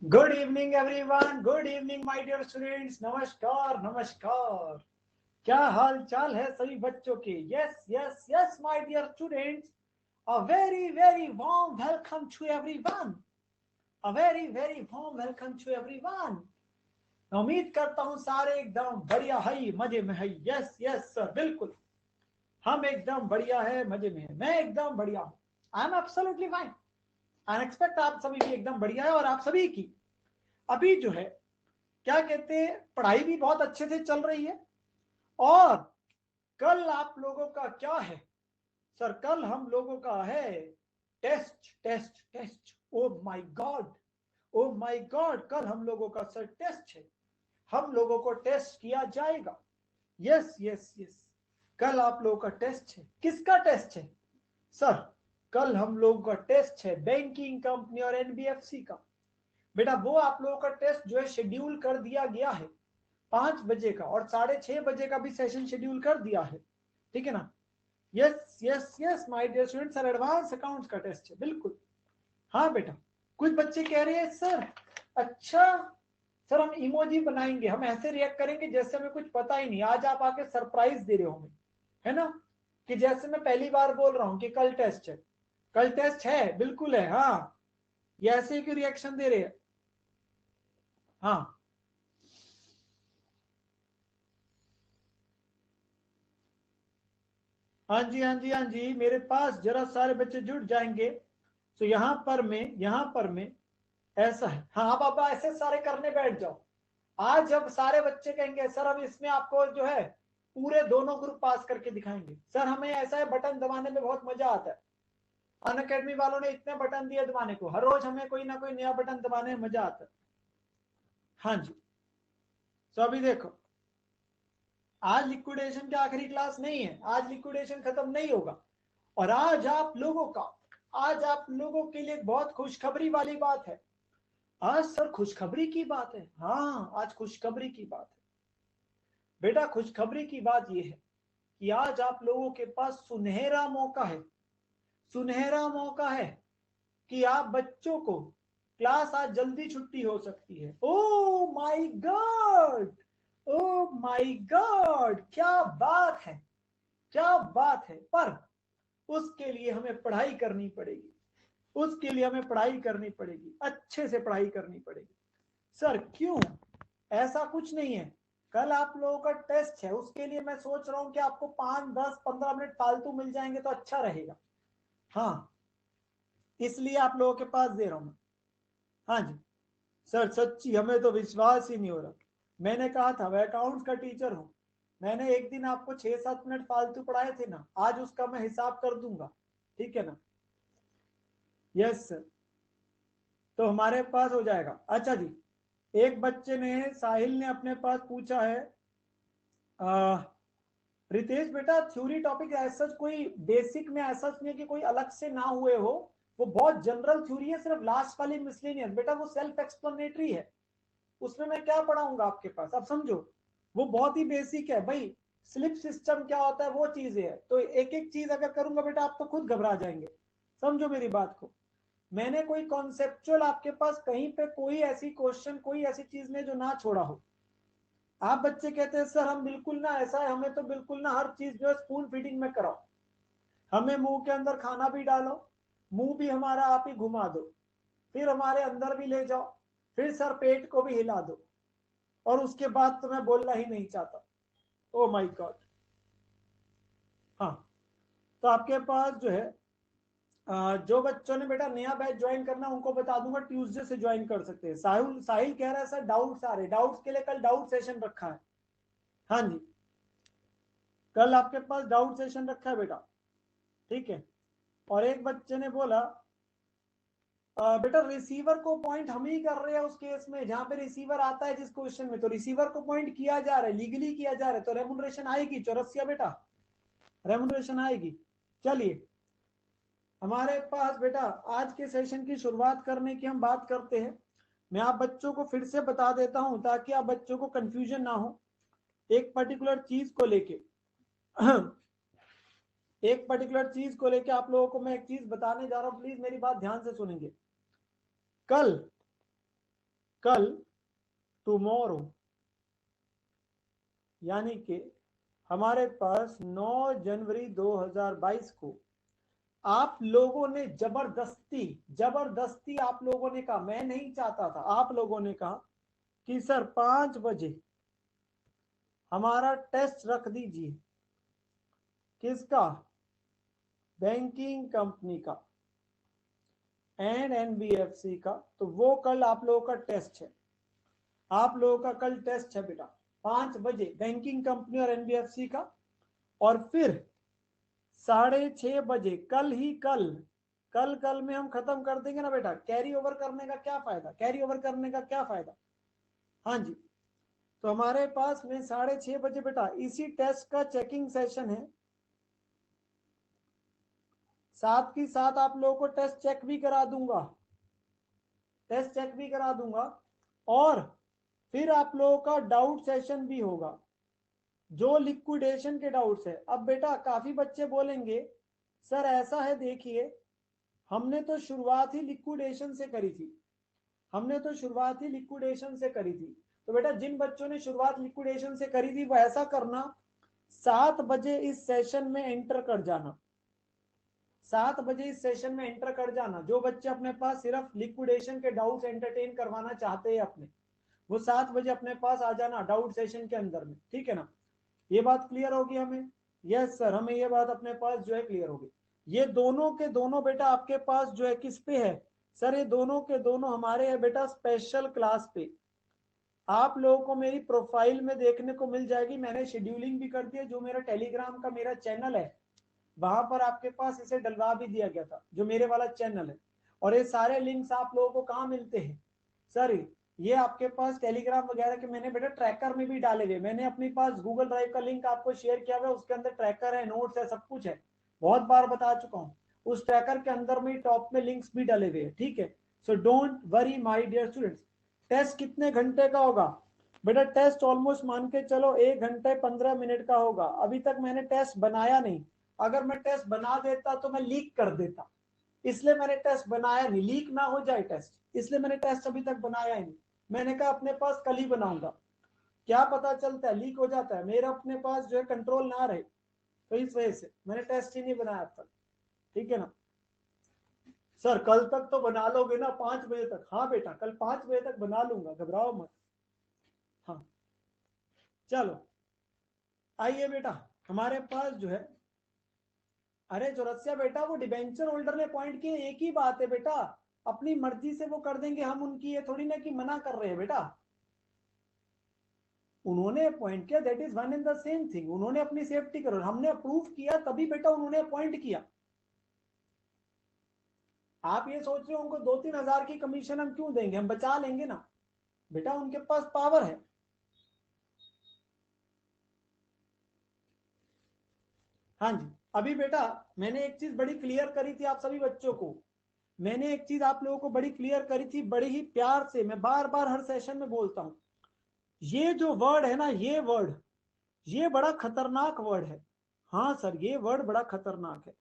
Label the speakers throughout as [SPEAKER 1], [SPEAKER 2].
[SPEAKER 1] Good evening everyone, good evening my dear students. नमस्कार नमस्कार। क्या हाल चाल है सभी बच्चों के? Yes yes yes my dear students, a very very warm welcome to everyone. A very very warm welcome to everyone. मैं उम्मीद करता हूँ सारे एकदम बढ़िया है, मजे में है। यस यस सर, बिल्कुल हम एकदम बढ़िया है, मजे में है। मैं एकदम बढ़िया हूँ। I am absolutely fine. I expect आप सभी भी एकदम बढ़िया है और आप सभी की अभी जो है क्या कहते हैं, पढ़ाई भी बहुत अच्छे से चल रही है। और कल आप लोगों का क्या है सर? कल हम लोगों का है test test test. Oh my God, oh my God, कल हम लोगों का सर टेस्ट है। हम लोगों को टेस्ट किया जाएगा। यस यस यस, कल आप लोगों का टेस्ट है। किसका टेस्ट है सर? कल हम लोगों का टेस्ट है बैंकिंग कंपनी और एनबीएफसी का। बेटा वो आप लोगों का टेस्ट जो है शेड्यूल कर दिया गया है 5 बजे का, और 6:30 बजे का भी सेशन शेड्यूल कर दिया है। ठीक है ना? Yes yes yes my dear student, sir advance accounts का टेस्ट है, बिल्कुल। हाँ बेटा, कुछ बच्चे कह रहे हैं सर, अच्छा सर हम इमोजी बनाएंगे, हम ऐसे रिएक्ट करेंगे जैसे हमें कुछ पता ही नहीं। आज आप आके सरप्राइज दे रहे हो हमें, है ना? कि जैसे मैं पहली बार बोल रहा हूँ कि कल टेस्ट है। कल टेस्ट है, बिल्कुल है। हाँ, ये ऐसे ही रिएक्शन दे रहे हैं। हाँ हाँ जी, हाँ जी, हाँ जी, मेरे पास जरा सारे बच्चे जुड़ जाएंगे। तो यहाँ पर मैं ऐसा है। हाँ, अब ऐसे सारे करने बैठ जाओ। आज जब सारे बच्चे कहेंगे सर हम इसमें आपको जो है पूरे दोनों ग्रुप पास करके दिखाएंगे, सर हमें ऐसा है बटन दबाने में बहुत मजा आता है। अन अकेडमी वालों ने इतने बटन दिए दबाने को, हर रोज हमें कोई ना कोई नया बटन दबाने में मजा आता है। हाँ जी। तो अभी देखो, आज लिक्विडेशन की आखिरी क्लास नहीं है, आज लिक्विडेशन खत्म नहीं होगा। और आज आप लोगों के लिए बहुत खुशखबरी वाली बात है। आज सर खुशखबरी की बात है। हाँ, आज खुशखबरी की बात है। बेटा खुशखबरी की बात यह है कि आज आप लोगों के पास सुनहरा मौका है। सुनहरा मौका है कि आप बच्चों को क्लास आज जल्दी छुट्टी हो सकती है। ओ my God, oh my God, क्या बात है, क्या बात है। पर उसके लिए हमें पढ़ाई करनी पड़ेगी। उसके लिए हमें पढ़ाई करनी पड़ेगी, अच्छे से पढ़ाई करनी पड़ेगी। सर क्यों? ऐसा कुछ नहीं है। कल आप लोगों का टेस्ट है, उसके लिए मैं सोच रहा हूं कि आपको 5, 10, 15 मिनट फालतू मिल जाएंगे तो अच्छा रहेगा। हाँ, इसलिए आप लोगों के पास दे रहा हूं मैं। हाँ जी सर, सच्ची हमें तो विश्वास ही नहीं हो रहा। मैंने कहा था मैं अकाउंट्स का टीचर हूं। मैंने एक दिन आपको 6-7 मिनट फालतू पढ़ाए थे ना, आज उसका मैं हिसाब कर दूंगा। ठीक है ना? यस सर, तो हमारे पास हो जाएगा। अच्छा जी, एक बच्चे ने, साहिल ने अपने पास पूछा है, रितेश बेटा थ्योरी टॉपिक ऐसा कोई बेसिक में ऐसा नहीं है कि कोई अलग से ना हुए हो। वो बहुत जनरल थ्योरी है, सिर्फ लास्ट वाली मिसलेनियस बेटा वो सेल्फ एक्सप्लेनेटरी है। उसमें मैं क्या पढ़ाऊंगा आपके पास, अब समझो। वो बहुत ही बेसिक है भाई। स्लिप सिस्टम क्या होता है वो चीज है, तो एक एक चीज अगर करूंगा बेटा आप तो खुद घबरा जाएंगे। समझो मेरी बात को। मैंने कोई कॉन्सेप्चुअल आपके पास कहीं पे कोई ऐसी क्वेश्चन कोई ऐसी चीज नहीं जो ना छोड़ा हो। आप बच्चे कहते हैं सर हम बिल्कुल ना, ऐसा है हमें तो बिल्कुल ना हर चीज जो है स्पून फीडिंग में कराओ। हमें मुंह के अंदर खाना भी डालो, मुंह भी हमारा आप ही घुमा दो, फिर हमारे अंदर भी ले जाओ, फिर सर पेट को भी हिला दो, और उसके बाद तो मैं बोलना ही नहीं चाहता। ओ माय गॉड। हाँ, तो आपके पास जो है जो बच्चों ने बेटा नया बैच ज्वाइन करना उनको बता दूंगा ट्यूसडे से ज्वाइन कर सकते हैं। साहिल साहिल कह रहा है सर डाउट्स आ रहे, डाउट्स के लिए कल डाउट सेशन रखा है। हाँ जी, कल आपके पास डाउट सेशन रखा है बेटा। ठीक है। और एक बच्चे ने बोला बेटा रिसीवर को पॉइंट हम ही कर रहे हैं उस केस में जहां पे रिसीवर आता है जिस क्वेश्चन में, तो रिसीवर को पॉइंट किया जा रहा है, लीगली किया जा रहा है, तो रेमुनरेशन आएगी चौरसिया बेटा, रेमुनरेशन आएगी। चलिए, हमारे पास बेटा आज के सेशन की शुरुआत करने की हम बात करते हैं। मैं आप बच्चों को फिर से बता देता हूं ताकि आप बच्चों को कंफ्यूजन ना हो एक पर्टिकुलर चीज को लेके। एक पर्टिकुलर चीज को लेके आप लोगों को मैं एक चीज बताने जा रहा हूं, प्लीज मेरी बात ध्यान से सुनेंगे। कल कल टुमारो यानी कि हमारे पास 9 जनवरी 2022 को आप लोगों ने जबरदस्ती आप लोगों ने कहा, मैं नहीं चाहता था, आप लोगों ने कहा कि सर 5 बजे हमारा टेस्ट रख दीजिए। किसका? बैंकिंग कंपनी का एंड एनबीएफसी का। तो वो कल आप लोगों का टेस्ट है, आप लोगों का कल टेस्ट है बेटा 5 बजे बैंकिंग कंपनी और एनबीएफसी का। और फिर 6:30 बजे कल में हम खत्म कर देंगे ना बेटा। कैरी ओवर करने का क्या फायदा? हाँ जी, तो हमारे पास में 6:30 बजे बेटा इसी टेस्ट का चेकिंग सेशन है। साथ ही साथ आप लोगों को टेस्ट चेक भी करा दूंगा और फिर आप लोगों का डाउट सेशन भी होगा, जो लिक्विडेशन के डाउट्स है। अब बेटा काफी बच्चे बोलेंगे सर ऐसा है, देखिए हमने तो शुरुआत ही लिक्विडेशन से करी थी, तो बेटा जिन बच्चों ने शुरुआत लिक्विडेशन से करी थी वो ऐसा करना, 7 बजे इस सेशन में एंटर कर जाना। 7 बजे इस सेशन में एंटर कर जाना। जो बच्चे अपने पास सिर्फ लिक्विडेशन के डाउट्स एंटरटेन करवाना चाहते हैं अपने, वो 7 बजे अपने पास आ जाना डाउट सेशन के अंदर में, ठीक है ना? ये बात क्लियर होगी हमें? यस सर, हमें ये बात अपने पास जो है क्लियर होगी। ये दोनों के दोनों बेटा आपके पास जो है किस पे है सर? ये दोनों के दोनों हमारे है बेटा स्पेशल क्लास पे। आप लोगों को मेरी प्रोफाइल में देखने को मिल जाएगी, मैंने शेड्यूलिंग भी कर दिया। जो मेरा टेलीग्राम का मेरा चैनल है वहां पर आपके पास इसे डलवा भी दिया गया था, जो मेरे वाला चैनल है। और ये सारे लिंक्स आप लोगों को कहाँ मिलते हैं सर? ये आपके पास टेलीग्राम वगैरह के मैंने बेटा ट्रैकर में भी डाले हुए। मैंने अपने पास गूगल ड्राइव का लिंक आपको शेयर किया हुआ है, उसके अंदर ट्रैकर है, नोट्स है, सब कुछ है। बहुत बार बता चुका हूँ, उस ट्रैकर के अंदर में टॉप में लिंक्स भी डाले हुए हैं, ठीक है? So don't worry my dear students. Test कितने घंटे का होगा बेटा? टेस्ट ऑलमोस्ट मान के चलो 1 घंटे 15 मिनट का होगा। अभी तक मैंने टेस्ट बनाया नहीं, अगर मैं टेस्ट बना देता तो मैं लीक कर देता, इसलिए मैंने टेस्ट बनाया नहीं, लीक ना हो जाए टेस्ट, इसलिए मैंने टेस्ट अभी तक बनाया ही नहीं। मैंने कहा अपने पास कल ही बनाऊंगा, क्या पता चलता है लीक हो जाता है, मेरा अपने पास जो है कंट्रोल ना रहे, तो इस वजह से मैंने टेस्ट ही नहीं बनाया अब तक, ठीक है ना? सर कल तक तो बना लोगे ना 5 बजे तक? हाँ बेटा कल 5 बजे तक बना लूंगा, घबराओ मत। हाँ चलो आइए बेटा, हमारे पास जो है, अरे चौरसिया बेटा वो डिबेंचर होल्डर ने पॉइंट किए, एक ही बात है बेटा, अपनी मर्जी से वो कर देंगे, हम उनकी ये थोड़ी ना कि मना कर रहे हैं बेटा। उन्होंने अपॉइंट किया, that is one and the same thing. उन्होंने अपनी सेफ्टी करो, हमने अप्रूव किया तभी बेटा उन्होंने अपॉइंट किया। आप ये सोच रहे हो उनको 2-3 हजार की कमीशन हम क्यों देंगे, हम बचा लेंगे ना बेटा, उनके पास पावर है। हाँ जी, अभी बेटा मैंने एक चीज बड़ी क्लियर करी थी आप सभी बच्चों को, मैंने एक चीज आप लोगों को बड़ी क्लियर करी थी, बड़े ही प्यार से, मैं बार बार हर सेशन में बोलता हूं, ये जो वर्ड है ना, ये वर्ड, ये बड़ा खतरनाक वर्ड है। हाँ सर, ये वर्ड बड़ा खतरनाक है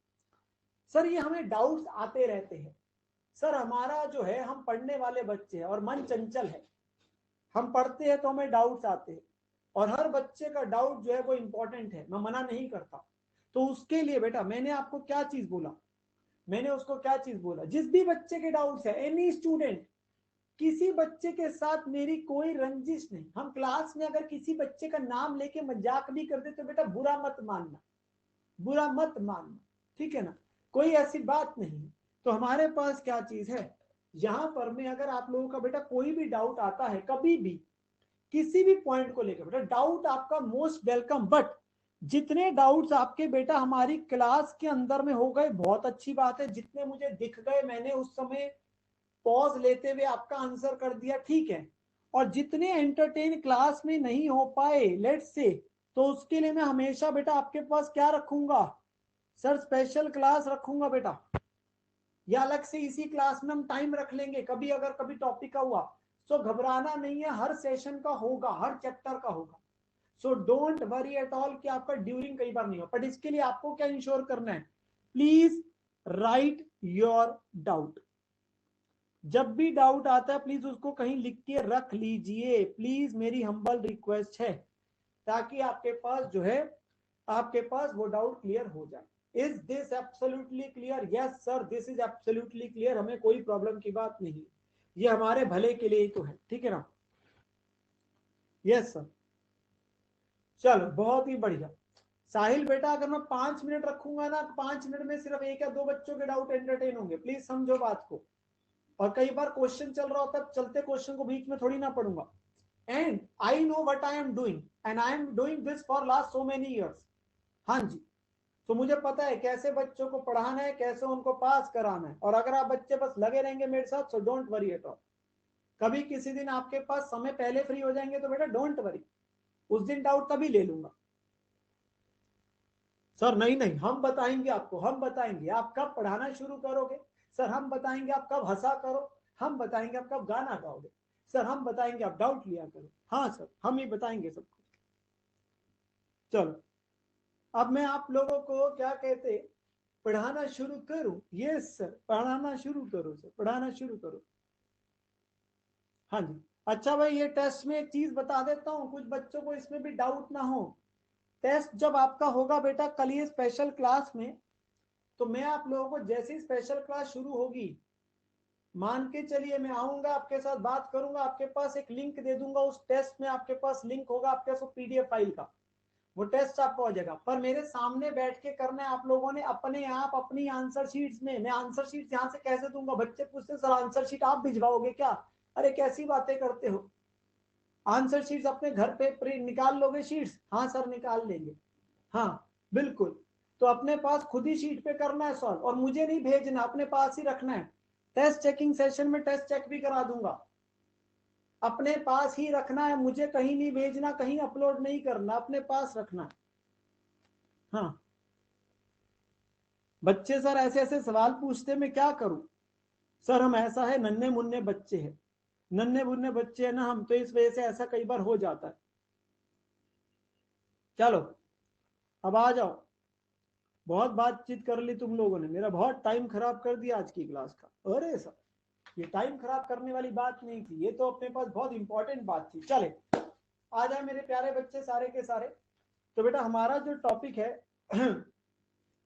[SPEAKER 1] सर। ये हमें डाउट्स आते रहते हैं सर, हमारा जो है, हम पढ़ने वाले बच्चे हैं और मन चंचल है, हम पढ़ते हैं तो हमें डाउट्स आते हैं, और हर बच्चे का डाउट जो है वो इंपॉर्टेंट है, मैं मना नहीं करता। तो उसके लिए बेटा मैंने आपको क्या चीज बोला, मैंने उसको क्या चीज बोला, जिस भी बच्चे के डाउट्स है, एनी स्टूडेंट, किसी बच्चे के साथ मेरी कोई रंजिश नहीं। हम क्लास में अगर किसी बच्चे का नाम लेके मजाक भी कर दे तो बेटा बुरा मत मानना, ठीक है ना? कोई ऐसी बात नहीं। तो हमारे पास क्या चीज है, यहां पर में अगर आप लोगों का बेटा कोई भी डाउट आता है कभी भी, किसी भी पॉइंट को लेकर बेटा, डाउट आपका मोस्ट वेलकम। बट जितने डाउट्स आपके बेटा हमारी क्लास के अंदर में हो गए बहुत अच्छी बात है, जितने मुझे दिख गए मैंने उस समय पॉज लेते हुए आपका आंसर कर दिया, ठीक है। और जितने एंटरटेन क्लास में नहीं हो पाए लेट्स से, तो उसके लिए मैं हमेशा बेटा आपके पास क्या रखूंगा सर? स्पेशल क्लास रखूंगा बेटा, या अलग से इसी क्लास में हम टाइम रख लेंगे, कभी अगर कभी टॉपिक का हुआ। सो घबराना नहीं है, हर सेशन का होगा, हर चैप्टर का होगा। सो डोंट वरी एट ऑल कि आपका ड्यूरिंग कई बार नहीं हो, बट इसके लिए आपको क्या इंश्योर करना है, प्लीज राइट योर डाउट, जब भी डाउट आता है प्लीज उसको कहीं लिख के रख लीजिए, प्लीज मेरी हम्बल रिक्वेस्ट है, ताकि आपके पास जो है आपके पास वो डाउट क्लियर हो जाए। Is this absolutely clear? Yes sir, this is absolutely clear, हमें कोई प्रॉब्लम की बात नहीं, ये हमारे भले के लिए ही तो है, ठीक है ना? यस सर, चलो बहुत ही बढ़िया। साहिल बेटा अगर मैं 5 मिनट रखूंगा ना, 5 मिनट में सिर्फ 1 या 2 बच्चों के डाउट एंटरटेन होंगे, प्लीज समझो बात को। और कई बार क्वेश्चन चल रहा होता है, चलते क्वेश्चन को बीच में थोड़ी ना पढ़ूंगा। And I know what I am doing and I am doing this for last so many years. हाँ जी, तो मुझे पता है कैसे बच्चों को पढ़ाना है, कैसे उनको पास कराना है। और अगर आप बच्चे बस लगे रहेंगे मेरे साथ, सो डोंट वरी एट ऑल। कभी किसी दिन आपके पास समय पहले फ्री हो जाएंगे तो बेटा डोंट वरी, उस दिन डाउट कभी ले लूंगा। सर नहीं नहीं, हम बताएंगे आपको, हम बताएंगे आप कब पढ़ाना शुरू करोगे, सर हम बताएंगे आप कब हंसा करो, हम बताएंगे आप कब गाना गाओगे, सर हम बताएंगे आप डाउट लिया करो। हाँ सर, हम ही बताएंगे सब कुछ। चलो, अब मैं आप लोगों को क्या कहते, पढ़ाना शुरू करूं? यस सर, पढ़ाना शुरू करो सर, पढ़ाना शुरू करो। हाँ जी। अच्छा भाई, ये टेस्ट में एक चीज बता देता हूँ, कुछ बच्चों को इसमें भी डाउट ना हो। टेस्ट जब आपका होगा बेटा कल ये स्पेशल क्लास में, तो मैं आप लोगों को जैसे ही स्पेशल क्लास शुरू होगी, मान के चलिए मैं आऊंगा, आपके साथ बात करूंगा, आपके पास एक लिंक दे दूंगा, उस टेस्ट में आपके पास लिंक होगा आपके पास पीडीएफ फाइल का, वो टेस्ट आपको हो जाएगा। पर मेरे सामने बैठ के करना है आप लोगों ने, अपने आप अपनी आंसर शीट्स में। मैं आंसर शीट यहाँ से कैसे दूंगा? बच्चे पूछते सर आंसर शीट आप भिजवाओगे क्या? अरे कैसी बातें करते हो, आंसर शीट्स अपने घर पे निकाल लोगे शीट्स? हाँ सर निकाल लेंगे, हाँ बिल्कुल। तो अपने पास खुद ही शीट पे करना है सॉल्व, और मुझे नहीं भेजना, अपने पास ही रखना है। टेस्ट चेकिंग सेशन में टेस्ट चेक भी करा दूंगा, अपने पास ही रखना है, मुझे कहीं नहीं भेजना, कहीं अपलोड नहीं करना, अपने पास रखना है। हाँ, बच्चे सर ऐसे ऐसे सवाल पूछते मैं क्या करूं? सर हम ऐसा है, नन्हे मुन्ने बच्चे हैं, नन्हे मुन्ने बच्चे हैं ना हम, तो इस वजह से ऐसा कई बार हो जाता है। चलो अब आ जाओ, बहुत बातचीत कर ली तुम लोगों ने, मेरा बहुत टाइम खराब कर दिया आज की क्लास का। अरे सर ये टाइम खराब करने वाली बात नहीं थी, ये तो अपने पास बहुत इंपॉर्टेंट बात थी। चले आ जाए मेरे प्यारे बच्चे सारे के सारे। तो बेटा हमारा जो टॉपिक है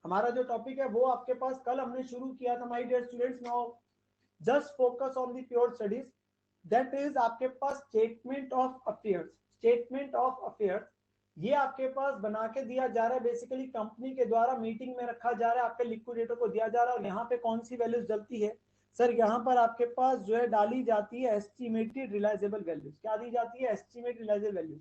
[SPEAKER 1] हमारा जो टॉपिक है वो आपके पास कल हमने शुरू किया था, my dear students. Now just focus on the pure studies, that is आपके पास statement of affairs. Statement of affairs ये आपके पास बना के दिया जा रहा है, बेसिकली कंपनी के द्वारा मीटिंग में रखा जा रहा है, आपके लिक्विडेटर को दिया जा रहा है। और यहाँ पे कौन सी वैल्यूज डलती है सर? यहाँ पर आपके पास जो है डाली जाती है एस्टिमेटेड रिलायजेबल वैल्यूज। क्या दी जाती है? Estimated realisable values.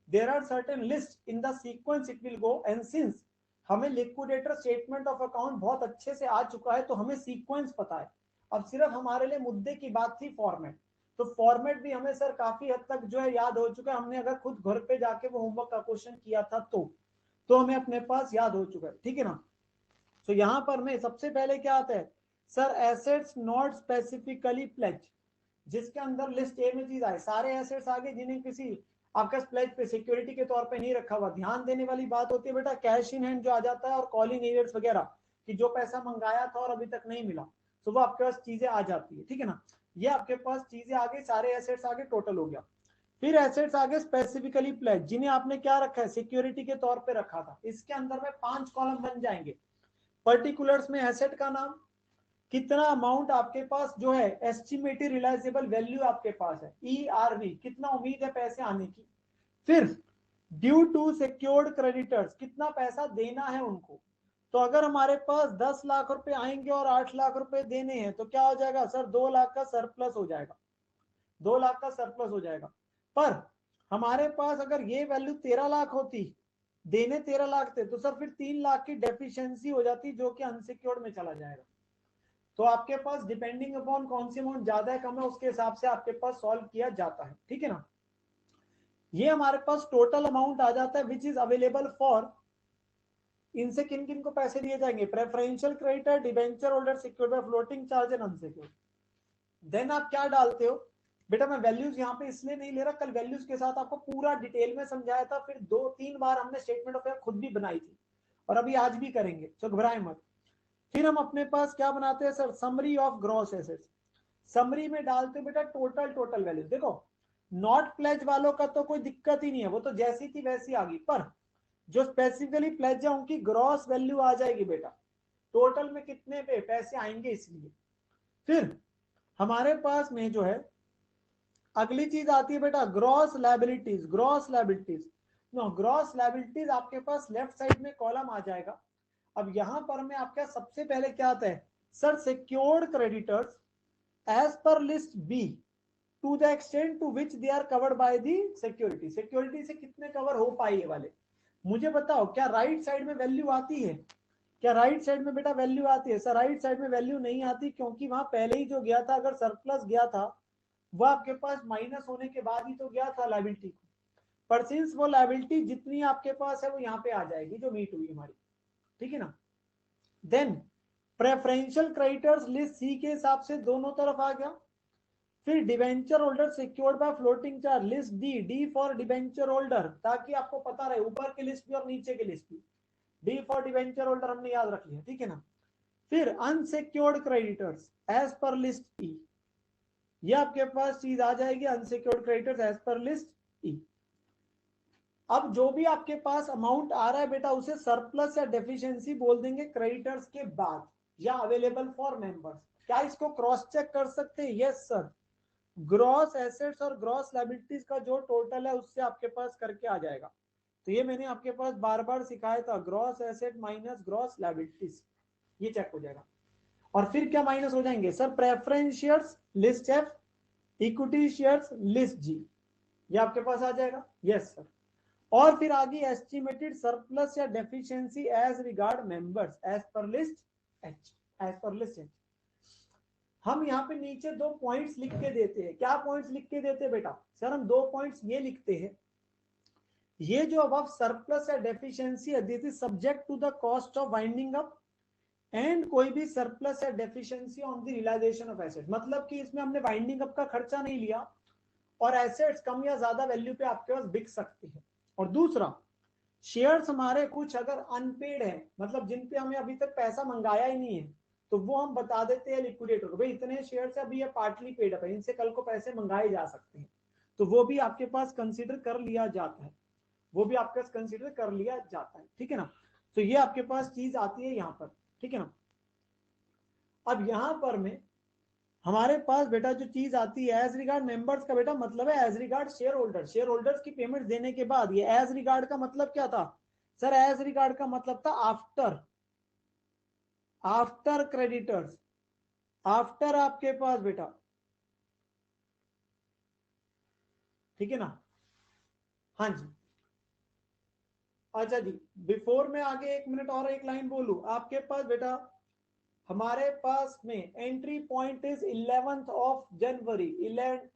[SPEAKER 1] There are certain list in the sequence it will go, and since हमें लिक्विडेटर स्टेटमेंट ऑफ अकाउंट बहुत अच्छे से आ चुका है, तो हमें सीक्वेंस पता है। अब सिर्फ हमारे लिए मुद्दे की बात थी फॉर्मेट, तो फॉर्मेट भी हमें सर काफी हद तक जो है याद हो चुका है। हमने अगर खुद घर पे जाके वो होमवर्क का क्वेश्चन किया था तो हमें अपने पास याद हो चुका है, ठीक है ना? तो यहाँ पर मैं सबसे पहले क्या आता है sir? Assets not specifically pledged, जिसके अंदर लिस्ट ए में चीज आए, सारे एसेट्स आगे जिन्हें किसी आपका प्लेज पे सिक्योरिटी के तौर पे नहीं रखा हुआ। ध्यान देने वाली बात होती है बेटा कैश इन हैंड जो आ जाता है, और कॉलिंग एरियर्स वगैरह, कि जो पैसा मंगाया था और अभी तक नहीं मिला, तो वो आपके पास चीजें आ जाती है, ठीक है ना? ये आपके पास चीजें आगे, सारे एसेट्स आगे टोटल हो गया। फिर एसेट्स आगे स्पेसिफिकली प्लेज, जिन्हें आपने क्या रखा है? सिक्योरिटी के तौर पे रखा था। इसके अंदर में 5 कॉलम बन जाएंगे। पर्टिकुलर्स में एसेट का नाम, कितना अमाउंट आपके पास जो है एस्टिमेटेड रिलायजेबल वैल्यू आपके पास है, ERV, कितना उम्मीद है पैसे आने की। फिर ड्यू टू सिक्योर्ड क्रेडिटर्स, कितना पैसा देना है उनको। तो अगर हमारे पास 10 लाख रुपए आएंगे और 8 लाख रुपए देने हैं, तो क्या हो जाएगा सर? 2 लाख का सरप्लस हो जाएगा, 2 लाख का सरप्लस हो जाएगा। पर हमारे पास अगर ये वैल्यू 13 लाख होती, देने 13 लाख थे, तो सर फिर 3 लाख की डेफिशिएंसी हो जाती, जो कि अनसिक्योर्ड में चला जाएगा। तो आपके पास डिपेंडिंग अपॉन कौन सी अमाउंट ज्यादा है कम है, उसके हिसाब से आपके पास सॉल्व किया जाता है, ठीक है ना? ये हमारे पास टोटल अमाउंट आ जाता है विच इज अवेलेबल फॉर, इनसे किन किन को पैसे दिए जाएंगे? Preferential creditor, debenture holder, secured by floating charge and unsecured. Then आप क्या डालते हो बेटा? मैं वैल्यूज यहाँ पे इसलिए नहीं ले रहा, कल वैल्यूज के साथ आपको पूरा डिटेल में समझाया था, फिर 2-3 बार हमने स्टेटमेंट ऑफ खुद भी बनाई थी, और अभी आज भी करेंगे, तो घबराएं मत। फिर हम अपने पास क्या बनाते हैं sir? Summary of gross assets. Summary में डालते हो बेटा टोटल वैल्यू। देखो नॉट प्लेज वालों का तो कोई दिक्कत ही नहीं है, वो तो जैसी थी वैसी आ गई, पर जो स्पेसिफिकली प्लेज है उनकी ग्रॉस वैल्यू आ जाएगी बेटा, टोटल में कितने पे पैसे आएंगे इसलिए। फिर हमारे पास में जो है अगली चीज आती है बेटा gross liabilities. Gross liabilities no, gross liabilities आपके पास लेफ्ट साइड में कॉलम आ जाएगा। अब यहां पर में आपका सबसे पहले क्या आता है sir, secured creditors as per list B to the extent to which they are covered by the security. Security से कितने कवर हो पाए ये वाले, मुझे बताओ क्या राइट साइड में वैल्यू आती है? क्या राइट साइड में बेटा वैल्यू आती है? सर राइट साइड में वैल्यू नहीं आती, क्योंकि वहां पहले ही जो गया था, अगर सरप्लस गया था वो आपके पास माइनस होने के बाद ही तो गया था लायबिलिटी को, पर सिंस वो लायबिलिटी जितनी आपके पास है वो यहाँ पे आ जाएगी जो मीट हुई हमारी, ठीक है ना। देन प्रेफरेंशियल क्रेडिटर्स लिस्ट सी के हिसाब से दोनों तरफ आ गया। फिर debenture holder secured by floating charge list D, D for debenture holder, ताकि आपको पता रहे ऊपर की लिस्ट भी और नीचे की लिस्ट भी। डी फॉर डिवेंचर होल्डर हमने याद रख लिया, ठीक है ना। फिर unsecured creditors as per list E, ये आपके पास चीज आ जाएगी unsecured creditors as per list E. अब जो भी आपके पास अमाउंट आ रहा है बेटा उसे सरप्लस या डेफिशिएंसी बोल देंगे क्रेडिटर्स के बाद, या अवेलेबल फॉर मेंबर्स। क्या इसको क्रॉस चेक कर सकते हैं? यस सर, ग्रॉस एसेट्स और ग्रॉस लायबिलिटीज का जो टोटल है उससे आपके पास करके आ जाएगा। तो ये मैंने आपके पास बार बार सिखाया था, gross asset minus gross liabilities, ये चेक हो जाएगा। और फिर क्या माइनस हो जाएंगे sir? Preference shares list F, equity shares list G, ये आपके पास आ जाएगा। Yes sir. और फिर आगे एस्टिमेटेड सरप्लस या deficiency as regard members as per list H, as per list H. हम यहाँ पे नीचे दो पॉइंट्स लिख के देते हैं। क्या पॉइंट्स लिख के देते हैं बेटा? सर हम दो पॉइंट्स ये लिखते हैं, ये जो अब सरप्लस या डेफिशिएंसी है this is subject to the cost of winding up and कोई भी सरप्लस या deficiency on the realisation of asset, मतलब कि इसमें हमने वाइंडिंग अप का खर्चा नहीं लिया और एसेट्स कम या ज्यादा वैल्यू पे आपके पास बिक सकते हैं। और दूसरा, शेयर्स हमारे कुछ अगर अनपेड है, मतलब जिन पे हमें अभी तक पैसा मंगाया ही नहीं है, तो वो हम बता देते हैं लिक्विडेटर को, भाई इतने शेयर्स है अभी ये पार्टली पेड है, इनसे कल को पैसे मंगाए जा सकते हैं। तो वो भी आपके पास कंसीडर कर लिया जाता है, वो भी आपके पास कंसीडर कर लिया जाता है, ठीक है ना। तो ये आपके पास चीज आती है यहाँ पर, ठीक है ना। अब यहाँ पर में हमारे पास बेटा जो चीज आती है एज रिगार्ड मेंबर्स का, बेटा मतलब है as regard share holder, share holders की पेमेंट देने के बाद। ये एज रिगार्ड का मतलब क्या था सर? एज रिगार्ड का मतलब था आफ्टर, आफ्टर क्रेडिटर्स, आफ्टर आपके पास बेटा, ठीक है ना। हाँ जी, अच्छा जी, बिफोर में आगे एक मिनट और एक लाइन बोलूं आपके पास बेटा, हमारे पास में entry point is 11th of January,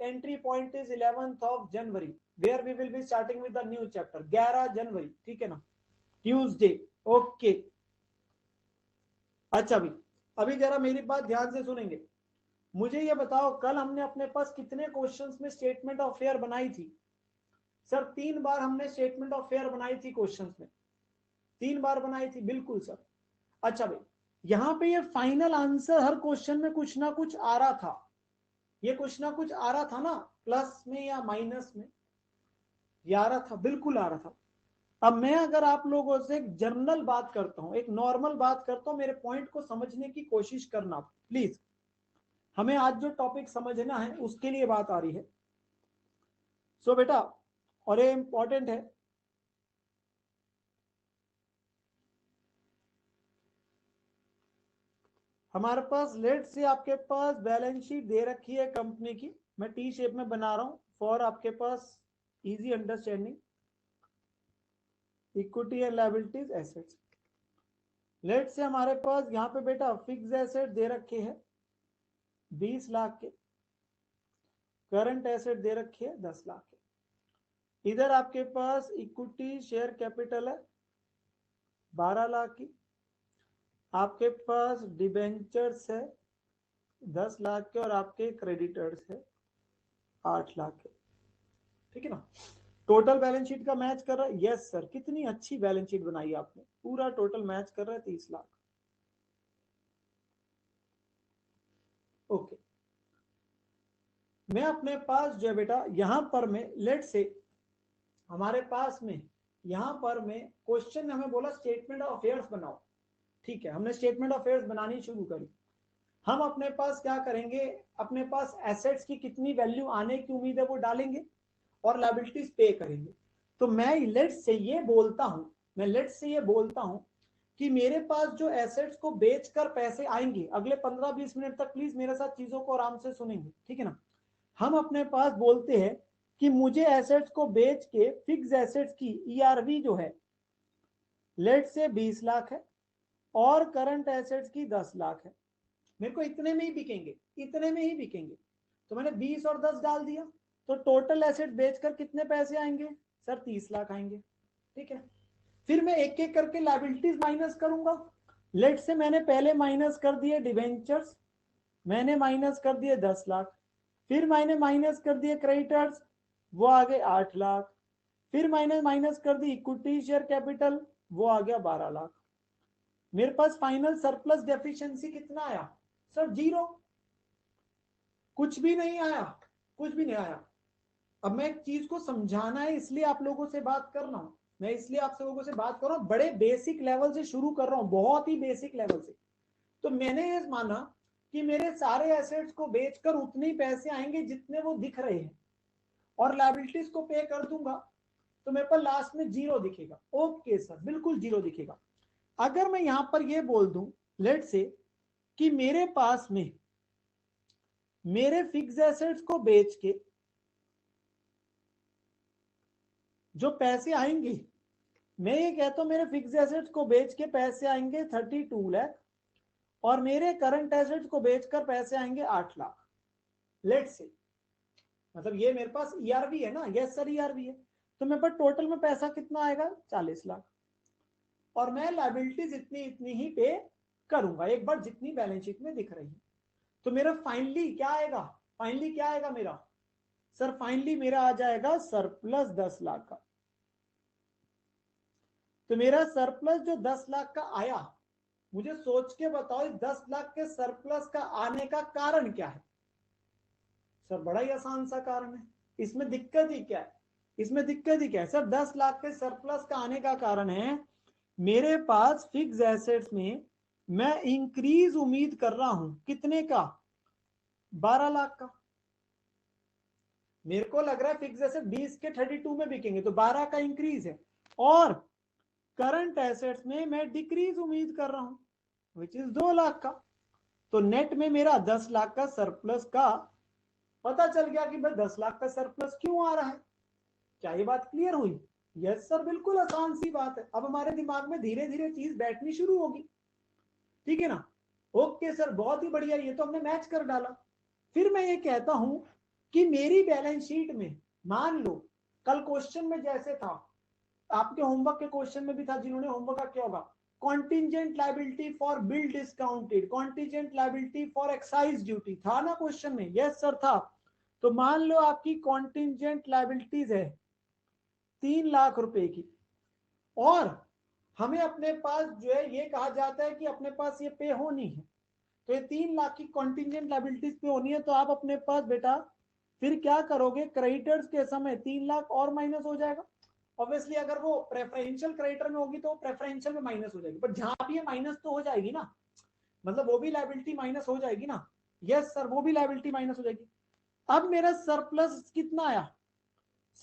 [SPEAKER 1] entry point is 11th of January, where we will be starting with the new chapter, 11 January, ठीक है ना, ट्यूसडे। ओके, अच्छा भी, अभी जरा मेरी बात ध्यान से सुनेंगे। मुझे ये बताओ कल हमने अपने पास कितने क्वेश्चंस में स्टेटमेंट ऑफ फेयर बनाई थी? सर 3 बार हमने स्टेटमेंट ऑफ फेयर बनाई थी क्वेश्चंस में, 3 बार बनाई थी, बिल्कुल सर। अच्छा भाई, यहां पे ये फाइनल आंसर हर क्वेश्चन में कुछ ना कुछ आ रहा था, ये कुछ ना कुछ आ रहा था ना, प्लस में या माइनस में, ये आ रहा था, बिल्कुल आ रहा था। अब मैं अगर आप लोगों से एक जनरल बात करता हूं, एक नॉर्मल बात करता हूं, मेरे पॉइंट को समझने की कोशिश करना प्लीज। हमें आज जो टॉपिक समझना है उसके लिए बात आ रही है। सो बेटा, और ये इंपॉर्टेंट है, हमारे पास लेट से आपके पास बैलेंस शीट दे रखी है कंपनी की, मैं टी शेप में बना रहा हूं फॉर आपके पास easy understanding, equity and liabilities assets. Let say हमारे पास यहाँ पे बेटा फिक्स एसेट दे रखे हैं 20 लाख के, करंट एसेट दे रखे हैं 10 लाख के, इधर आपके पास इक्विटी शेयर कैपिटल है 12 लाख की, आपके पास डिबेंचर्स है 10 लाख के, और आपके क्रेडिटर्स है 8 लाख के, ठीक है ना। टोटल बैलेंस शीट का मैच कर रहा है? यस सर, कितनी अच्छी बैलेंस शीट बनाई आपने, पूरा टोटल मैच कर रहा है 30 लाख। ओके, मैं अपने पास जो है बेटा यहां पर मैं लेट से हमारे पास में यहां पर मैं क्वेश्चन हमें बोला स्टेटमेंट ऑफ अफेयर्स बनाओ, ठीक है, हमने स्टेटमेंट ऑफ अफेयर्स बनानी शुरू करी। हम अपने पास क्या करेंगे, अपने पास एसेट्स की कितनी वैल्यू आने की उम्मीद है वो डालेंगे और लायबिलिटीज पे करेंगे। तो मैं लेट से ये बोलता हूं, मैं लेट से ये बोलता हूं कि मेरे पास जो एसेट्स को बेचकर पैसे आएंगे, अगले 15-20 मिनट तक प्लीज मेरे साथ चीजों को आराम से सुनेंगे, ठीक है ना। हम अपने पास बोलते हैं कि मुझे एसेट्स को बेच के फिक्स एसेट्स की ईआरवी जो है लेट से 20 लाख है और करंट एसेट्स की 10 लाख है। मेरे को इतने में ही बिकेंगे, इतने में ही बिकेंगे। तो मैंने 20 और 10 डाल दिया, तो टोटल एसेट बेचकर कितने पैसे आएंगे सर, 30 लाख आएंगे, ठीक है। फिर मैं एक एक करके लायबिलिटीज माइनस करूंगा। लेट से मैंने पहले माइनस कर दिए डिवेंचर्स, मैंने माइनस कर दिए 10 लाख। फिर मैंने माइनस कर दिए क्रेडिटर्स, वो आ गए 8 लाख। फिर मैंने माइनस कर दी इक्विटी शेयर कैपिटल, वो आ गया 12 लाख। मेरे पास फाइनल सरप्लस डेफिशिएंसी कितना आया सर, 0, कुछ भी नहीं आया, कुछ भी नहीं आया। अब मैं एक चीज को समझाना है इसलिए आप लोगों से बात कर रहा हूं, मैं इसलिए आप लोगों से बात कर रहा हूं, बड़े बेसिक लेवल से शुरू कर रहा हूं, बहुत ही बेसिक लेवल से। तो मैंने ये माना कि मेरे सारे एसेट्स को बेचकर उतने ही पैसे आएंगे जितने वो दिख रहे हैं और लायबिलिटीज को पे कर दूंगा, तो मेरे पास लास्ट में 0 दिखेगा। ओके सर, बिल्कुल 0 दिखेगा। अगर मैं यहां पर ये बोल दूं लेट से कि मेरे पास में मेरे फिक्स एसेट्स को बेच के जो पैसे आएंगे, मैं ये कहता हूं मेरे फिक्स एसेट्स को बेच के पैसे आएंगे 32 लाख और मेरे करंट एसेट्स को बेचकर पैसे आएंगे 8 लाख। लेट से मतलब ये मेरे पास ईआरवी है ना, यस सर ईआरवी है। तो मेरे पास टोटल में पैसा कितना आएगा, 40 लाख। और मैं लायबिलिटीज इतनी इतनी ही पे करूंगा एक बार जितनी बैलेंस शीट में दिख रही है। तो मेरा फाइनली क्या आएगा, फाइनली क्या आएगा मेरा सर, फाइनली मेरा आ जाएगा सरप्लस 10 लाख का। तो मेरा सरप्लस जो 10 लाख का आया, मुझे सोच के बताओ 10 लाख के सरप्लस का आने का कारण क्या है सर, बड़ा ही आसान सा कारण है। इसमें दिक्कत ही क्या है, इसमें दिक्कत ही क्या है सर, 10 लाख के सरप्लस का आने का कारण है मेरे पास फिक्स एसेट्स में मैं इंक्रीज उम्मीद कर रहा हूं, कितने का, 12 लाख का। मेरे को लग रहा है फिक्स एसेट 20 के 32 में बिकेंगे, तो 12 का इंक्रीज है। और करंट एसेट्स में मैं डिक्रीज उम्मीद कर रहा हूं विच इज 2 लाख का। तो नेट में मेरा 10 लाख का सरप्लस का पता चल गया कि भाई 10 लाख का सरप्लस क्यों आ रहा है। क्या ये बात क्लियर हुई? यस सर, बिल्कुल आसान सी बात है। अब हमारे दिमाग में धीरे धीरे चीज बैठनी शुरू होगी, ठीक है ना। ओके सर, बहुत ही बढ़िया, ये तो हमने मैच कर डाला। फिर मैं ये कहता हूं कि मेरी बैलेंस शीट में मान लो कल क्वेश्चन में जैसे था, आपके होमवर्क के क्वेश्चन में भी था, जिन्होंने होमवर्क का किया होगा, contingent liability for bill discounted, contingent liability for excise duty, था ना क्वेश्चन में? यस सर था। तो मान लो आपकी कॉन्टिजेंट लायबिलिटीज है 3 लाख रुपए की, और हमें अपने पास जो है ये कहा जाता है कि अपने पास ये पे होनी है, तो ये 3 लाख की कॉन्टिजेंट लायबिलिटीज पे होनी है। तो आप अपने पास बेटा फिर क्या करोगे, क्रेडिटर्स के समय 3 लाख और माइनस हो जाएगा। ऑब्वियसली अगर वो प्रेफरेंशियल क्रेडिटर में होगी तो प्रेफरेंशियल में माइनस हो जाएगी, बट जहां भी ये माइनस तो हो जाएगी ना, मतलब वो भी लायबिलिटी माइनस हो जाएगी ना। यस सर, वो भी लायबिलिटी माइनस हो जाएगी। अब मेरा सरप्लस कितना आया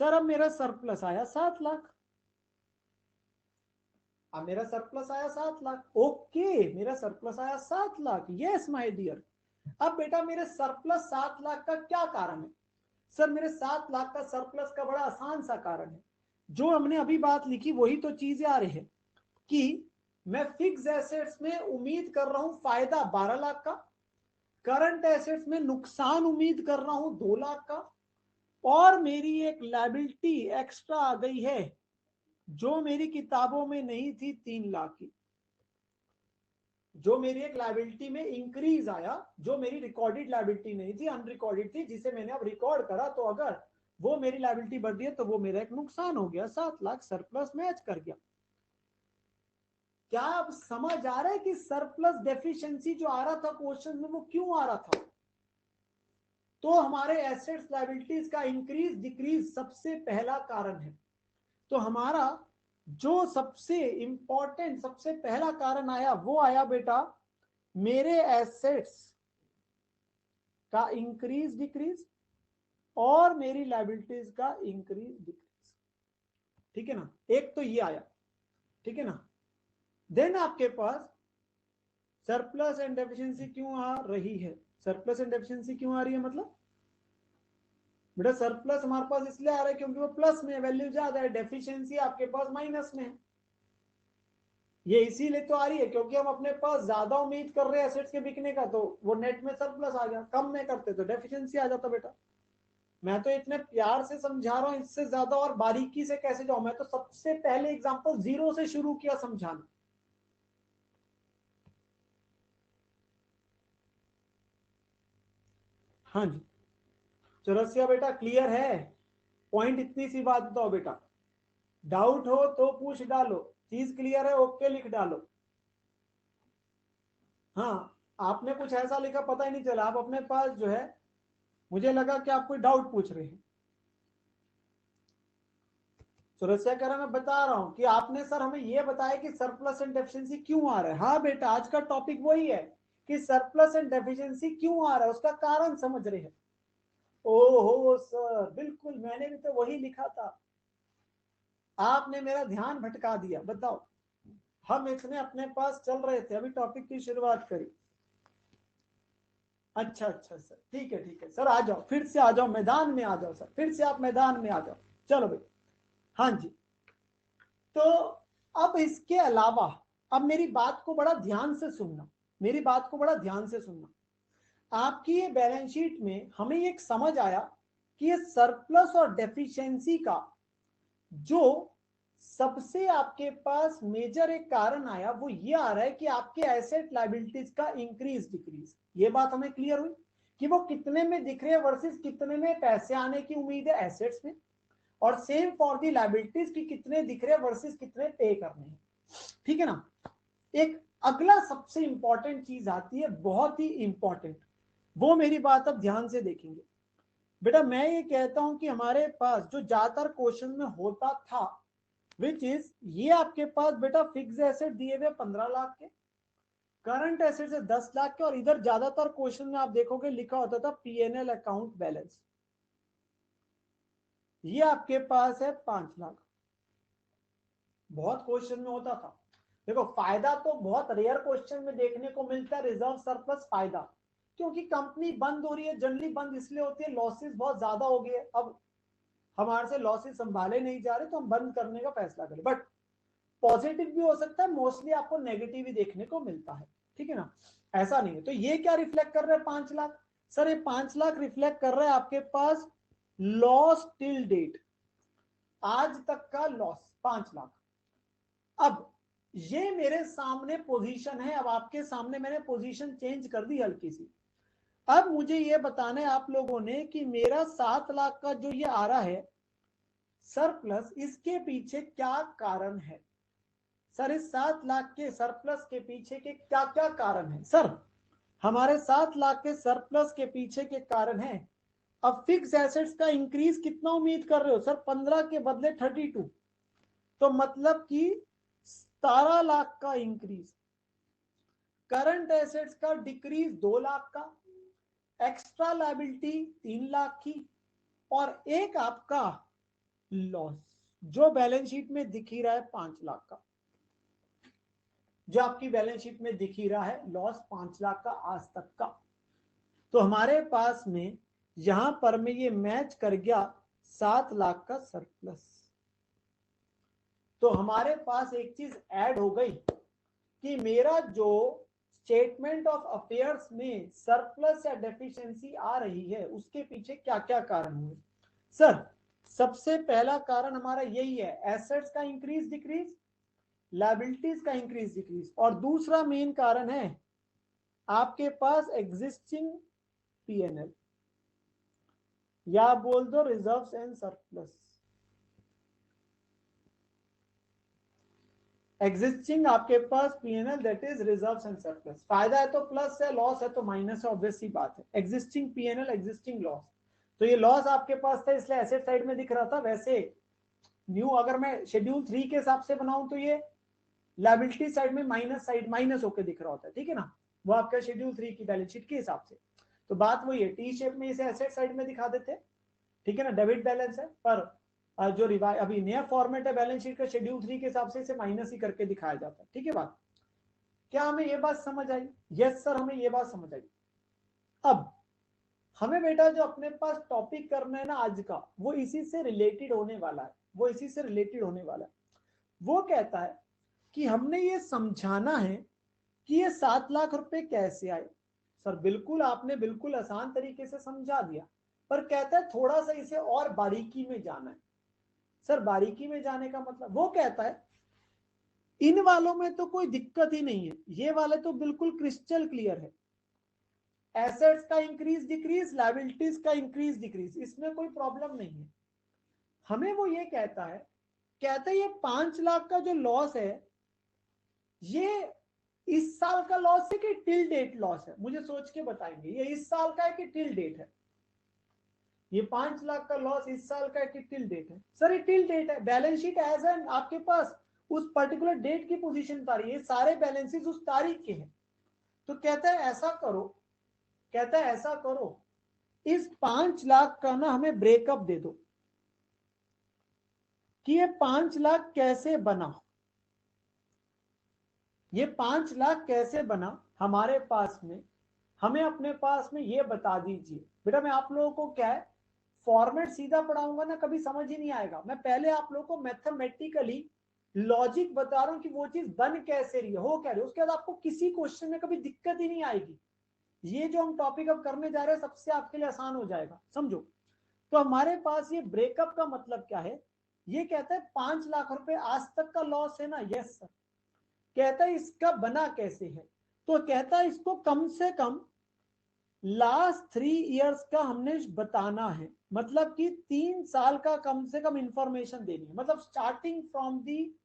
[SPEAKER 1] सर, अब मेरा सरप्लस आया 7 लाख। अब मेरा सरप्लस आया 7 लाख। ओके, मेरा सरप्लस आया 7 लाख, यस माय डियर। अब बेटा मेरे सरप्लस 7 लाख का क्या कारण है सर, मेरे 7 लाख का सरप्लस का बड़ा आसान सा कारण है, जो हमने अभी बात लिखी वही तो चीजें आ रही है कि मैं फिक्स एसेट्स में उम्मीद कर रहा हूं फायदा 12 लाख का, करंट एसेट्स में नुकसान उम्मीद कर रहा हूं 2 लाख का, और मेरी एक लायबिलिटी एक्स्ट्रा आ गई है जो मेरी किताबों में नहीं थी 3 लाख की, जो मेरी एक लायबिलिटी में इंक्रीज आया, जो मेरी रिकॉर्डेड लायबिलिटी नहीं थी, अनरिकॉर्डेड थी, जिसे मैंने अब रिकॉर्ड करा, तो अगर वो मेरी लायबिलिटी बढ़ रही है तो वो मेरा एक नुकसान हो गया, 7 लाख सरप्लस मैच कर गया। क्या आप समझ आ रहा है कि सरप्लस डेफिशिएंसी जो आ रहा था क्वेश्चन में वो क्यों आ रहा था? तो हमारे एसेट्स लायबिलिटीज का इंक्रीज डिक्रीज सबसे पहला कारण है। तो हमारा जो सबसे इंपॉर्टेंट सबसे पहला कारण आया वो आया बेटा मेरे एसेट्स का इंक्रीज डिक्रीज और मेरी लायबिलिटीज का इंक्रीज डिक्रीज। ठीक है ना, एक तो ये आया, ठीक है ना। देन आपके पास सरप्लस एंड डेफिशिएंसी क्यों आ रही है? सरप्लस एंड डेफिशिएंसी क्यों आ रही है? मतलब बेटा सरप्लस हमारे पास इसलिए आ रहा है क्योंकि वो प्लस में वैल्यू ज्यादा है, डेफिशिएंसी आपके पास माइनस में है। ये इसीलिए तो आ रही है क्योंकि हम अपने पास ज्यादा उम्मीद कर रहे हैं एसेट्स के बिकने का, तो वो नेट में सरप्लस आ गया, कम में करते तो डेफिशिएंसी आ जाता। बेटा मैं तो इतने प्यार से समझा रहा हूं, इससे ज्यादा और बारीकी से कैसे जाऊं? मैं तो सबसे पहले एग्जांपल जीरो से शुरू किया समझाना। हाँ जी चौरसिया बेटा क्लियर है? पॉइंट इतनी सी बात बताओ बेटा, डाउट हो तो पूछ डालो, चीज क्लियर है ओके लिख डालो। हाँ आपने कुछ ऐसा लिखा पता ही नहीं चला, आप अपने पास जो है मुझे लगा कि आप कोई डाउट पूछ रहे हैं। सुरक्षा कह रहा मैं बता रहा हूं कि आपने सर हमें यह बताया कि सरप्लस एंड डेफिशिएंसी क्यों आ रहा है। हाँ बेटा आज का टॉपिक वही है कि सरप्लस एंड डेफिशिएंसी क्यों आ रहा है, उसका कारण समझ रहे हैं। ओहो सर बिल्कुल मैंने भी तो वही लिखा था, आपने मेरा ध्यान भटका दिया। बताओ हम इतने अपने पास चल रहे थे, अभी टॉपिक की शुरुआत करी। अच्छा अच्छा सर ठीक है सर, आ जाओ फिर से आ जाओ, मैदान में आ जाओ सर, फिर से आप मैदान में आ जाओ। चलो भाई हाँ जी। तो अब इसके अलावा अब मेरी बात को बड़ा ध्यान से सुनना, मेरी बात को बड़ा ध्यान से सुनना। आपकी ये बैलेंस शीट में हमें एक समझ आया कि ये सरप्लस और डेफिशिएंसी का जो सबसे आपके पास मेजर एक कारण आया वो ये आ रहा है कि आपके एसेट लायबिलिटीज का इंक्रीज डिक्रीज। ये बात हमें क्लियर हुई कि वो कितने में दिख रहे हैं वर्सेस कितने में पैसे आने की उम्मीद है एसेट्स में, और सेम फॉर दी लायबिलिटीज की कितने दिख रहे हैं वर्सेस कितने पे करने हैं। ठीक है ना। एक अगला सबसे इंपॉर्टेंट चीज आती है, बहुत ही इंपॉर्टेंट, वो मेरी बात अब ध्यान से देखेंगे। बेटा मैं ये कहता हूं कि हमारे पास जो ज्यादातर क्वेश्चन में होता था विच इज ये आपके पास बेटा फिक्स एसेट दिए हुए 15 लाख के, करंट एसेट है 10 लाख के, और इधर ज्यादातर क्वेश्चन में आप देखोगे लिखा होता था पीएनएल अकाउंट बैलेंस, ये आपके पास है 5 लाख। बहुत क्वेश्चन में होता था। देखो फायदा तो बहुत रेयर क्वेश्चन में देखने को मिलता है, रिजर्व सरप्लस फायदा, क्योंकि कंपनी बंद हो रही है, जनरली बंद इसलिए होती है लॉसेस बहुत ज्यादा हो गए, अब हमारे से लॉसेस संभाले नहीं जा रहे तो हम बंद करने का फैसला करें। बट पॉजिटिव भी हो सकता है, मोस्टली आपको नेगेटिव ही देखने को मिलता है। ठीक है ना, ऐसा नहीं है। तो ये क्या रिफ्लेक्ट कर रहा है 5 लाख? सर ये 5 लाख रिफ्लेक्ट कर रहा है आपके पास लॉस टिल डेट, आज तक का लॉस 5 लाख। अब ये मेरे सामने पोजीशन है, अब आपके सामने मैंने पोजीशन चेंज कर दी हल्की सी। अब मुझे ये बताना है आप लोगों ने कि मेरा 7 लाख का जो ये आ रहा है सरप्लस, इसके पीछे क्या कारण है? सर इस 7 लाख के सरप्लस के पीछे के क्या क्या कारण है? सर हमारे 7 लाख के सरप्लस के पीछे के कारण है, अब फिक्स एसेट्स का इंक्रीज कितना उम्मीद कर रहे हो? सर 15 के बदले 32, तो मतलब कि 17 लाख का इंक्रीज। करंट एसेट्स का डिक्रीज 2 लाख का, एक्स्ट्रा लायबिलिटी 3 लाख की, और एक आपका लॉस जो बैलेंस शीट में दिख ही रहा है 5 लाख का, जो आपकी बैलेंस शीट में दिख ही रहा है लॉस 5 लाख का आज तक का। तो हमारे पास में यहां पर में ये मैच कर गया 7 लाख का सरप्लस। तो हमारे पास एक चीज ऐड हो गई कि मेरा जो स्टेटमेंट ऑफ अफेयर्स में सरप्लस या डेफिशिएंसी आ रही है उसके पीछे क्या क्या कारण हुए। सर सबसे पहला कारण हमारा यही है, एसेट्स का इंक्रीज डिक्रीज, लायबिलिटीज का इंक्रीज डिक्रीज, और दूसरा मेन कारण है आपके पास एग्जिस्टिंग पीएनएल, या बोल दो रिजर्व्स एंड सरप्लस। एग्जिस्टिंग आपके पास PNL that is reserves and surplus. फायदा है तो प्लस है, लॉस है तो माइनस है, ऑब्वियस सी बात है। एग्जिस्टिंग पीएनएल, एग्जिस्टिंग लॉस, तो ये लॉस आपके पास था इसलिए एसेट साइड में दिख रहा था। वैसे न्यू अगर मैं शेड्यूल 3 के हिसाब से बनाऊं तो ये लायबिलिटी साइड में माइनस साइड माइनस होकर दिख रहा होता है, ठीक है ना, वो आपका शेड्यूल 3 की बैलेंस शीट के हिसाब से। तो बात वही है, टी शेप में इसे एसेट साइड में दिखा देते हैं, ठीक है ना, डेबिट बैलेंस है, पर जो अभी नया फॉर्मेट है बैलेंस शीट का शेड्यूल 3 के हिसाब से इसे माइनस ही करके दिखाया जाता है, ठीक है बात। क्या हमें ये बात समझ आई? यस सर, हमें ये बात समझ आई। अब हमें बेटा जो अपने पास टॉपिक करना है ना आज का, वो इसी से रिलेटेड होने वाला है, वो इसी से रिलेटेड होने वाला है। वो कहता है कि हमने ये समझाना है कि ये 7 लाख रुपए कैसे आए। सर बिल्कुल, आपने बिल्कुल आसान तरीके से समझा दिया, पर कहता है थोड़ा सा इसे और बारीकी में जाना है। सर बारीकी में जाने का मतलब, वो कहता है इन वालों में तो कोई दिक्कत ही नहीं है, ये वाले तो बिल्कुल क्रिस्टल क्लियर है, एसेट्स का इंक्रीज डिक्रीज, लायबिलिटीज का इंक्रीज डिक्रीज, इसमें कोई प्रॉब्लम नहीं है। हमें वो ये कहता है ये 5 लाख का जो लॉस है, ये इस साल का लॉस है कि टिल डेट लॉस है? मुझे सोच के बताएंगे, ये इस साल का है कि टिल डेट है? ये 5 लाख का लॉस इस साल का है कि टिल डेट है? सर ये टिल डेट है, बैलेंस शीट एज एन आपके पास उस पर्टिकुलर डेट की पोजीशन बता रही है, सारे बैलेंसेस उस तारीख के हैं। तो कहता है ऐसा करो, इस 5 लाख का ना हमें ब्रेकअप दे दो कि ये 5 लाख कैसे बना, ये 5 लाख कैसे बना हमारे पास में, हमें अपने पास में ये बता दीजिए। बेटा मैं आप लोगों को क्या है, फॉर्मेट सीधा पढ़ाऊंगा ना कभी समझ ही नहीं आएगा, मैं पहले आप लोगों को मैथमेटिकली लॉजिक बता रहा हूं कि वो चीज बन कैसे रही है, हो क्या रही है, उसके बाद आपको किसी क्वेश्चन में कभी दिक्कत ही नहीं आएगी। ये जो हम टॉपिक अब करने जा रहे हैं सबसे आपके लिए आसान हो जाएगा, समझो। तो हमारे पास ये ब्रेकअप का मतलब क्या है, ये कहता है 5 लाख रुपए आज तक का लॉस है ना, यस सर। कहता है इसका बना कैसे है, तो कहता है इसको कम से कम लास्ट 3 इयर्स का हमने बताना है, मतलब कि 3 साल का कम से कम इंफॉर्मेशन देनी है, मतलब starting from the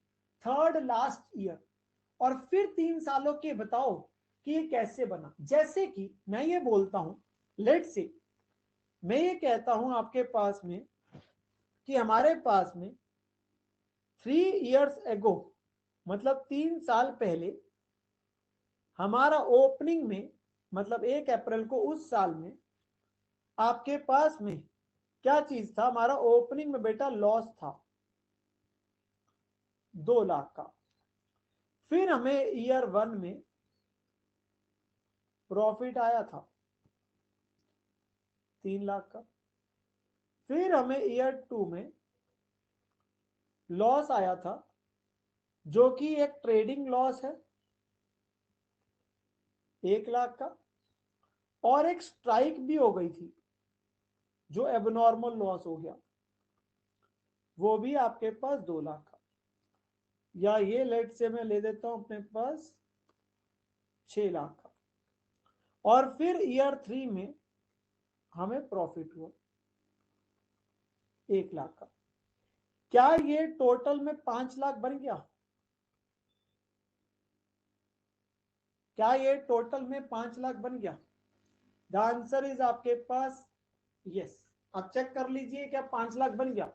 [SPEAKER 1] third last year, और फिर 3 सालों के बताओ कि ये कैसे बना। जैसे कि मैं ये बोलता हूं, लेट्स से मैं ये कहता हूं आपके पास में कि हमारे पास में 3 इयर्स एगो, मतलब 3 साल पहले हमारा ओपनिंग में, मतलब 1 अप्रैल को उस साल में आपके पास में क्या चीज था, हमारा ओपनिंग में बेटा लॉस था 2 लाख का। फिर हमें ईयर 1 में प्रॉफिट आया था 3 लाख का। फिर हमें ईयर 2 में लॉस आया था जो कि एक ट्रेडिंग लॉस है 1 लाख का, और एक स्ट्राइक भी हो गई थी जो एबनॉर्मल लॉस हो गया, वो भी आपके पास 2 लाख का। या ये लेट से मैं ले देता हूं अपने पास 6 लाख का। और फिर ईयर 3 में हमें प्रॉफिट हुआ 1 लाख का। क्या ये टोटल में 5 लाख बन गया? क्या ये टोटल में 5 लाख बन गया? द आंसर इज आपके पास यस। अब चेक कर लीजिए क्या 5 लाख बन गया।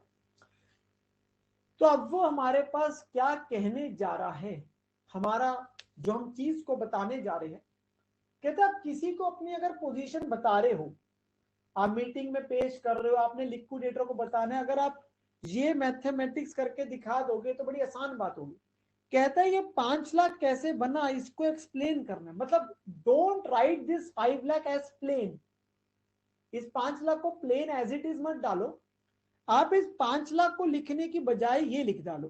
[SPEAKER 1] तो अब वो हमारे पास क्या कहने जा रहा है, हमारा जो हम चीज को बताने जा रहे हैं, कहते आप किसी को अपनी अगर पोजीशन बता रहे हो, आप मीटिंग में पेश कर रहे हो, आपने लिक्विडेटर को बताना है, अगर आप ये मैथमेटिक्स करके दिखा दोगे तो बड़ी आसान बात होगी। कहता है ये 5 लाख कैसे बना, इसको एक्सप्लेन करना है, मतलब don't write this 5 lakh as plain, इस 5 लाख को प्लेन एज इट इज मत डालो, आप इस 5 लाख को लिखने की बजाय ये लिख डालो।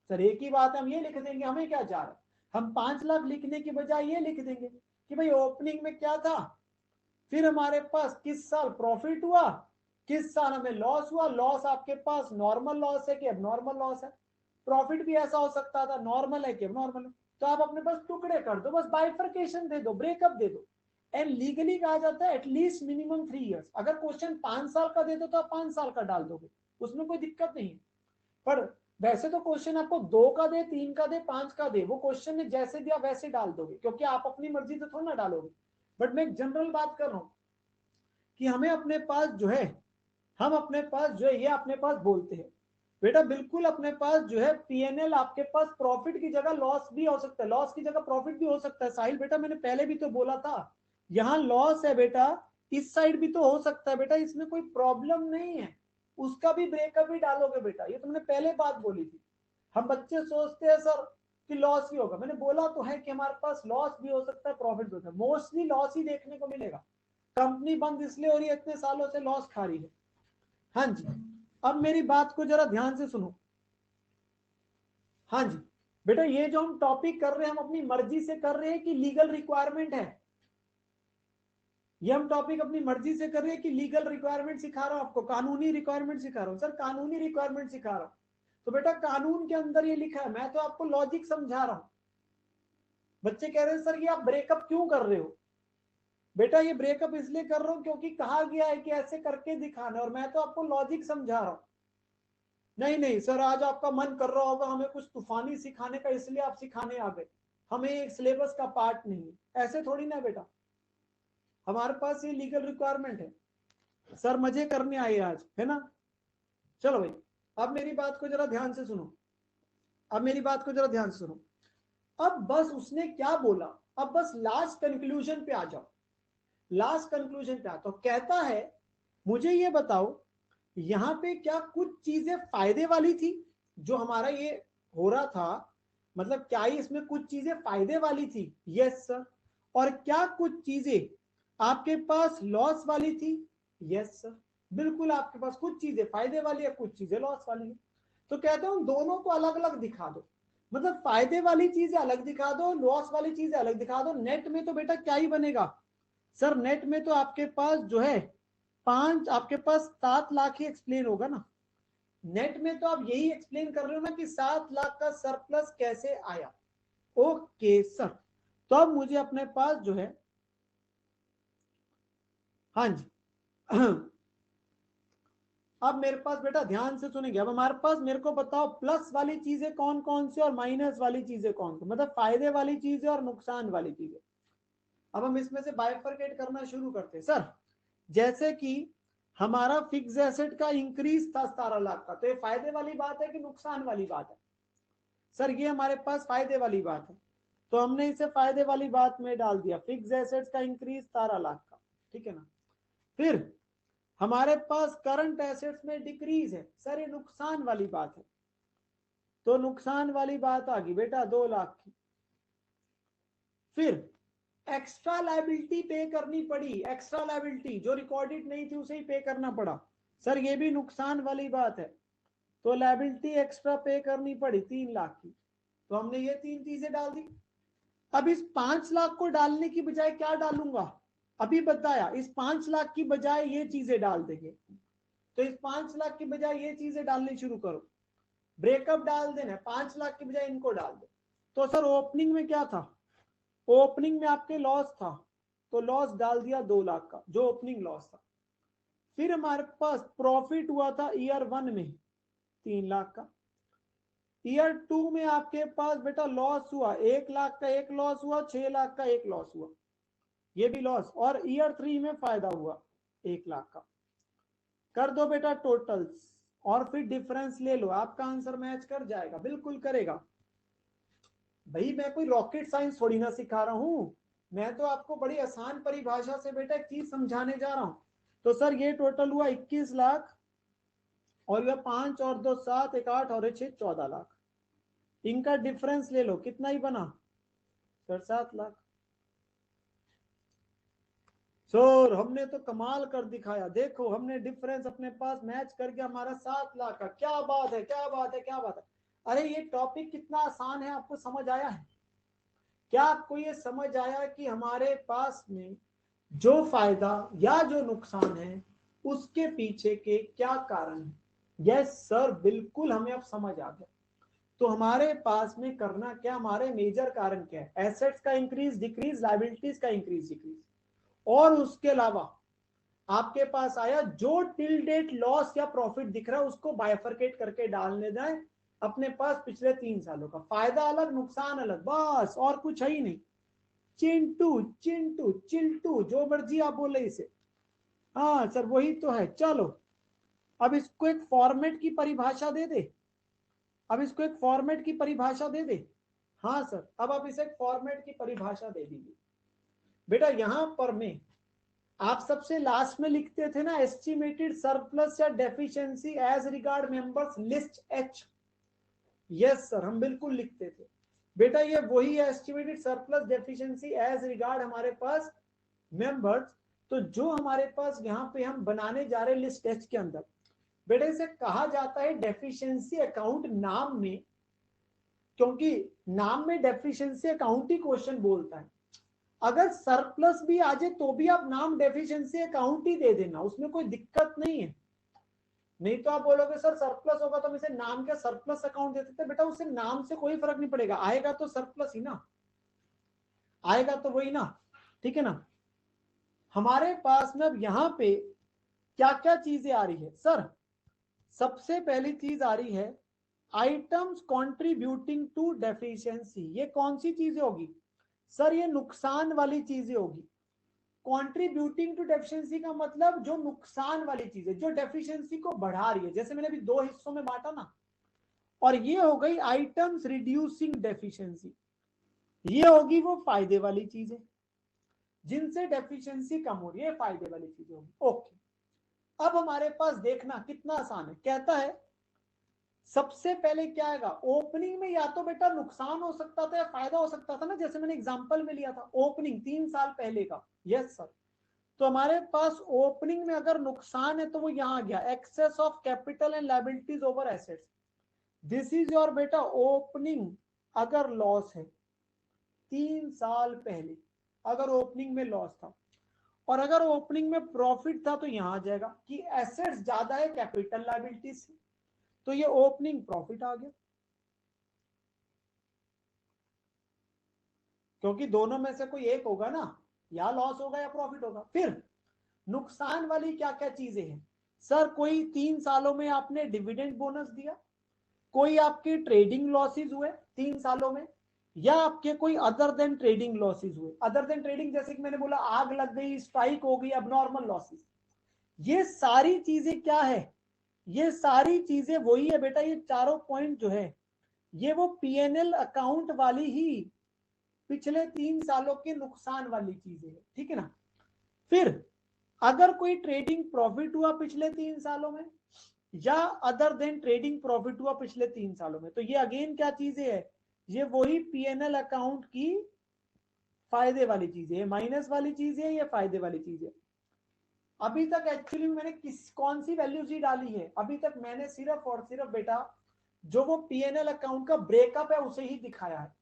[SPEAKER 1] सर एक ही बात है, हम ये लिख देंगे, हमें क्या जा रहा है, हम 5 लाख लिखने की बजाय ये लिख देंगे कि भाई ओपनिंग में क्या था, फिर हमारे पास किस साल प्रॉफिट हुआ, किस साल हमें लॉस हुआ, लॉस आपके पास नॉर्मल लॉस है कि एबनॉर्मल लॉस है, प्रॉफिट भी ऐसा हो सकता था नॉर्मल है कि एबनॉर्मल है। तो आप अपने पास टुकड़े कर दो, बस बाइफर्केशन दे दो, ब्रेकअप दे दो। एंड लीगली कहा जाता है एटलीस्ट मिनिमम 3 इयर्स। अगर क्वेश्चन 5 साल का दे दो तो आप 5 साल का डाल दोगे, उसमें कोई दिक्कत नहीं है। पर वैसे तो क्वेश्चन आपको 2 का दे, 3 का दे, 5 का दे, वो क्वेश्चन ने जैसे दिया वैसे डाल दोगे, क्योंकि आप अपनी मर्जी से थोड़ा ना डालोगे। बट मैं एक जनरल बात कर रहा हूं कि हमें अपने पास जो है, हम अपने पास जो है, ये अपने पास बोलते हैं बेटा बिल्कुल अपने पास जो है पीएनएल, आपके पास प्रॉफिट की जगह लॉस भी हो सकता है, लॉस की जगह प्रॉफिट भी हो सकता है। साहिल बेटा मैंने पहले भी तो बोला था, यहाँ लॉस है बेटा, इस साइड भी तो हो सकता है बेटा, इसमें कोई प्रॉब्लम नहीं है, उसका भी ब्रेकअप भी डालोगे बेटा, ये तुमने पहले बात बोली थी। हम बच्चे सोचते हैं सर कि लॉस ही होगा, मैंने बोला तो है कि हमारे पास लॉस भी हो सकता है, प्रॉफिट भी होता है, मोस्टली लॉस ही देखने को मिलेगा। कंपनी बंद इसलिए हो रही है, इतने सालों से लॉस खा रही है। हाँ जी, अब मेरी बात को जरा ध्यान से सुनो। हाँ जी बेटा, ये जो हम टॉपिक कर रहे हैं, हम अपनी मर्जी से कर रहे हैं कि लीगल रिक्वायरमेंट है? ये हम टॉपिक अपनी मर्जी से कर रहे हैं कि लीगल रिक्वायरमेंट सिखा रहा हूं आपको, कानूनी रिक्वायरमेंट सिखा रहा हूं? सर कानूनी रिक्वायरमेंट सिखा रहा हूं, तो बेटा कानून के अंदर ये लिखा है, मैं तो आपको लॉजिक समझा रहा हूं। बच्चे कह रहे हैं सर ये आप ब्रेकअप क्यों कर रहे हो? बेटा ये ब्रेकअप इसलिए कर रहा हूं क्योंकि कहा गया है कि ऐसे करके दिखाना, और मैं तो आपको लॉजिक समझा रहा हूं। नहीं नहीं सर, आज आपका मन कर रहा होगा हमें कुछ तूफानी सिखाने का, इसलिए आप सिखाने आ गए, हमें एक सिलेबस का पार्ट नहीं है, ऐसे थोड़ी ना बेटा, हमारे पास ये लीगल रिक्वायरमेंट है। सर मजे करने आए आज, है ना? चलो भाई, अब मेरी बात को जरा ध्यान से सुनो, अब मेरी बात को जरा ध्यान से सुनो। अब बस उसने क्या बोला, अब बस लास्ट कंक्लूजन पे आ जाओ, लास्ट कंक्लूजन पे आ, तो कहता है मुझे ये बताओ यहाँ पे क्या कुछ चीजें फायदे वाली थी जो हमारा ये हो रहा था, मतलब क्या ही इसमें कुछ चीजें फायदे वाली थी? Yes sir. और क्या कुछ चीजें आपके पास लॉस वाली थी? Yes sir. बिल्कुल आपके पास कुछ चीजें फायदे वाली है, कुछ चीजें लॉस वाली है। तो कहता हूं दोनों को अलग अलग दिखा दो, मतलब फायदे वाली चीजें अलग दिखा दो, लॉस वाली चीजें अलग दिखा दो। नेट में तो बेटा क्या ही बनेगा सर, नेट में तो आपके पास जो है आपके पास 7 लाख ही एक्सप्लेन होगा ना। नेट में तो आप यही एक्सप्लेन कर रहे हो ना कि 7 लाख का सरप्लस कैसे आया। ओके सर, तो अब मुझे अपने पास जो है, हाँ जी अब मेरे पास बेटा ध्यान से सुनेंगे, अब हमारे पास, मेरे को बताओ प्लस वाली चीजें कौन कौन सी और माइनस वाली चीजें कौन सी, मतलब फायदे वाली चीजें और नुकसान वाली चीजें। अब हम इसमें से बाइफरकेट करना शुरू करते हैं सर। जैसे कि हमारा फिक्स एसेट का इंक्रीज था 17 लाख का, तो ये फायदे वाली बात है कि नुकसान वाली बात है? सर ये हमारे पास फायदे वाली बात है, तो हमने इसे फायदे वाली बात में डाल दिया, फिक्स एसेट्स का इंक्रीज 17 लाख का, ठीक है ना। फिर हमारे पास करंट एसेट्स में डिक्रीज है, सर ये नुकसान वाली बात है, तो नुकसान वाली बात आ गई बेटा 2 लाख की। फिर एक्स्ट्रा लायबिलिटी पे करनी पड़ी, एक्स्ट्रा लायबिलिटी जो रिकॉर्डेड नहीं थी उसे ही पे करना पड़ा, सर ये भी नुकसान वाली बात है, तो लायबिलिटी एक्स्ट्रा पे करनी पड़ी 3 लाख की, तो हमने ये 3 चीजें डाल दी। अब इस 5 लाख को डालने की बजाय क्या डालूंगा, अभी बताया, इस 5 लाख की बजाय ये चीजें डाल देंगे, तो इस 5 लाख की बजाय ये चीजें डालनी शुरू करो, ब्रेकअप डाल देना, 5 लाख की बजाय इनको डाल दो। तो सर ओपनिंग में क्या था, ओपनिंग में आपके लॉस था, तो लॉस डाल दिया 2 लाख का, जो ओपनिंग लॉस था। फिर हमारे पास प्रॉफिट हुआ था ईयर 1 में 3 लाख का, ईयर 2 में आपके पास बेटा लॉस हुआ 1 लाख का, एक लॉस हुआ, 6 लाख का एक लॉस हुआ, ये भी लॉस, और ईयर 3 में फायदा हुआ 1 लाख का। कर दो बेटा टोटल्स और फिर डिफरेंस ले लो, आपका आंसर मैच कर जाएगा, बिल्कुल करेगा। भाई मैं कोई रॉकेट साइंस थोड़ी ना सिखा रहा हूं, मैं तो आपको बड़ी आसान परिभाषा से बेटा एक चीज समझाने जा रहा हूं। तो सर ये टोटल हुआ 21 लाख, और यह 5 और 2 7, एक 8 और 6 14 लाख, इनका डिफरेंस ले लो, कितना ही बना सर 7 लाख। सर हमने तो कमाल कर दिखाया, देखो हमने डिफरेंस अपने पास मैच करके हमारा 7 लाख का, क्या बात है क्या बात है क्या बात है। अरे ये टॉपिक कितना आसान है, आपको समझ आया है क्या? आपको ये समझ आया कि हमारे पास में जो फायदा या जो नुकसान है उसके पीछे के क्या कारण है? यस सर, बिल्कुल हमें अब समझ आ गया। तो हमारे पास में करना क्या, हमारे मेजर कारण क्या है? एसेट्स का इंक्रीज डिक्रीज, लायबिलिटीज का इंक्रीज डिक्रीज, और उसके अलावा आपके पास आया जो टिल डेट लॉस या प्रॉफिट दिख रहा है उसको बाइफरकेट करके डालने जाए, अपने पास पिछले 3 सालों का फायदा अलग नुकसान अलग, बस और कुछ है ही नहीं। चिंटू चिंटू चिल्टू जो मर्जी आप बोले इसे, हाँ सर वही तो है। चलो अब इसको एक फॉर्मेट की परिभाषा दे दे, अब इसको एक फॉर्मेट की परिभाषा दे दे। हाँ सर अब आप इसे एक फॉर्मेट की परिभाषा दे दीजिए। बेटा यहां पर मैं, आप सबसे लास्ट में लिखते थे ना एस्टिमेटेड सरप्लस या deficiency as regard members list H. Yes sir हम बिल्कुल लिखते थे बेटा, ये वही है estimated surplus deficiency as regard हमारे पास मेंबर्स। तो जो हमारे पास यहाँ पे हम बनाने जा रहे हैं लिस्ट एच के अंदर, बेटा इसे कहा जाता है डेफिशिएंसी अकाउंट नाम में, क्योंकि नाम में डेफिशिएंसी अकाउंट ही क्वेश्चन बोलता है। अगर सरप्लस भी आ जाए तो भी आप नाम डेफिशिएंसी अकाउंट ही दे देना, उसमें कोई दिक्कत नहीं है। नहीं तो आप बोलोगे सर सरप्लस होगा तो हम इसे नाम के सरप्लस अकाउंट देते थे, बेटा उससे नाम से कोई फर्क नहीं पड़ेगा, आएगा तो सरप्लस ही ना, आएगा तो वही ना, ठीक है ना। हमारे पास में अब यहां पे क्या क्या चीजें आ रही है सर, सबसे पहली चीज आ रही है आइटम्स कंट्रीब्यूटिंग टू डेफिशिएंसी। ये कौन सी चीजें होगी सर, ये नुकसान वाली चीजें होगी। कंट्रीब्यूटिंग टू डेफिशिएंसी का मतलब जो नुकसान वाली चीज है, जो डेफिशिएंसी को बढ़ा रही है, जैसे मैंने अभी 2 हिस्सों में बांटा ना। और ये हो गई आइटम्स रिड्यूसिंग डेफिशिएंसी, ये होगी वो फायदे वाली चीजें जिनसे डेफिशिएंसी कम हो रही है, फायदे वाली चीजें होगी। ओके अब हमारे पास देखना कितना आसान है, कहता है सबसे पहले क्या आएगा ओपनिंग में, या तो बेटा नुकसान हो सकता था या फायदा हो सकता था ना, जैसे मैंने एग्जांपल में लिया था ओपनिंग 3 साल पहले का। यस सर, तो हमारे पास ओपनिंग में अगर नुकसान है तो वो यहां आ गया excess of capital and liabilities over assets. This is your बेटा ओपनिंग। अगर लॉस है 3 साल पहले, अगर ओपनिंग में लॉस था, और अगर ओपनिंग में प्रॉफिट था तो यहां आ जाएगा कि एसेट्स ज्यादा है कैपिटल लायबिलिटीज से, तो ये ओपनिंग प्रॉफिट आ गया, क्योंकि दोनों में से कोई एक होगा ना, या लॉस होगा या प्रॉफिट होगा। फिर नुकसान वाली क्या क्या चीजें हैं सर, कोई 3 सालों में आपने डिविडेंड बोनस दिया, कोई आपके ट्रेडिंग लॉसेस हुए 3 सालों में, या आपके कोई अदर देन ट्रेडिंग लॉसेस हुए। अदर देन ट्रेडिंग जैसे कि मैंने बोला आग लग गई, स्ट्राइक हो गई, अब नॉर्मल लॉसेस। ये सारी चीजें क्या है, ये सारी चीजें वही है बेटा, ये चारों पॉइंट जो है ये वो पीएनएल अकाउंट वाली ही पिछले 3 सालों के नुकसान वाली चीजें है, ठीक है ना। फिर अगर कोई ट्रेडिंग प्रॉफिट हुआ पिछले 3 सालों में, या अदर देन ट्रेडिंग प्रॉफिट हुआ पिछले 3 सालों में, तो ये अगेन क्या चीजें है, ये वही पीएनएल अकाउंट की फायदे वाली चीजें है, माइनस वाली चीजें है, ये फायदे वाली चीजें। अभी तक एक्चुअली मैंने कौन सी वैल्यूज ही डाली है, अभी तक मैंने सिर्फ और सिर्फ बेटा जो वो पीएनएल अकाउंट का ब्रेकअप है उसे ही दिखाया है।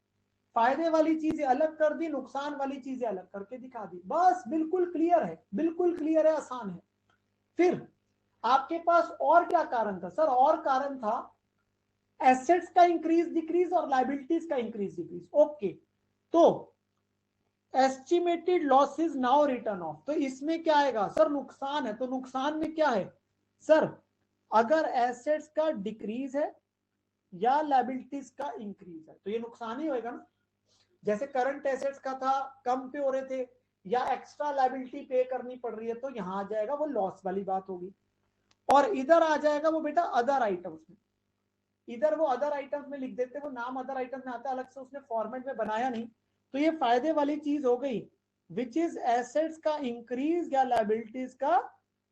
[SPEAKER 1] फायदे वाली चीजें अलग कर दी, नुकसान वाली चीजें अलग करके दिखा दी, बस बिल्कुल क्लियर है, बिल्कुल क्लियर है, आसान है। फिर आपके पास और क्या कारण था सर, और कारण था एसेट्स का इंक्रीज डिक्रीज और लायबिलिटीज का इंक्रीज डिक्रीज। ओके तो estimated losses now return of, तो इसमें क्या आएगा सर, नुकसान है, तो नुकसान में क्या है सर, अगर एसेट्स का डिक्रीज है या लायबिलिटीज का इंक्रीज है तो ये नुकसान ही होगा ना। जैसे करंट एसेट्स का था कम पे हो रहे थे, या एक्स्ट्रा लायबिलिटी पे करनी पड़ रही है, तो यहां आ जाएगा वो लॉस वाली बात होगी। और इधर आ जाएगा वो बेटा अदर आइटम्स में, इधर वो अदर आइटम्स में लिख देते, वो नाम अदर आइटम में आता है, अलग से उसने फॉर्मेट में बनाया नहीं, तो ये फायदे वाली चीज हो गई विच इज एसेट्स का इंक्रीज या लायबिलिटीज का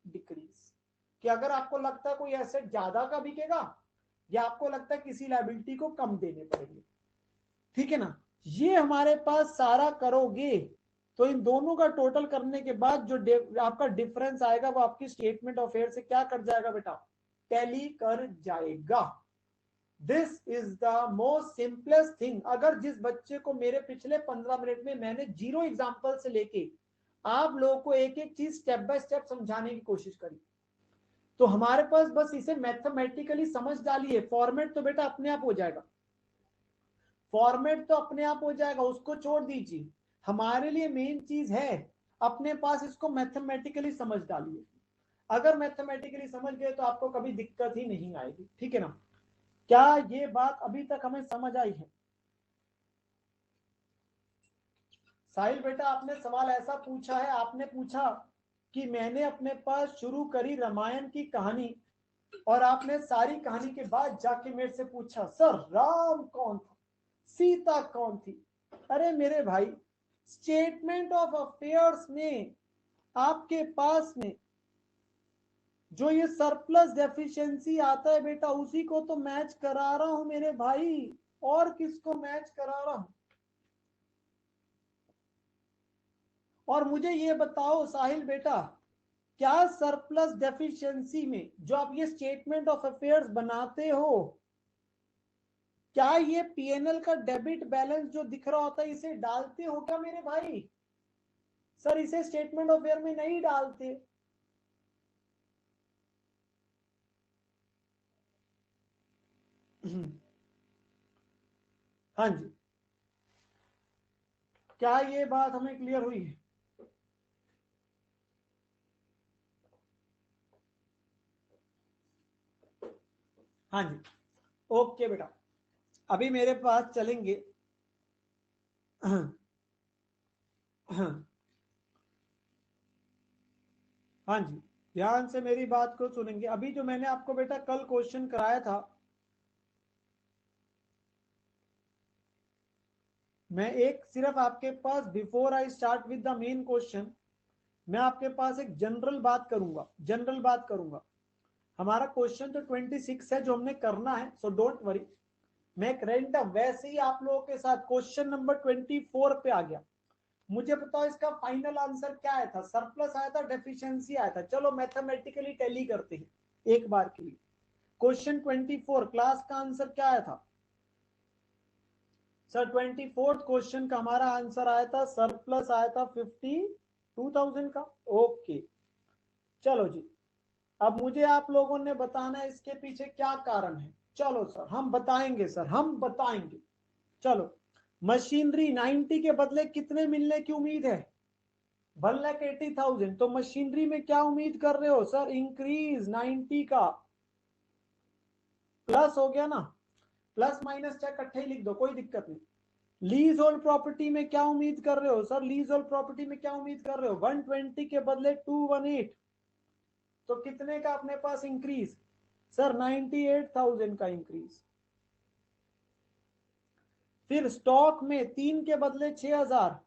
[SPEAKER 1] डिक्रीज। कि अगर आपको लगता है कोई एसेट ज्यादा का बिकेगा, या आपको लगता है किसी लायबिलिटी को कम देने पड़ेंगे, ठीक है ना। ये हमारे पास सारा करोगे तो इन दोनों का टोटल करने के बाद जो आपका डिफरेंस आएगा वो आपकी स्टेटमेंट ऑफ फेयर से क्या कर जाएगा बेटा, टैली कर जाएगा। This is the most simplest thing. अगर जिस बच्चे को मेरे पिछले 15 मिनट में मैंने 0 एग्जांपल से लेके आप लोगों को एक एक चीज स्टेप बाय स्टेप समझाने की कोशिश करी, तो हमारे पास बस इसे मैथमेटिकली समझ डालिए, फॉर्मेट तो बेटा अपने आप हो जाएगा, फॉर्मेट तो अपने आप हो जाएगा, उसको छोड़ दीजिए। हमारे लिए मेन चीज है अपने पास इसको मैथमेटिकली समझ डालिए। अगर मैथमेटिकली समझ गए तो आपको कभी दिक्कत ही नहीं आएगी, ठीक है ना। क्या ये बात अभी तक हमें समझ आई है? साहिल बेटा, आपने सवाल ऐसा पूछा है, आपने पूछा कि मैंने अपने पास शुरू करी रामायण की कहानी, और आपने सारी कहानी के बाद जाके मेरे से पूछा सर राम कौन था, सीता कौन थी। अरे मेरे भाई, स्टेटमेंट ऑफ अफेयर्स में आपके पास में जो ये सरप्लस डेफिशिएंसी आता है बेटा, उसी को तो मैच करा रहा हूं मेरे भाई, और किसको मैच करा रहा हूं। और मुझे ये बताओ साहिल बेटा, क्या सरप्लस डेफिशिएंसी में जो आप ये स्टेटमेंट ऑफ अफेयर्स बनाते हो, क्या ये पीएनएल का डेबिट बैलेंस जो दिख रहा होता है इसे डालते हो क्या मेरे भाई? सर इसे स्टेटमेंट ऑफ अफेयर में नहीं डालते। हाँ जी, क्या ये बात हमें क्लियर हुई है? हाँ जी, ओके बेटा, अभी मेरे पास चलेंगे। हाँ जी, ध्यान से मेरी बात को सुनेंगे। अभी जो मैंने आपको बेटा कल क्वेश्चन कराया था, मैं एक सिर्फ आपके पास before I start with the main question, मैं आपके पास एक जनरल बात करूंगा, जनरल बात करूंगा। हमारा क्वेश्चन तो 26 है जो हमने करना है, सो डोंट वरी। मैं एक रैंडम वैसे ही आप लोगों के साथ क्वेश्चन नंबर 24 पे आ गया। मुझे बताओ इसका फाइनल आंसर क्या आया था, सरप्लस आया था, डेफिशिएंसी आया था? चलो मैथमेटिकली टैली करते हैं एक बार के लिए। क्वेश्चन 24 क्लास का आंसर क्या आया था सर? 24th क्वेश्चन का हमारा आंसर आया था, सरप्लस आया था 52,000 का। ओके, चलो जी, अब मुझे आप लोगों ने बताना है इसके पीछे क्या कारण है। चलो सर हम बताएंगे, सर हम बताएंगे। चलो, मशीनरी 90 के बदले कितने मिलने की उम्मीद है? 1,80,000। तो मशीनरी में क्या उम्मीद कर रहे हो सर? इंक्रीज 90 का। प्लस हो गया ना, प्लस माइनस चाहे इकट्ठे ही लिख दो, कोई दिक्कत नहीं। लीज होल्ड प्रॉपर्टी में क्या उम्मीद कर रहे हो सर? लीज होल्ड प्रॉपर्टी में क्या उम्मीद कर रहे हो? 120 के बदले 218, तो कितने का अपने पास इंक्रीज? सर 98,000 का इंक्रीज। फिर स्टॉक में 3 के बदले 6,000,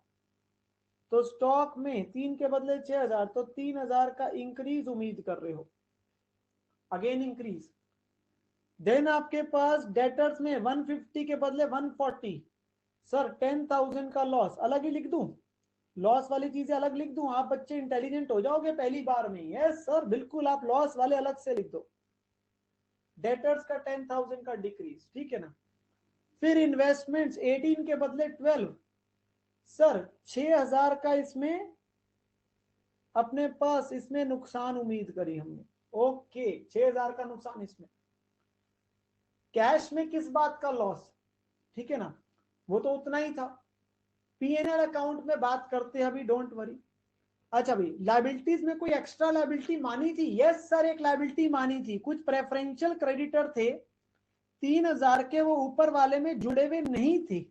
[SPEAKER 1] तो स्टॉक में 3 के बदले 6,000, तो 3,000 का इंक्रीज उम्मीद कर रहे हो, अगेन इंक्रीज। देन आपके पास डेटर्स में 150 के बदले 140, सर 10,000 का लॉस। अलग ही लिख दूं, लॉस वाली चीजें अलग लिख दूं? आप बच्चे इंटेलिजेंट हो जाओगे पहली बार में। यस सर बिल्कुल, आप लॉस वाले अलग से लिख दो। डेटर्स का 10,000 का डिक्रीज, ठीक है ना। फिर इन्वेस्टमेंट्स 18 के बदले 12, सर 6,000 का इसमें अपने पास इसमें नुकसान उम्मीद करी हमने। ओके, 6,000 का नुकसान इसमें। कैश में किस बात का लॉस, ठीक है ना, वो तो उतना ही था। पीएनएल अकाउंट में बात करते हैं अभी, डोंट वरी। अच्छा भाई, लाइबिलिटीज में कोई एक्स्ट्रा लाइबिलिटी मानी थी? यस सर, एक लाइबिलिटी मानी थी। कुछ प्रेफरेंशियल क्रेडिटर थे 3,000 के, वो ऊपर वाले में जुड़े हुए नहीं थे,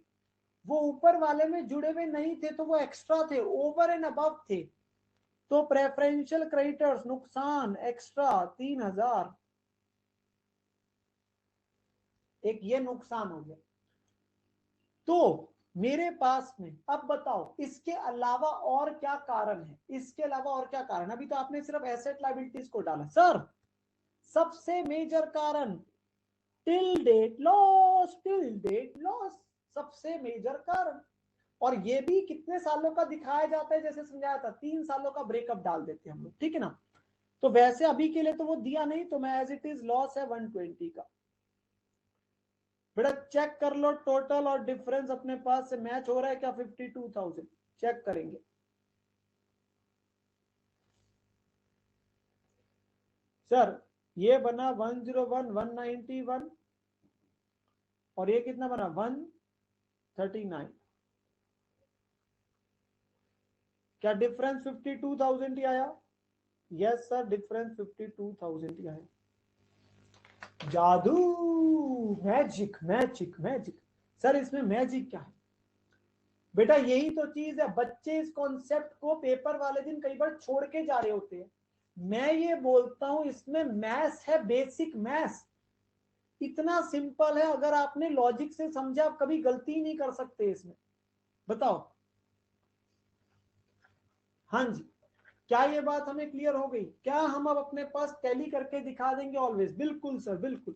[SPEAKER 1] वो ऊपर वाले में जुड़े हुए नहीं थे, तो वो एक्स्ट्रा थे, ओवर एंड अबव थे। तो प्रेफरेंशियल क्रेडिटर्स नुकसान एक्स्ट्रा 3,000, एक ये नुकसान हो गया। तो मेरे पास में अब बताओ इसके अलावा और क्या कारण है, इसके अलावा और क्या कारण? अभी तो आपने सिर्फ एसेट लायबिलिटीज को डाला सर। सबसे मेजर कारण till date loss, till date loss सबसे मेजर कारण। और ये भी कितने सालों का दिखाया जाता है, जैसे समझाया था 3 सालों का ब्रेकअप डाल देते हैं हम लोग, ठीक है ना। तो वैसे अभी के लिए तो वो दिया नहीं, तो मैं एज इट इज लॉस है 120 का। बेटा चेक कर लो टोटल और डिफरेंस अपने पास से मैच हो रहा है क्या? 52,000 चेक करेंगे। सर ये बना 101 191, और ये कितना बना 139। क्या डिफरेंस 52,000 ही आया? यस सर, डिफरेंस 52,000 ही आया। जादू, मैजिक मैजिक मैजिक। सर इसमें मैजिक क्या है बेटा? यही तो चीज है, बच्चे इस कॉन्सेप्ट को पेपर वाले दिन कई बार छोड़ के जा रहे होते हैं। मैं ये बोलता हूं इसमें मैथ्स है, बेसिक मैथ्स इतना सिंपल है, अगर आपने लॉजिक से समझा आप कभी गलती नहीं कर सकते इसमें। बताओ। हाँ जी, क्या ये बात हमें क्लियर हो गई? क्या हम अब अपने पास टैली करके दिखा देंगे ऑलवेज? बिल्कुल सर बिल्कुल।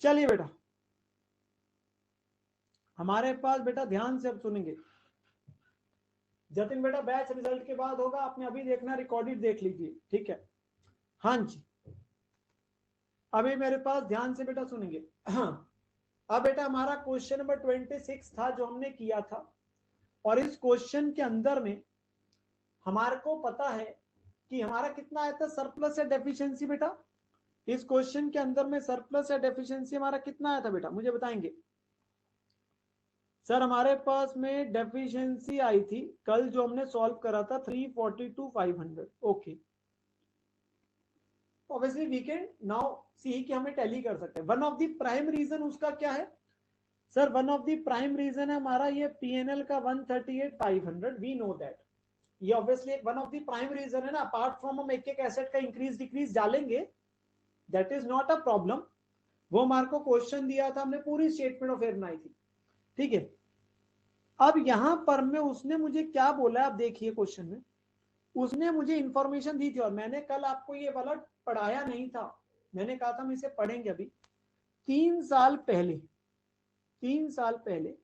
[SPEAKER 1] चलिए बेटा, हमारे पास बेटा ध्यान से अब सुनेंगे। जतिन बेटा बैच रिजल्ट के बाद होगा, आपने अभी देखना रिकॉर्डेड देख लीजिए, ठीक है? हाँ जी, अभी मेरे पास ध्यान से बेटा सुनेंगे। हाँ, अब बेटा हमारा क्वेश्चन नंबर 26 था जो हमने किया था, और इस क्वेश्चन के अंदर में हमारे को पता है कि हमारा कितना आया था सरप्लस या डेफिशिएंसी बेटा? इस क्वेश्चन के अंदर में सरप्लस या डेफिशिएंसी हमारा कितना आया था बेटा, मुझे बताएंगे? सर हमारे पास में डेफिशिएंसी आई थी कल जो हमने सॉल्व करा था 342,500। Okay, obviously we can now see कि हमें टैली कर सकते हैं। One of the prime reason उसका क्या है sir? One of the prime reason है हमारा ये पीएनएल का 138,500। वी नो दैट ये obviously one of the prime reason है ना। अपार्ट फ्रॉम हम एक एक एसेट का इंक्रीज डिक्रीज डालेंगे, that is not a problem. वो हमारे को क्वेश्चन दिया था, हमने पूरी स्टेटमेंट ऑफ फेयर बनाई थी, ठीक है? अब यहां पर में उसने मुझे क्या बोला, आप देखिए क्वेश्चन में उसने मुझे इंफॉर्मेशन दी थी, और मैंने कल आपको ये वाला पढ़ाया नहीं था, मैंने कहा था हम इसे पढ़ेंगे अभी। 3 साल पहले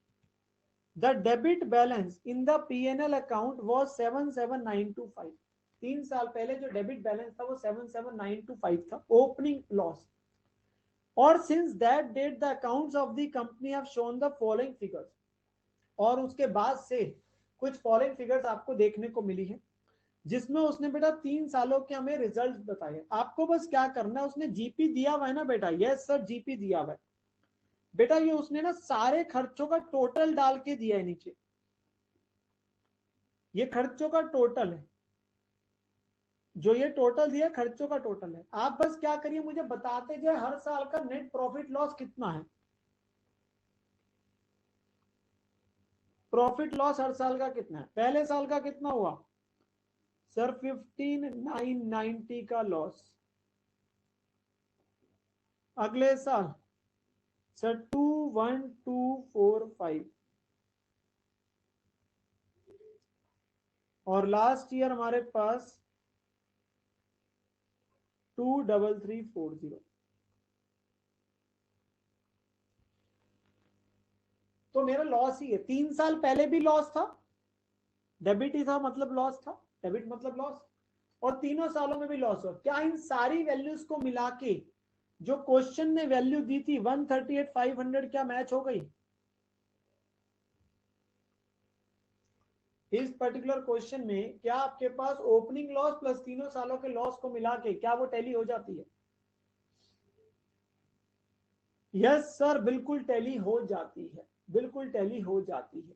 [SPEAKER 1] the debit balance in the PNL account was 77925। 3 साल पहले जो डेबिट बैलेंस था वो 77925 था, ओपनिंग लॉस। और since that date the accounts of the company have shown the following figures. और उसके बाद से कुछ फॉलोइंग फिगर्स आपको देखने को मिली है, जिसमें उसने बेटा 3 सालों के हमें रिजल्ट बताए। आपको बस क्या करना है, उसने जीपी दिया हुआ है ना बेटा? यस सर, जीपी दिया हुआ है बेटा। ये उसने ना सारे खर्चों का टोटल डाल के दिया है नीचे, ये खर्चों का टोटल है, जो ये टोटल दिया खर्चों का टोटल है। आप बस क्या करिए, मुझे बताते जाए हर साल का नेट प्रॉफिट लॉस कितना है। प्रॉफिट लॉस हर साल का कितना है? पहले साल का कितना हुआ सर? 15,990 का लॉस। अगले साल सर 21,245। और लास्ट ईयर हमारे पास 23340। तो मेरा लॉस ही है। 3 साल पहले भी लॉस था, डेबिट ही था मतलब लॉस था, डेबिट मतलब लॉस, और तीनों सालों में भी लॉस हो। क्या इन सारी वैल्यूज को मिला के जो क्वेश्चन ने वैल्यू दी थी 138,500 क्या मैच हो गई? इस पर्टिकुलर क्वेश्चन में क्या आपके पास ओपनिंग लॉस प्लस तीनों सालों के लॉस को मिला के क्या वो टैली हो जाती है? यस सर, बिल्कुल टैली हो जाती है, बिल्कुल टैली हो जाती है।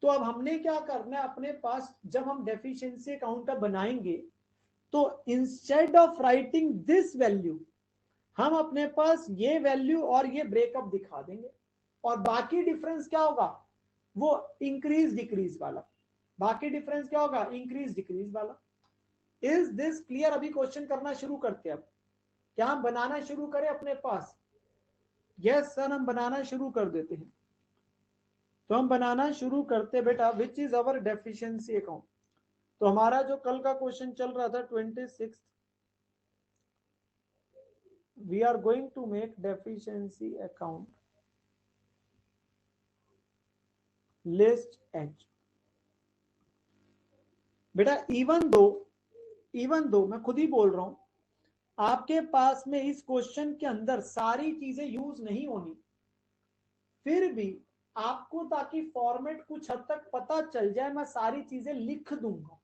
[SPEAKER 1] तो अब हमने क्या करना है अपने पास, जब हम डेफिशिएंसी अकाउंट बनाएंगे तो instead of writing this value हम अपने पास ये वैल्यू और ये ब्रेकअप दिखा देंगे, और बाकी डिफरेंस क्या होगा? वो इंक्रीज डिक्रीज वाला। बाकी डिफरेंस क्या होगा? इंक्रीज डिक्रीज वाला। Is this clear? अभी क्वेश्चन करना शुरू करते हैं। अब क्या हम बनाना शुरू करें अपने पास? यस सर, हम बनाना शुरू कर देते हैं। तो हम बनाना शुरू करते बेटा, which is our deficiency account. तो हमारा जो कल का क्वेश्चन चल रहा था 26, we are going to make deficiency account list H. बेटा इवन दो मैं खुद ही बोल रहा हूं आपके पास में इस क्वेश्चन के अंदर सारी चीजें यूज नहीं होनी, फिर भी आपको ताकि फॉर्मेट कुछ हद तक पता चल जाए, मैं सारी चीजें लिख दूंगा।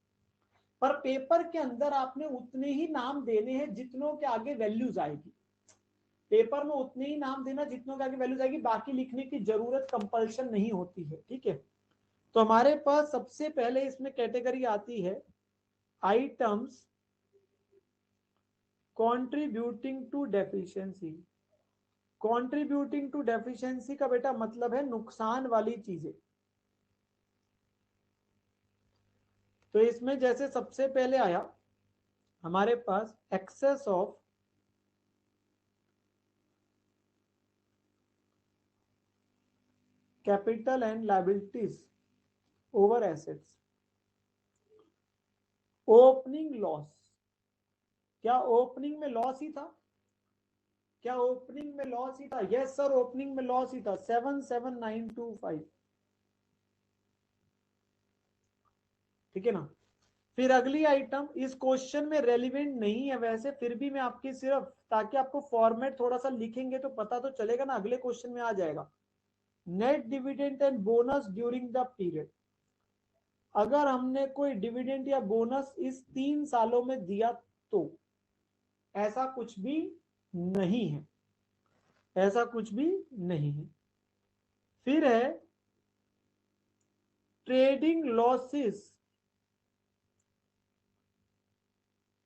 [SPEAKER 1] पर पेपर के अंदर आपने उतने ही नाम देने हैं जितनों के आगे वैल्यूज आएगी। पेपर में उतने ही नाम देना जितनों के आगे वैल्यूज आएगी, बाकी लिखने की जरूरत कंपल्शन नहीं होती है, ठीक है? तो हमारे पास सबसे पहले इसमें कैटेगरी आती है items contributing to deficiency. Contributing to deficiency का बेटा मतलब है नुकसान वाली चीजें। तो इसमें जैसे सबसे पहले आया हमारे पास excess of capital and liabilities over assets. Opening loss, क्या ओपनिंग में लॉस ही था? क्या ओपनिंग में लॉस ही था? यस सर, ओपनिंग में लॉस ही था 77925। ठीक है ना। फिर अगली आइटम इस क्वेश्चन में रेलिवेंट नहीं है वैसे, फिर भी मैं आपकी सिर्फ ताकि आपको फॉर्मेट थोड़ा सा लिखेंगे तो पता तो चलेगा ना, अगले क्वेश्चन में आ जाएगा। Net dividend and bonus during the period. अगर हमने कोई डिविडेंड या बोनस इस 3 सालों में दिया तो ऐसा कुछ भी नहीं है, ऐसा कुछ भी नहीं है। फिर है trading losses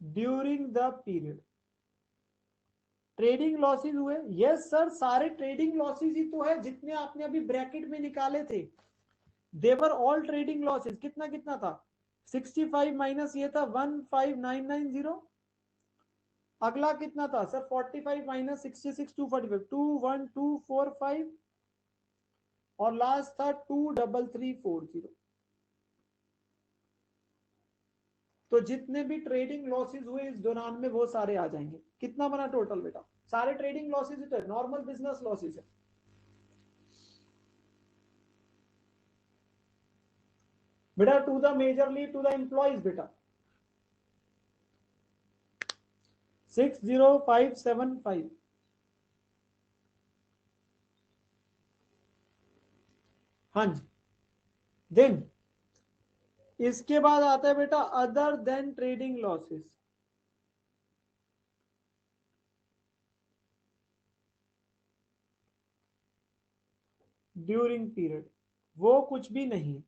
[SPEAKER 1] during the period. Trading losses हुए, यस सर, सारे ट्रेडिंग लॉसेस ही तो है जितने आपने अभी ब्रैकेट में निकाले थे, देवर ऑल ट्रेडिंग लॉसेस। कितना कितना था? 65 माइनस ये था 15990। अगला कितना था सर? 45 माइनस 66 245, 21245, और लास्ट था 23340। तो जितने भी ट्रेडिंग लॉसेस हुए इस दौरान में वो सारे आ जाएंगे। कितना बना टोटल बेटा? सारे ट्रेडिंग लॉसेस ही तो है, नॉर्मल बिजनेस लॉसेस है। बेटा to the majorly to the employees बेटा 60575। हाँ जी। देन इसके बाद आता है बेटा other than trading losses. During period वो कुछ भी नहीं।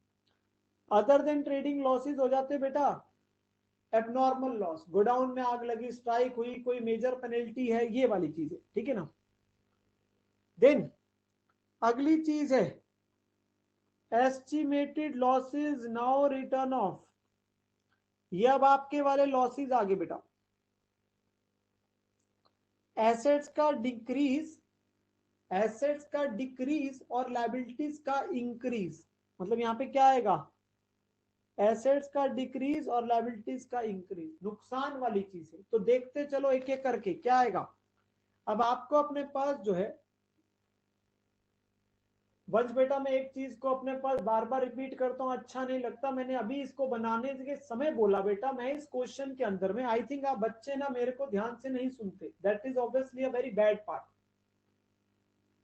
[SPEAKER 1] अदर देन ट्रेडिंग लॉसेस हो जाते बेटा एबनॉर्मल लॉस, गोडाउन में आग लगी, स्ट्राइक हुई, कोई मेजर पेनल्टी है, ये वाली चीजें। ठीक है ना। देन अगली चीज है estimated losses now return of. ये अब आपके वाले लॉसेस आगे बेटा, एसेट्स का डिक्रीज, एसेट्स का डिक्रीज और लायबिलिटीज का इंक्रीज। मतलब यहां पे क्या आएगा? एसेट्स का डिक्रीज और लायबिलिटीज का इंक्रीज, नुकसान वाली चीज है। तो देखते चलो एक एक करके क्या आएगा। अब आपको अपने पास जो है वंश बेटा, मैं एक चीज को अपने पास बार बार रिपीट करता हूं, अच्छा नहीं लगता, मैंने अभी इसको बनाने के समय बोला बेटा, मैं इस क्वेश्चन के अंदर में आई थिंक आप बच्चे ना मेरे को ध्यान से नहीं सुनते, that is obviously a very bad part.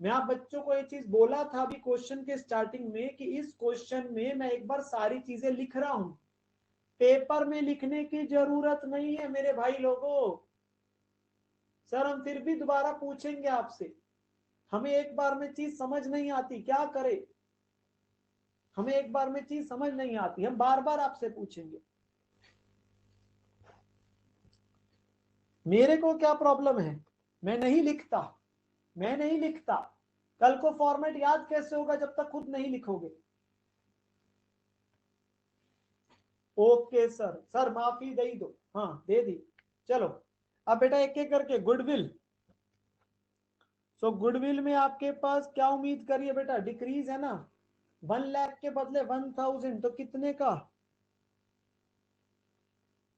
[SPEAKER 1] मैं आप बच्चों को एक चीज बोला था अभी क्वेश्चन के स्टार्टिंग में कि इस क्वेश्चन में मैं एक बार सारी चीजें लिख रहा हूं, पेपर में लिखने की जरूरत नहीं है मेरे भाई लोगों। सर हम फिर भी दोबारा पूछेंगे आपसे, हमें एक बार में चीज समझ नहीं आती, क्या करें? हमें एक बार में चीज समझ नहीं आती, हम बार बार आपसे पूछेंगे। मेरे को क्या प्रॉब्लम है? मैं नहीं लिखता, मैं नहीं लिखता। कल को फॉर्मेट याद कैसे होगा जब तक खुद नहीं लिखोगे? ओके सर, सर माफी दे दो, हाँ दे दी। चलो अब बेटा एक एक करके गुडविल। सो गुडविल में आपके पास क्या उम्मीद करिए बेटा? डिक्रीज है ना, 1 लाख के बदले 1000, तो कितने का?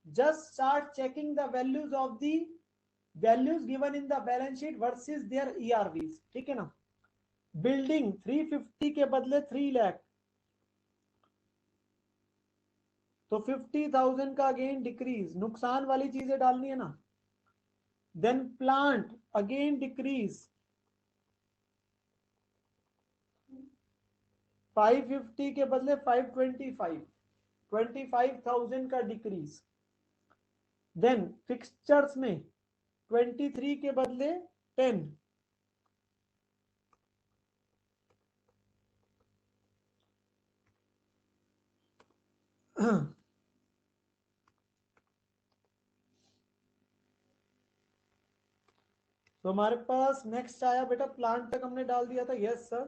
[SPEAKER 1] Just start checking the values of the values given in the balance sheet versus their ERVs. ठीक है ना। बिल्डिंग 350 के बदले 3 लाख, तो 50,000 का अगेन डिक्रीज, नुकसान वाली चीजें डालनी है ना। देन प्लांट अगेन डिक्रीज 550 के बदले 525, 25,000 का डिक्रीज। देन फिक्सचर्स में 23 के बदले 10, तो हमारे पास नेक्स्ट आया बेटा, प्लांट तक हमने डाल दिया था, यस सर।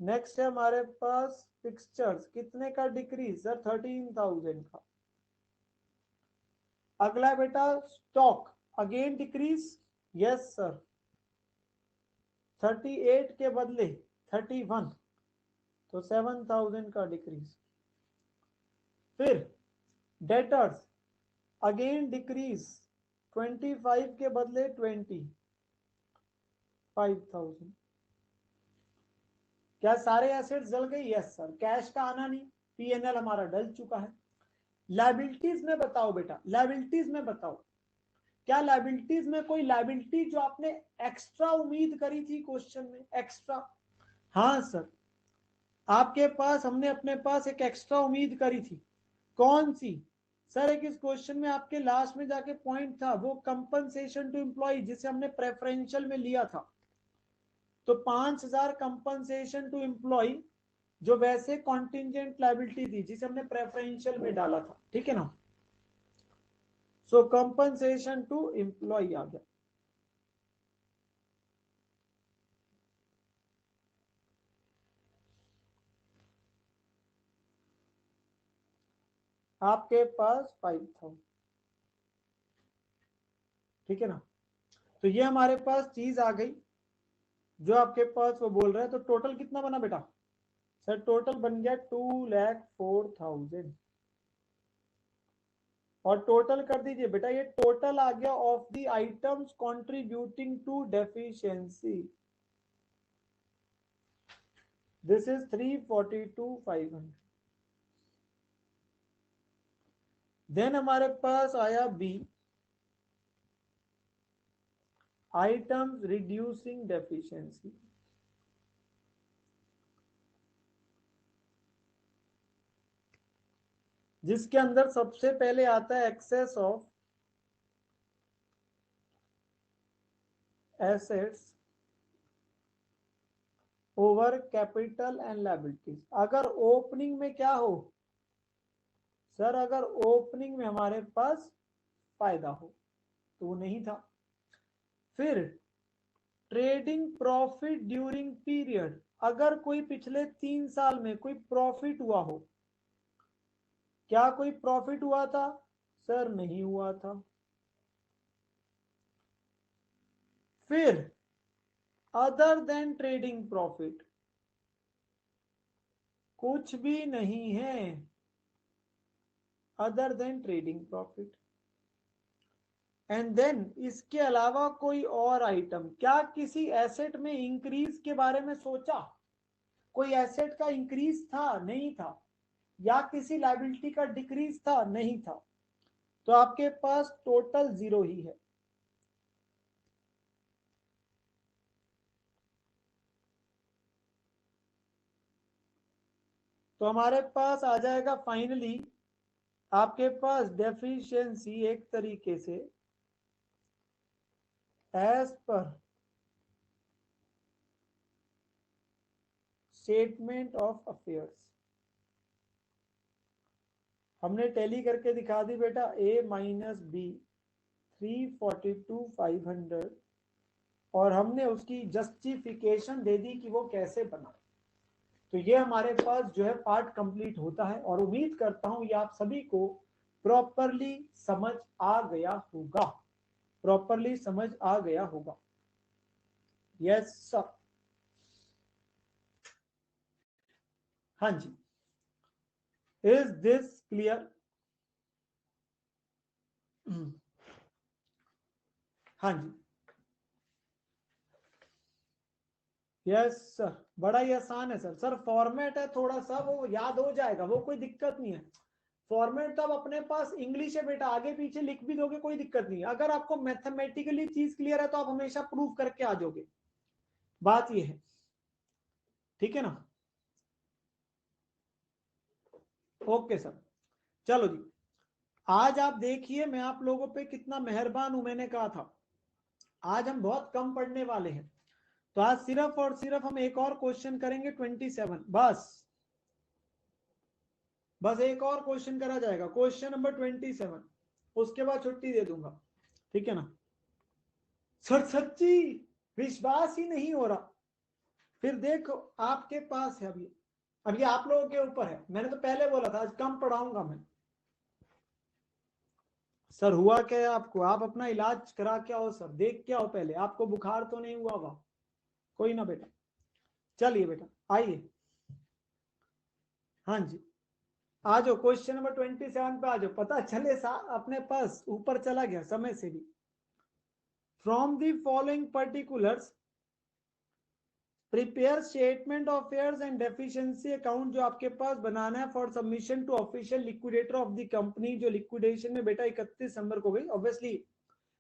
[SPEAKER 1] नेक्स्ट है हमारे पास फिक्सचर्स, कितने का डिक्रीज सर, 13,000 का। अगला है बेटा stock, again decrease, yes sir, 38 के बदले 31, तो 7,000 का डिक्रीज। फिर डेटर्स अगेन डिक्रीज, 25 के बदले 25,000। क्या सारे एसेट्स जल गए, यस सर। कैश का आना नहीं, पीएनएल हमारा डल चुका है। लायबिलिटीज में बताओ बेटा, लायबिलिटीज में बताओ, क्या लायबिलिटीज में कोई लायबिलिटी जो आपने एक्स्ट्रा उम्मीद करी थी क्वेश्चन में, एक्स्ट्रा? हाँ सर, आपके पास, हमने अपने पास एक एक्स्ट्रा उम्मीद करी थी, कौन सी सर? एक इस क्वेश्चन में आपके लास्ट में जाके पॉइंट था, वो कंपनसेशन टू एम्प्लॉय, जिसे हमने प्रेफरेंशियल में लिया था। तो 5,000 कंपनसेशन टू एम्प्लॉय जो वैसे कॉन्टिंजेंट लायबिलिटी थी, जिसे हमने प्रेफरेंशियल में डाला था, ठीक है ना। सो कंपनसेशन टू एम्प्लॉय आ गया। आपके पास 5,000, ठीक है ना। तो ये हमारे पास चीज आ गई जो आपके पास वो बोल रहा है। तो टोटल कितना बना बेटा सर? टोटल बन गया 2,04,000। और टोटल कर दीजिए बेटा, ये टोटल आ गया of the items contributing to deficiency. This is 342,500। Then हमारे पास आया बी, आइटम्स रिड्यूसिंग डेफिशिएंसी। जिसके अंदर सबसे पहले आता है excess of assets over capital and liabilities. अगर ओपनिंग में क्या हो सर, अगर ओपनिंग में हमारे पास फायदा हो, तो वो नहीं था। फिर ट्रेडिंग प्रॉफिट ड्यूरिंग पीरियड, अगर कोई पिछले 3 साल में कोई प्रॉफिट हुआ हो। क्या कोई प्रॉफिट हुआ था सर? नहीं हुआ था। फिर अदर देन ट्रेडिंग प्रॉफिट, कुछ भी नहीं है other than trading profit. And then इसके अलावा कोई और आइटम, क्या किसी एसेट में इंक्रीज के बारे में सोचा? कोई एसेट का इंक्रीज था? नहीं था। या किसी लायबिलिटी का डिक्रीज था? नहीं था। तो आपके पास टोटल 0 ही है। तो हमारे पास आ जाएगा फाइनली आपके पास डेफिशिएंसी एक तरीके से as per statement of affairs. हमने टैली करके दिखा दी बेटा, ए माइनस बी 342,500, और हमने उसकी जस्टिफिकेशन दे दी कि वो कैसे बना। तो ये हमारे पास जो है पार्ट कंप्लीट होता है, और उम्मीद करता हूं ये आप सभी को प्रॉपरली समझ आ गया होगा, प्रॉपरली समझ आ गया होगा। Yes sir. हाँ जी, इज दिस क्लियर? हाँ जी, यस सर, बड़ा ही आसान है सर। सर फॉर्मेट है थोड़ा सा, वो याद हो जाएगा, वो कोई दिक्कत नहीं है। फॉर्मेट तो अब अपने पास इंग्लिश है बेटा, आगे पीछे लिख भी दोगे कोई दिक्कत नहीं है। अगर आपको मैथमेटिकली चीज क्लियर है तो आप हमेशा प्रूव करके आ जाओगे, बात ये है, ठीक है ना। ओके सर, चलो जी। आज आप देखिए मैं आप लोगों पे कितना मेहरबान हूं, मैंने कहा था आज हम बहुत कम पढ़ने वाले हैं। तो आज सिर्फ और सिर्फ हम एक और क्वेश्चन करेंगे 27, बस एक और क्वेश्चन करा जाएगा, क्वेश्चन नंबर 27। उसके बाद छुट्टी दे दूंगा, ठीक है ना। सर सच्ची विश्वास ही नहीं हो रहा। फिर देखो आपके पास है अभी आप लोगों के ऊपर है। मैंने तो पहले बोला था आज कम पढ़ाऊंगा मैं। सर हुआ क्या है आपको? आप अपना इलाज करा क्या हो सर, देख क्या हो पहले, आपको बुखार तो नहीं हुआ हुआ? कोई ना बेटा, चलिए बेटा आइए। हाँ जी, आ जाओ क्वेश्चन नंबर 27 पे आ जाओ। पता चले सा अपने पास ऊपर चला गया समय से भी। From the following particulars prepare statement of affairs and deficiency account जो आपके पास बनाना है for submission to official liquidator of the company, जो लिक्विडेशन में बेटा 31 दिसंबर को गई। ऑब्वियसली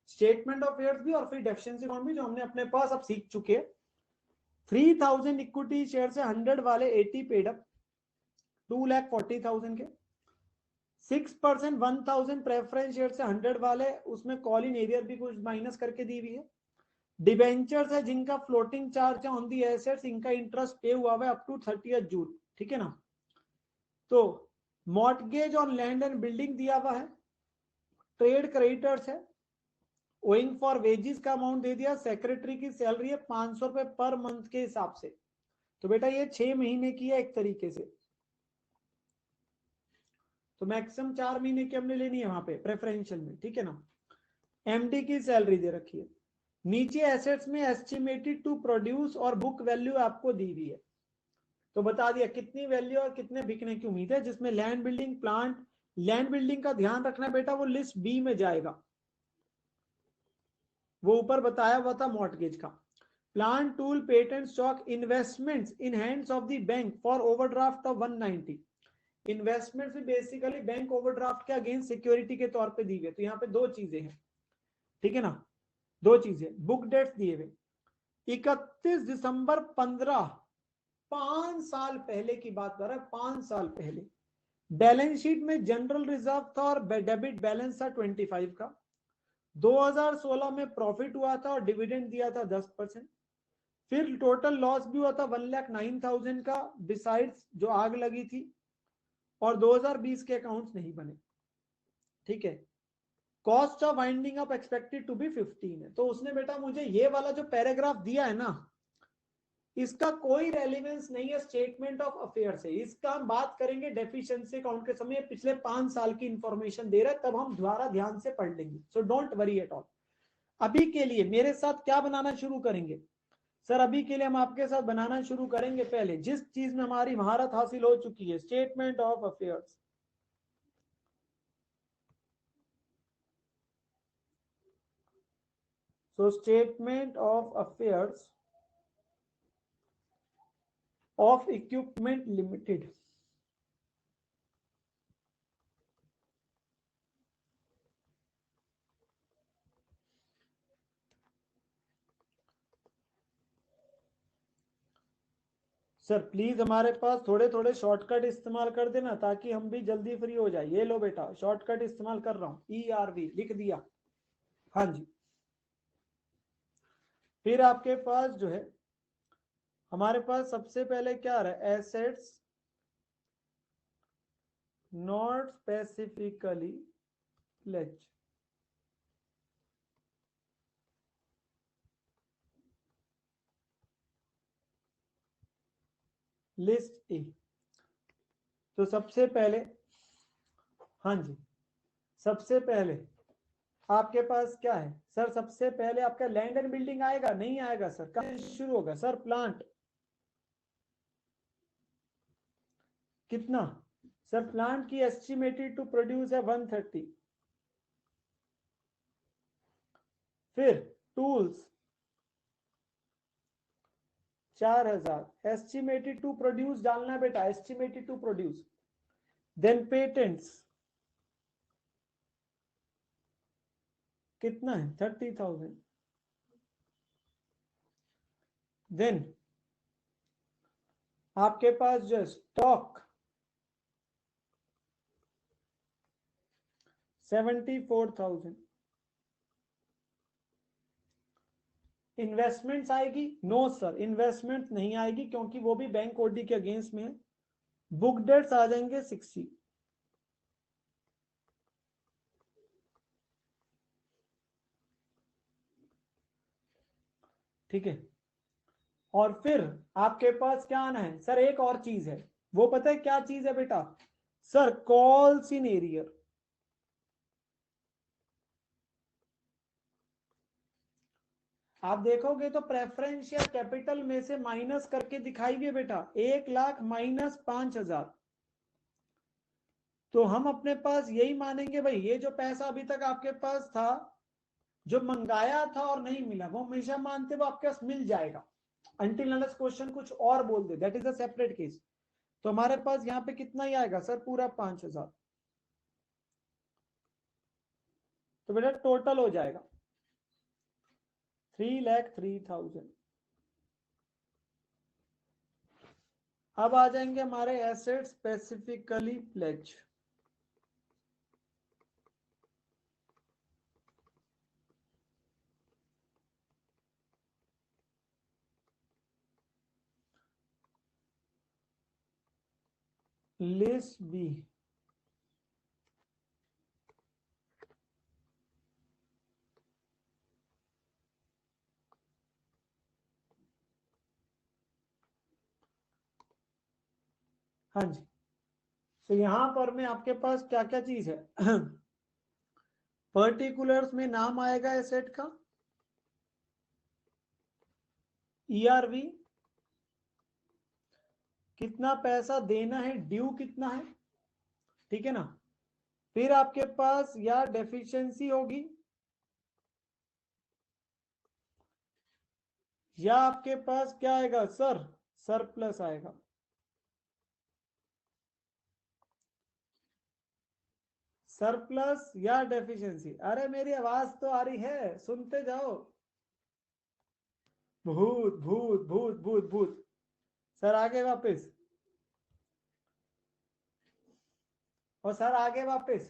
[SPEAKER 1] स्टेटमेंट ऑफ फेयर्स भी और फिर डेफिशिएंसी अकाउंट भी जो हमने अपने पास अब सीख चुके हैं। 3000 इक्विटी शेयर से 100 वाले 80 पेड अप 2,40,000 के। 6% 1000 प्रेफरेंस शेयर से 100 वाले, उसमें कॉल इन एरियर भी कुछ माइनस करके दी हुई है। डिबेंचर्स है जिनका फ्लोटिंग चार्ज है ऑन दी एसेट्स, इनका इंटरेस्ट पे हुआ है अप टू 30 जून, ठीक है ना। तो mortgage on land and building दिया हुआ है। ट्रेड क्रेडिटर्स है, ओइंग फॉर वेजेस का अमाउंट दे दिया। सेक्रेटरी की सैलरी है 500 रुपए पर मंथ के हिसाब से। तो बेटा ये 6 महीने की है एक तरीके से, तो मैक्सिमम 4 महीने की हमने लेनी है वहां पे प्रेफरेंशियल में, ठीक है ना। एमडी की सैलरी दे रखी है। नीचे एसेट्स में एस्टिमेटेड टू प्रोड्यूस और बुक वैल्यू आपको दी हुई है, तो बता दिया कितनी वैल्यू और कितने बिकने की उम्मीद है। जिसमें land building plant, land building का ध्यान रखना बेटा वो लिस्ट बी में जाएगा, वो ऊपर बताया हुआ था मॉर्टगेज का। Plant tool patent stock investments in hands of the bank for overdraft of 190। Investments भी बेसिकली बैंक ओवरड्राफ्ट के अगेंस्ट सिक्योरिटी के तौर पे दी गई। तो यहाँ पे दो चीजें हैं, ठीक है ना, दो चीजें। बुक डेट्स दिए हुए 31 दिसंबर 15, 5 साल पहले की बात कर रहा है, 5 साल पहले। बैलेंस शीट में जनरल रिजर्व था और डेबिट बैलेंस था 25 का। 2016 में प्रॉफिट हुआ था और डिविडेंड दिया था 10%। फिर टोटल लॉस भी हुआ था 1,09,000 का, बिसाइड्स जो आग लगी थी। और 2020 के अकाउंट्स नहीं बने, ठीक है। Cost of winding up expected to be 15 है। तो उसने बेटा मुझे ये वाला जो पैराग्राफ दिया है ना, इसका कोई रेलिवेंस नहीं है स्टेटमेंट ऑफ अफेयर से। इसका हम बात करेंगे डेफिशिएंसी अकाउंट के समय, पिछले 5 साल की इंफॉर्मेशन दे रहा है, तब हम दोबारा ध्यान से पढ़ लेंगे। सो डोंट वरी एट ऑल। अभी के लिए मेरे साथ क्या बनाना शुरू करेंगे सर? अभी के लिए हम आपके साथ बनाना शुरू करेंगे पहले जिस चीज में हमारी महारत हासिल हो चुकी है, statement of affairs. So statement of affairs of equipment limited. Sir please हमारे पास थोड़े थोड़े शॉर्टकट इस्तेमाल कर देना ताकि हम भी जल्दी फ्री हो जाए। ये लो बेटा शॉर्टकट इस्तेमाल कर रहा हूं, ERV लिख दिया। हाँ जी, फिर आपके पास जो है हमारे पास सबसे पहले क्या आ रहा है, assets not specifically pledged. List A. तो सबसे पहले, हाँ जी, सबसे पहले आपके पास क्या है सर? सबसे पहले आपका लैंड एंड बिल्डिंग आएगा, नहीं आएगा सर? कब शुरू होगा सर? प्लांट कितना सर? प्लांट की एस्टिमेटेड टू प्रोड्यूस है 130। फिर टूल्स 4000, एस्टिमेटेड टू प्रोड्यूस डालना है बेटा, estimated to produce. Then patents कितना है? 30,000। देन आपके पास जो स्टॉक 74,000। इन्वेस्टमेंट्स आएगी? नो सर, इन्वेस्टमेंट नहीं आएगी क्योंकि वो भी बैंक ओडी के अगेंस्ट में है। बुक डेट्स आ जाएंगे 60। ठीक है। और फिर आपके पास क्या आना है सर, एक और चीज है, वो पता है क्या चीज है बेटा सर, कॉल्स इन एरियर। आप देखोगे तो प्रेफरेंस या कैपिटल में से माइनस करके दिखाइए बेटा, 1,00,000 माइनस 5,000। तो हम अपने पास यही मानेंगे भाई, ये जो पैसा अभी तक आपके पास था, जो मंगाया था और नहीं मिला, वो हमेशा मानते वो आपके पास मिल जाएगा, अंटिल अनलेस क्वेश्चन कुछ और बोल दे, that is a separate case. तो हमारे पास यहाँ पे कितना ही आएगा सर, पूरा 5,000। तो बेटा टोटल हो जाएगा 3,03,000। अब आ जाएंगे हमारे asset specifically pledged. List B. हाँ जी, तो यहां पर में आपके पास क्या क्या चीज है पर्टिकुलर्स में नाम आएगा एसेट का, ईआरवी, कितना पैसा देना है, ड्यू कितना है, ठीक है ना। फिर आपके पास या डेफिशिएंसी होगी, या आपके पास क्या आएगा सर, सरप्लस आएगा। सरप्लस या डेफिशिएंसी, अरे मेरी आवाज तो आ रही है, सुनते जाओ। भूत भूत भूत भूत भूत। सर आगे वापस, और सर आगे वापस,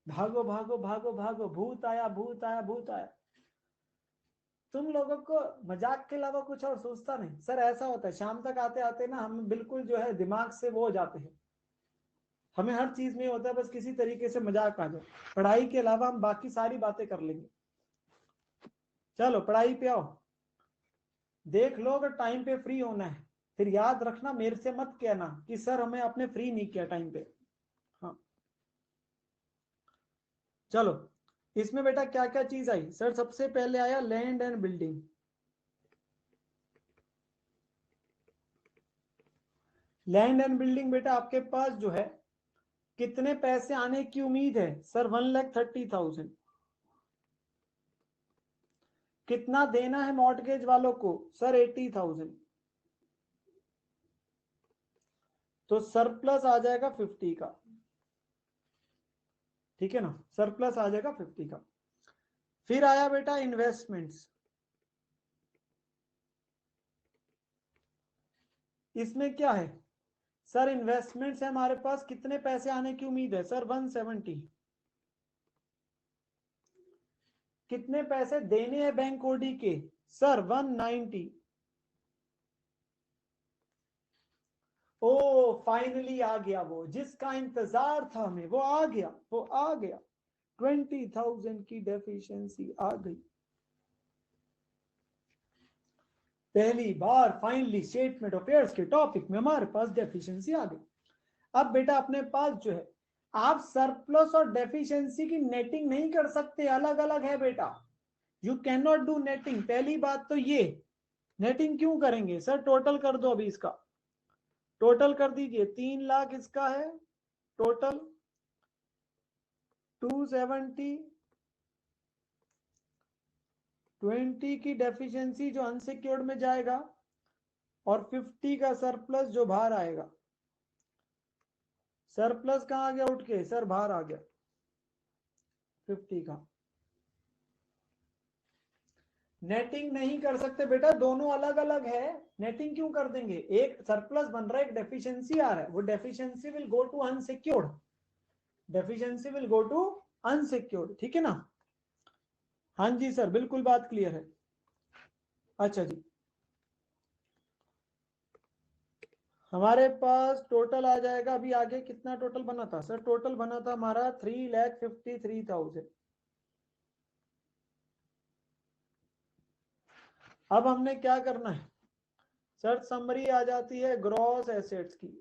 [SPEAKER 1] भागो भागो भागो भागो, भूत आया भूत आया भूत आया। तुम लोगों को मजाक के अलावा कुछ और सोचता नहीं सर, ऐसा होता है शाम तक आते आते ना हम बिल्कुल जो है दिमाग से वो हो जाते हैं, हमें हर चीज में होता है बस किसी तरीके से मजाक आ जाए, पढ़ाई के अलावा हम बाकी सारी बातें कर लेंगे। चलो पढ़ाई पे आओ, देख लो अगर टाइम पे फ्री होना है, फिर याद रखना मेरे से मत कहना कि सर हमें आपने फ्री नहीं किया टाइम पे। हाँ चलो, इसमें बेटा क्या क्या चीज आई सर, सबसे पहले आया land and building. Land and building बेटा आपके पास जो है कितने पैसे आने की उम्मीद है सर, 1,30,000। कितना देना है मॉर्टगेज वालों को सर, 80,000। तो सरप्लस आ जाएगा 50 का, ठीक है ना, सरप्लस आ जाएगा 50 का। फिर आया बेटा इन्वेस्टमेंट्स, इसमें क्या है सर, इन्वेस्टमेंट्स है हमारे पास, कितने पैसे आने की उम्मीद है सर, 170। कितने पैसे देने हैं बैंक ओडी के सर, 190। ओ फाइनली आ गया, वो जिसका इंतजार था हमें वो आ गया, वो आ गया, 20,000 की डेफिशिएंसी आ गई। पहली बार फाइनली स्टेटमेंट ऑफ अफेयर्स के टॉपिक में हमारे पास डेफिशिएंसी आ गई। अब बेटा अपने पास जो है, आप सरप्लस और डेफिशिएंसी की नेटिंग नहीं कर सकते, अलग अलग है बेटा, you can not do netting. पहली बात तो ये, नेटिंग क्यों करेंगे सर, टोटल कर दो अभी इसका, टोटल कर दीजिए, 3,00,000 इसका है टोटल, 270, 20 की डेफिशिएंसी जो अनसिक्योर्ड में जाएगा, और 50 का सरप्लस जो बाहर आएगा। सरप्लस कहां आ गया उठ के सर, बाहर आ गया 50 का। नेटिंग नहीं कर सकते बेटा, दोनों अलग अलग है, नेटिंग क्यों कर देंगे, एक सरप्लस बन रहा है, एक डेफिशिएंसी आ रहा है, वो deficiency will go to unsecured, deficiency will go to unsecured, ठीक है ना। हाँ जी सर बिल्कुल बात क्लियर है। अच्छा जी, हमारे पास टोटल आ जाएगा, अभी आगे कितना टोटल बना था सर, टोटल बना था हमारा 3,53,000। अब हमने क्या करना है सर, समरी आ जाती है ग्रॉस एसेट्स की।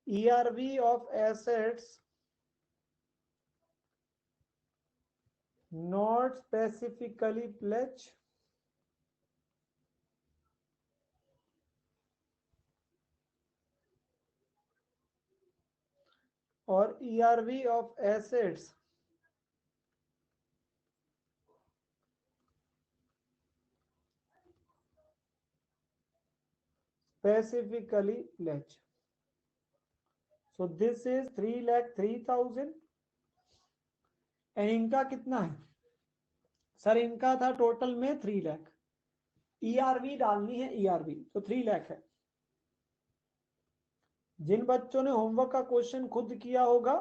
[SPEAKER 1] ERV of assets not specifically pledged और ERV of assets specifically pledged. So this is 3,03,000 and इनका कितना है सर, इनका था टोटल में 3 लाख। ERV डालनी है, ERV तो 3 लाख है। जिन बच्चों ने होमवर्क का क्वेश्चन खुद किया होगा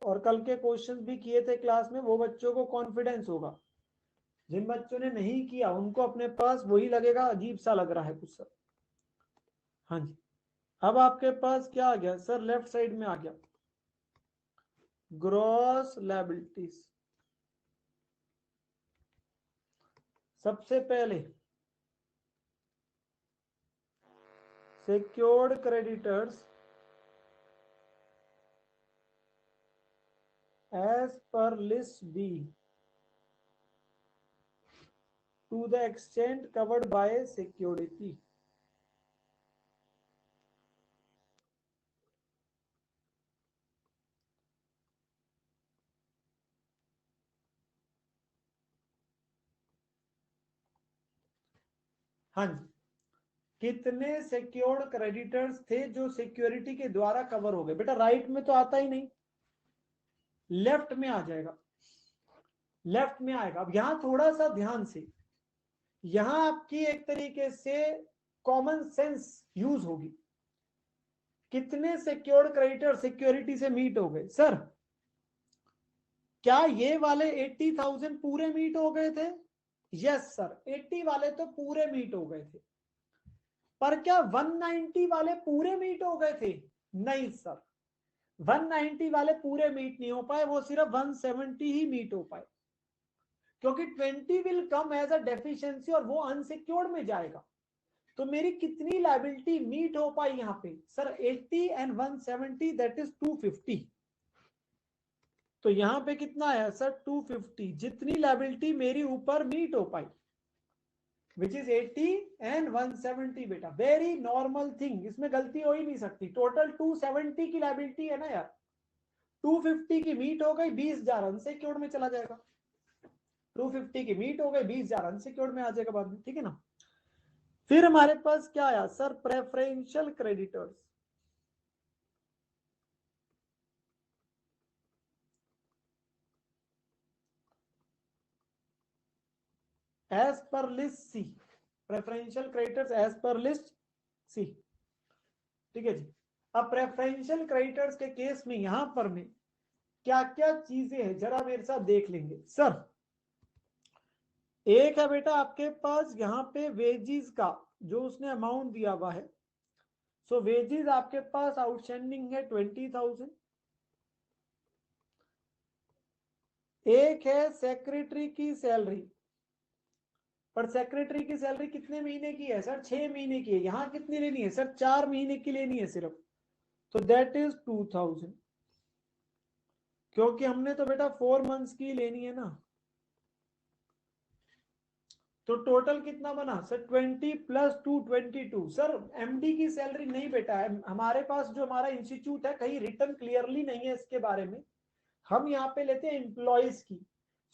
[SPEAKER 1] और कल के क्वेश्चंस भी किए थे क्लास में, वो बच्चों को कॉन्फिडेंस होगा। जिन बच्चों ने नहीं किया उनको अपने पास वही लगेगा, अजीब सा लग रहा है कुछ सर। हाँ जी, अब आपके पास क्या आ गया सर, लेफ्ट साइड में आ गया ग्रॉस लायबिलिटीज। सबसे पहले secured creditors as per list B to the extent covered by security. हाँ जी, कितने सिक्योर्ड क्रेडिटर्स थे जो सिक्योरिटी के द्वारा कवर हो गए? बेटा राइट में तो आता ही नहीं, लेफ्ट में आ जाएगा, लेफ्ट में आएगा। अब यहां थोड़ा सा ध्यान से, यहां आपकी एक तरीके से कॉमन सेंस यूज होगी। कितने सिक्योर्ड क्रेडिटर सिक्योरिटी से मीट हो गए? सर क्या ये वाले 80,000 पूरे मीट हो गए थे? यस सर, 80 वाले तो पूरे मीट हो गए थे, पर क्या 190 वाले पूरे मीट हो गए थे? नहीं सर, 190 वाले पूरे मीट नहीं हो पाए, वो सिर्फ 170 ही मीट हो पाए, क्योंकि 20 will come as a deficiency और वो अनसिक्योर्ड में जाएगा। तो मेरी कितनी लायबिलिटी मीट हो पाई यहाँ पे सर? 80 and 170 that is 250। तो यहाँ पे कितना है सर? 250, जितनी लायबिलिटी मेरी ऊपर मीट हो पाई, विच इज 80 एंड 170। बेटा वेरी नॉर्मल थिंग, इसमें गलती हो ही नहीं सकती। टोटल 270 की लायबिलिटी है ना यार, 250 की मीट हो गई, 20,000 अनसिक्योर्ड में चला जाएगा। 250 की मीट हो गई, 20,000 अनसिक्योर्ड में आ जाएगा बाद में, ठीक है ना। फिर हमारे पास क्या आया sir? Preferential creditors. As per list C, preferential creditors as per list C, ठीक है जी। अब प्रेफरेंशियल क्रेडिटर्स के केस में यहां पर में क्या क्या चीजें हैं जरा मेरे साथ देख लेंगे सर। एक है बेटा आपके पास यहाँ पे वेजिस का जो उसने अमाउंट दिया हुआ है। सो वेजिस आपके पास आउटस्टैंडिंग है 20,000। एक है सेक्रेटरी की सैलरी, पर सेक्रेटरी की सैलरी कितने महीने की है सर? 6 महीने की है। यहां कितनी लेनी है सर? 4 महीने की लेनी है सिर्फ, तो दैट इज 2,000, क्योंकि हमने तो बेटा 4 मंथ्स की लेनी है ना। तो टोटल कितना बना सर? 20 प्लस 2 22। सर एमडी की सैलरी नहीं बेटा है हमारे पास, जो हमारा इंस्टीट्यूट है कहीं रिटर्न क्लियरली नहीं है इसके बारे में, हम यहाँ पे लेते हैं एम्प्लॉयज की।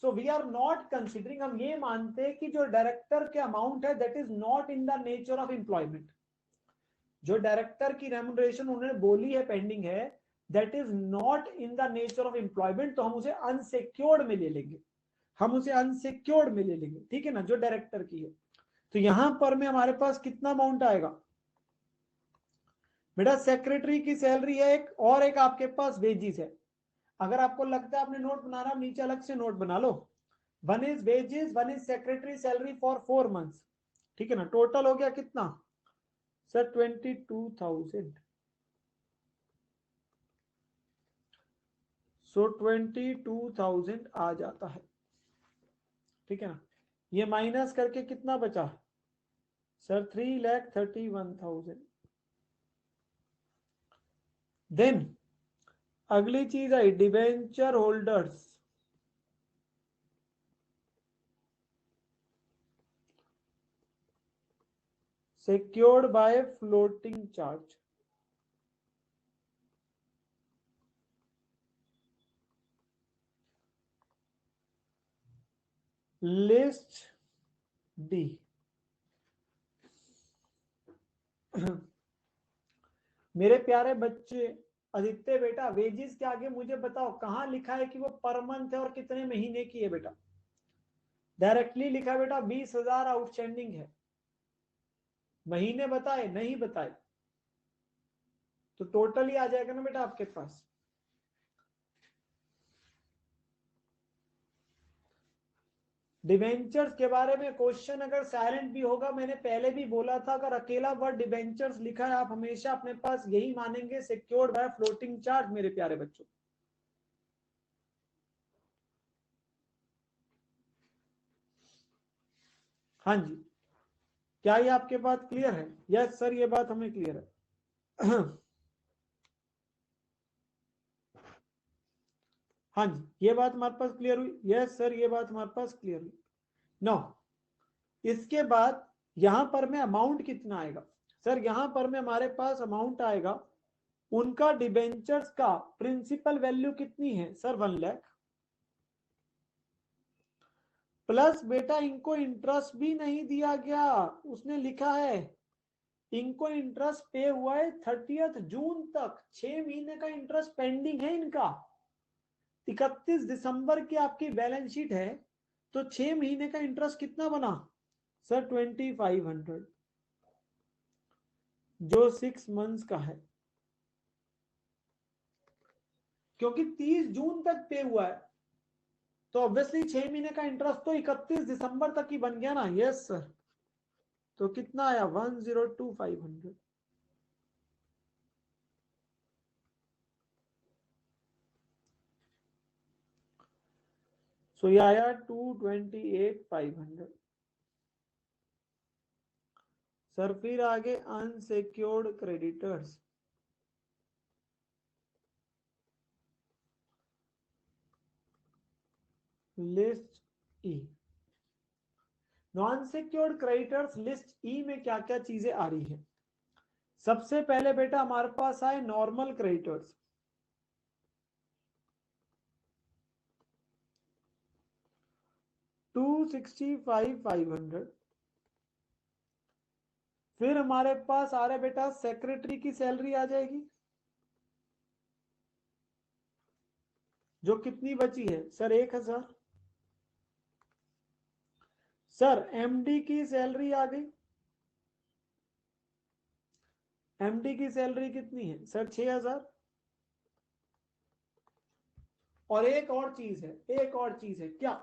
[SPEAKER 1] So we are not considering, हम ये मानते हैं कि जो डायरेक्टर के अमाउंट है that is not in the nature of employment. जो डायरेक्टर की रेम्युनरेशन उन्होंने बोली है पेंडिंग है, that is not in the nature of employment, तो हम उसे अनसिक्योर्ड में ले लेंगे, हम उसे अनसिक्योर्ड में ले लेंगे, ठीक है ना, जो डायरेक्टर की है। तो यहां पर में हमारे पास कितना अमाउंट आएगा बेटा? सेक्रेटरी की सैलरी है एक, और एक आपके पास वेजिस है। अगर आपको लगता है आपने नोट बनाना, नीचे अलग से नोट बना लो। One is wages, one is secretary salary for 4 months, ठीक है ना। टोटल हो गया कितना सर? 22,000। सो 22,000 आ जाता है, ठीक है ना। ये माइनस करके कितना बचा सर? 3,31,000। देन अगली चीज आई debenture holders. secured by floating charge। List D. मेरे प्यारे बच्चे, आदित्य बेटा वेजिस के आगे मुझे बताओ कहां लिखा है कि वो पर मंथ है और कितने महीने की है बेटा? डायरेक्टली लिखा है बेटा 20,000 आउटस्टैंडिंग है। महीने बताए नहीं बताए तो टोटल ही आ जाएगा ना बेटा आपके पास। डिबेंचर्स के बारे में क्वेश्चन अगर साइलेंट भी होगा, मैंने पहले भी बोला था, अगर अकेला वर्ड डिबेंचर्स लिखा है आप हमेशा अपने पास यही मानेंगे सिक्योर्ड बाय फ्लोटिंग चार्ज मेरे प्यारे बच्चों। हाँ जी, क्या ये आपके बात क्लियर है? यस सर, ये बात हमें क्लियर है। हाँ जी, ये बात हमारे पास क्लियर हुई। यस सर, ये बात हमारे पास क्लियर हुई। नो, इसके बाद यहां पर में अमाउंट कितना आएगा सर? यहां पर में हमारे पास अमाउंट आएगा, उनका डिबेंचर्स का प्रिंसिपल वैल्यू कितनी है सर? 1 लाख प्लस बेटा इनको इंटरेस्ट भी नहीं दिया गया, उसने लिखा है इनको इंटरेस्ट पे हुआ है 30 जून तक, 6 महीने का इंटरेस्ट पेंडिंग है इनका। 31 दिसंबर की आपकी बैलेंस शीट है तो 6 महीने का इंटरेस्ट कितना बना सर? 2500 जो 6 मंथ्स का है, क्योंकि 30 जून तक पे हुआ है तो ऑब्वियसली 6 महीने का इंटरेस्ट तो 31 दिसंबर तक ही बन गया ना। यस सर, तो कितना आया? 102,500। सो ये आया 228,500। सर फिर आगे अनसिक्योर्ड क्रेडिटर्स। लिस्ट ई। नॉन सिक्योर्ड क्रेडिटर्स लिस्ट ई में क्या क्या चीजें आ रही है? सबसे पहले बेटा हमारे पास आए नॉर्मल क्रेडिटर्स, 265,500। फिर हमारे पास आ रहा बेटा सेक्रेटरी की सैलरी आ जाएगी, जो कितनी बची है सर? 1,000। सर एमडी की सैलरी आ गई, एमडी की सैलरी कितनी है सर? 6,000। और एक और चीज है, एक और चीज है क्या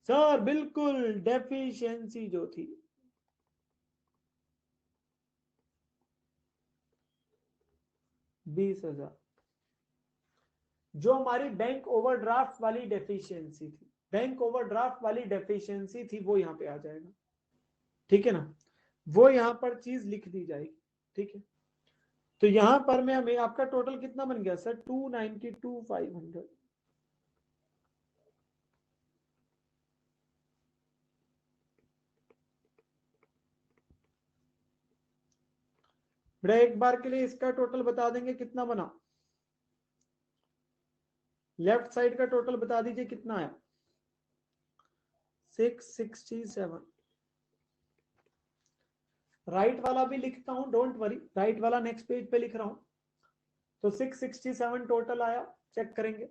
[SPEAKER 1] सर? बिल्कुल डेफिशिएंसी जो थी 20,000, जो हमारी बैंक ओवरड्राफ्ट वाली डेफिशिएंसी थी, बैंक ओवरड्राफ्ट वाली डेफिशिएंसी थी, वो यहां पे आ जाएगा, ठीक है ना। वो यहां पर चीज लिख दी जाएगी, ठीक है। तो यहां पर में हमें आपका टोटल कितना बन गया सर? 292,500। बेटा एक बार के लिए इसका टोटल बता देंगे कितना बना? लेफ्ट साइड का टोटल बता दीजिए कितना आया? 667। राइट वाला भी लिखता हूं, डोंट वरी, राइट वाला नेक्स्ट पेज पे लिख रहा हूं। तो 667 टोटल आया, चेक करेंगे।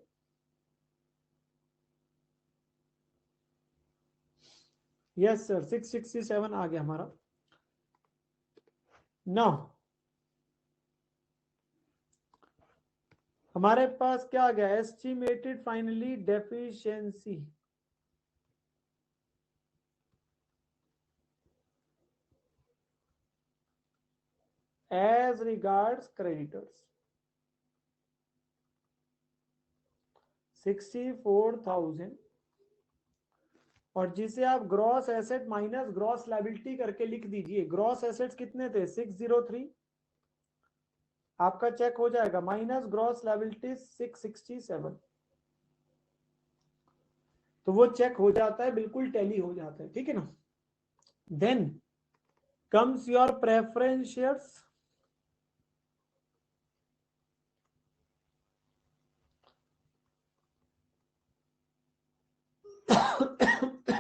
[SPEAKER 1] यस सर, 667 आ गया हमारा। नाउ हमारे पास क्या आ गया? Estimated finally deficiency as regards creditors. 64,000 और जिसे आप gross asset minus gross liability करके लिख दीजिए। ग्रॉस एसेट्स कितने थे 603, आपका चेक हो जाएगा, माइनस ग्रॉस लायबिलिटी 667, तो वो चेक हो जाता है, बिल्कुल टैली हो जाता है, ठीक है ना। Then comes your preference shares.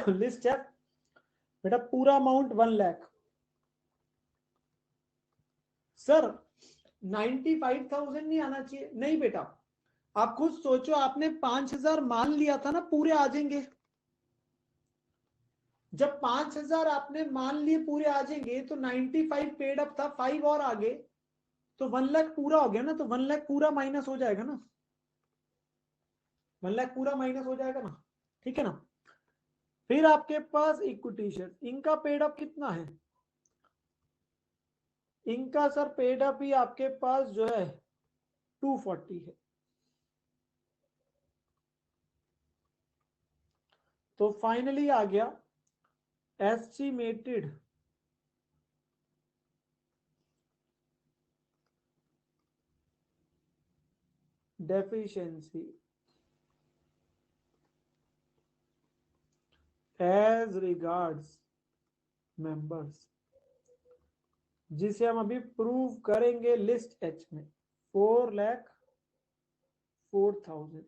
[SPEAKER 1] List check बेटा, पूरा अमाउंट 1 लाख। सर 95,000 नहीं आना चाहिए, नहीं बेटा, आप खुद सोचो, आपने 5,000 मान लिया था ना, पूरे आ जाएंगे। जब 5,000 आपने मान लिए पूरे आ जाएंगे, तो 95 पेड अप था, 5 और आगे, तो 1 लाख पूरा हो गया ना, तो 1 लाख पूरा माइनस हो जाएगा ना, 1 लाख पूरा माइनस हो जाएगा ना, ठीक है ना। फिर आपके पास इक्विटी शेयर, इनका पेड अप कितना है, इनका सर पेड अप ही आपके पास जो है 240 है। तो फाइनली आ गया estimated deficiency as regards members, जिसे हम अभी प्रूव करेंगे लिस्ट एच में, 4,04,000।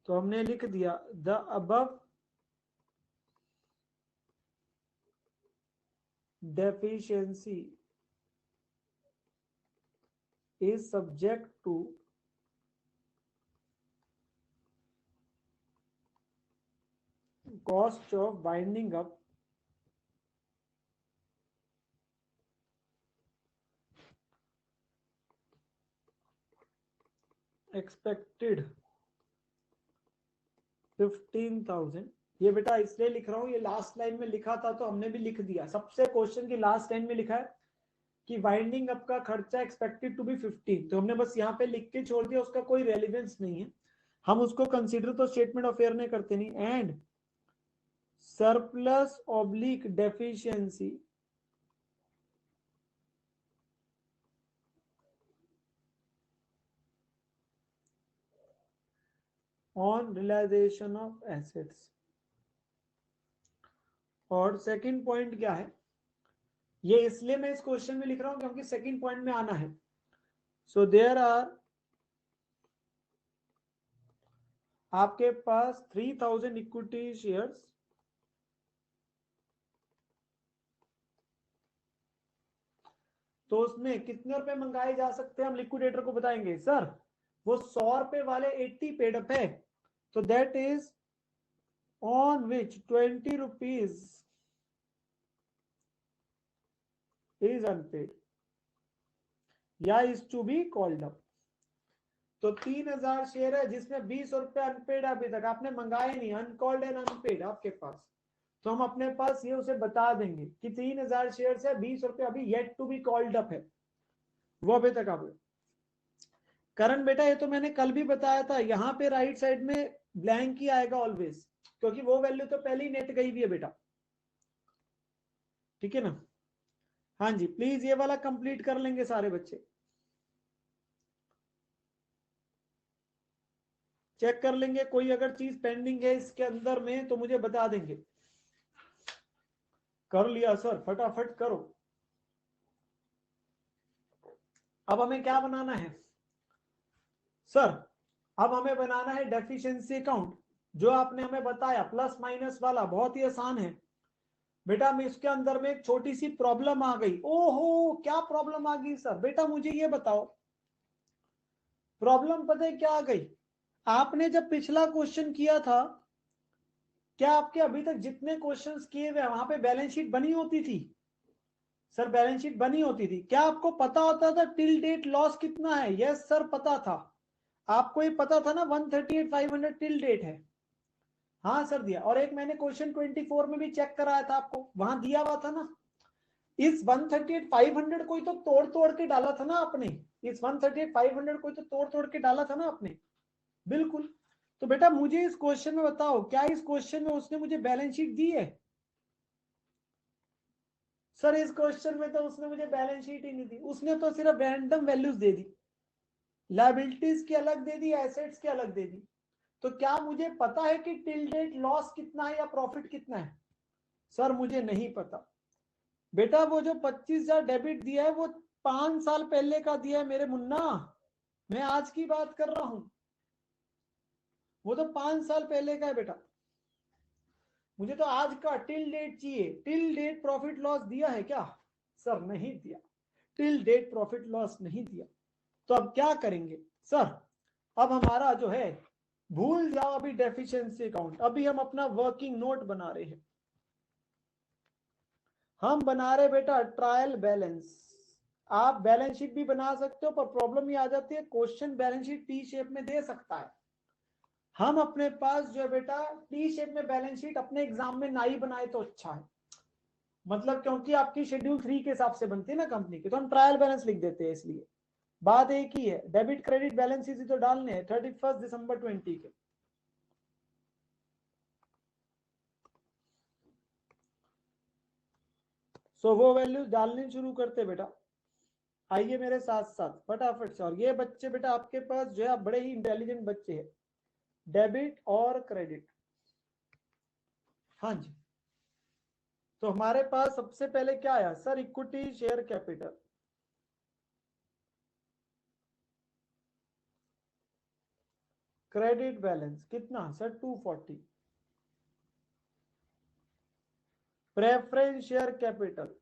[SPEAKER 1] तो हमने लिख दिया the above deficiency is subject to cost of winding up expected 15,000। ये बेटा इसलिए लिख रहा हूं, ये लास्ट लाइन में लिखा था तो हमने भी लिख दिया, सबसे क्वेश्चन की लास्ट लाइन में लिखा है कि वाइंडिंग अप का खर्चा एक्सपेक्टेड टू बी 15, तो हमने बस यहाँ पे लिख के छोड़ दिया, उसका कोई रेलिवेंस नहीं है, हम उसको कंसीडर तो स्टेटमेंट ऑफ फेयर ने करते नहीं। And surplus oblique deficiency on realisation of assets. और सेकंड पॉइंट क्या है, ये इसलिए मैं इस क्वेश्चन में लिख रहा हूं क्योंकि सेकंड पॉइंट में आना है। सो देयर आर आपके पास 3,000 इक्विटी शेयर्स, तो उसमें कितने रुपए मंगाए जा सकते हैं, हम लिक्विडेटर को बताएंगे। सर वो 100 रुपए वाले 80 पेड अप है, तो that is on which 20 rupees is unpaid या is to be called up. तो 3,000 शेयर है जिसमें 20 रुपए अनपेड, अभी तक आपने मंगाए नहीं, अनकॉल्ड एंड अनपेड आपके पास, तो हम अपने पास ये उसे बता देंगे कि 3,000 शेयर है, 20 रुपए अभी yet to be called up है, वो अभी तक आप। करण बेटा ये तो मैंने कल भी बताया था, यहाँ पे राइट साइड में ब्लैंक ही आएगा ऑलवेज, क्योंकि वो वैल्यू तो पहले ही नेट गई हुई है बेटा, ठीक है ना। हाँ जी प्लीज ये वाला कंप्लीट कर लेंगे सारे बच्चे, चेक कर लेंगे, कोई अगर चीज पेंडिंग है इसके अंदर में तो मुझे बता देंगे। कर लिया सर, फटाफट करो। अब हमें क्या बनाना है सर, अब हमें बनाना है डेफिशिएंसी अकाउंट, जो आपने हमें बताया प्लस माइनस वाला, बहुत ही आसान है बेटा। मैं इसके अंदर में एक छोटी सी प्रॉब्लम आ गई। ओहो क्या प्रॉब्लम आ गई सर, बेटा मुझे ये बताओ प्रॉब्लम पता है क्या आ गई। आपने जब पिछला क्वेश्चन किया था, क्या आपके अभी तक जितने क्वेश्चंस किए हुए वहां पे बैलेंस शीट बनी होती थी। सर बैलेंस शीट बनी होती थी, क्या आपको पता होता था टिल डेट लॉस कितना है। यस सर पता था, आपको ये पता था ना 138,500 टिल डेट है। हाँ सर दिया, और एक मैंने क्वेश्चन 24 में भी चेक कराया था आपको, वहां दिया हुआ था ना। इस 138 500 कोई तो तोड़ तोड़ के डाला था ना आपने, इस 138 500 कोई तो तोड़ तोड़ के डाला था ना आपने, बिल्कुल। तो बेटा मुझे इस क्वेश्चन में बताओ, क्या इस क्वेश्चन में उसने मुझे बैलेंस शीट दी है? सर इस क्वेश्चन में तो उसने मुझे बैलेंस शीट ही नहीं दी, उसने तो सिर्फ रैंडम वैल्यूज दे दी, लायबिलिटीज की अलग दे दी, एसेट्स की अलग दे दी। तो क्या मुझे पता है कि टिल डेट लॉस कितना है या प्रॉफिट कितना है? सर मुझे नहीं पता। बेटा वो जो 25,000 डेबिट दिया है वो 5 साल पहले का दिया है मेरे मुन्ना, मैं आज की बात कर रहा हूं, वो तो 5 साल पहले का है बेटा। मुझे तो आज का टिल डेट चाहिए। टिल डेट प्रॉफिट लॉस दिया है क्या? सर नहीं दिया, टिल डेट प्रॉफिट लॉस नहीं दिया। तो अब क्या करेंगे सर? अब हमारा जो है, भूल जाओ अभी डेफिशिएंसी अकाउंट, अभी हम अपना वर्किंग नोट बना रहे हैं। हम बना रहे बेटा ट्रायल बैलेंस। आप बैलेंस शीट भी बना सकते हो, पर प्रॉब्लम ये आ जाती है, question balance sheet T shape में दे सकता है। हम अपने पास जो है बेटा टी शेप में बैलेंस शीट अपने एग्जाम में ना ही बनाए तो अच्छा है, मतलब क्योंकि आपकी शेड्यूल 3 के हिसाब से बनती है ना कंपनी की, तो हम ट्रायल बैलेंस लिख देते हैं। इसलिए बात एक ही है, डेबिट क्रेडिट बैलेंस इसी तो डालने हैं 31 दिसंबर 20 के। सो वो वैल्यूज डालने शुरू करते बेटा। आइए मेरे साथ साथ फटाफट से। और ये बच्चे बेटा आपके पास जो है, आप बड़े ही इंटेलिजेंट बच्चे हैं। डेबिट और क्रेडिट, हाँ जी। तो हमारे पास सबसे पहले क्या आया sir? Equity share capital. Credit balance कितना सर? 240। प्रेफरेंस शेयर कैपिटल,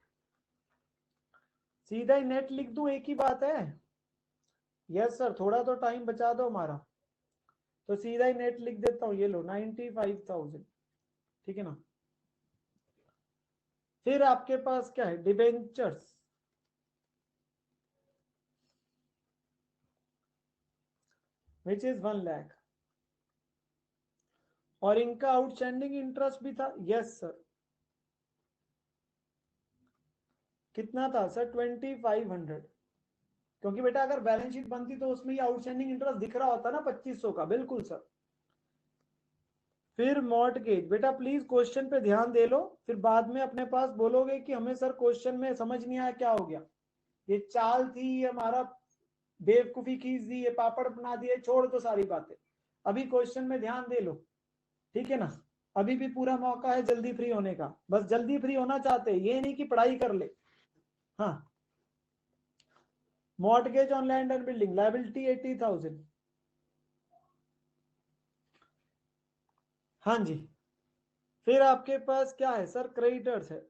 [SPEAKER 1] सीधा ही नेट लिख दूं, एक ही बात है। यस सर, थोड़ा तो टाइम बचा दो हमारा, तो सीधा ही नेट लिख देता हूं, ये लो 95,000, ठीक है ना। फिर आपके पास क्या है? डिबेंचर्स, विच इज 1 लाख, और इनका आउटस्टैंडिंग इंटरेस्ट भी था। यस सर, कितना था सर? 2500। क्योंकि बेटा अगर बैलेंस शीट बनती तो उसमें आउटस्टैंडिंग इंटरेस्ट दिख रहा होता ना 2500 का, बिल्कुल सर। फिर मॉर्टगेज, बेटा प्लीज क्वेश्चन पे ध्यान दे लो, फिर बाद में अपने पास बोलोगे कि हमें सर क्वेश्चन में समझ नहीं आया, क्या हो गया, ये चाल थी, ये हमारा बेवकूफी खींच दी, ये पापड़ बना दिए, छोड़ दो सारी बातें, अभी क्वेश्चन में ध्यान दे लो, ठीक है ना। अभी भी पूरा मौका है जल्दी फ्री होने का, बस जल्दी फ्री होना चाहते हैं, ये नहीं कि पढ़ाई कर ले। हाँ, mortgage on land and building liability 80,000। हाँ जी। फिर आपके पास क्या है सर? क्रेडिटर्स है,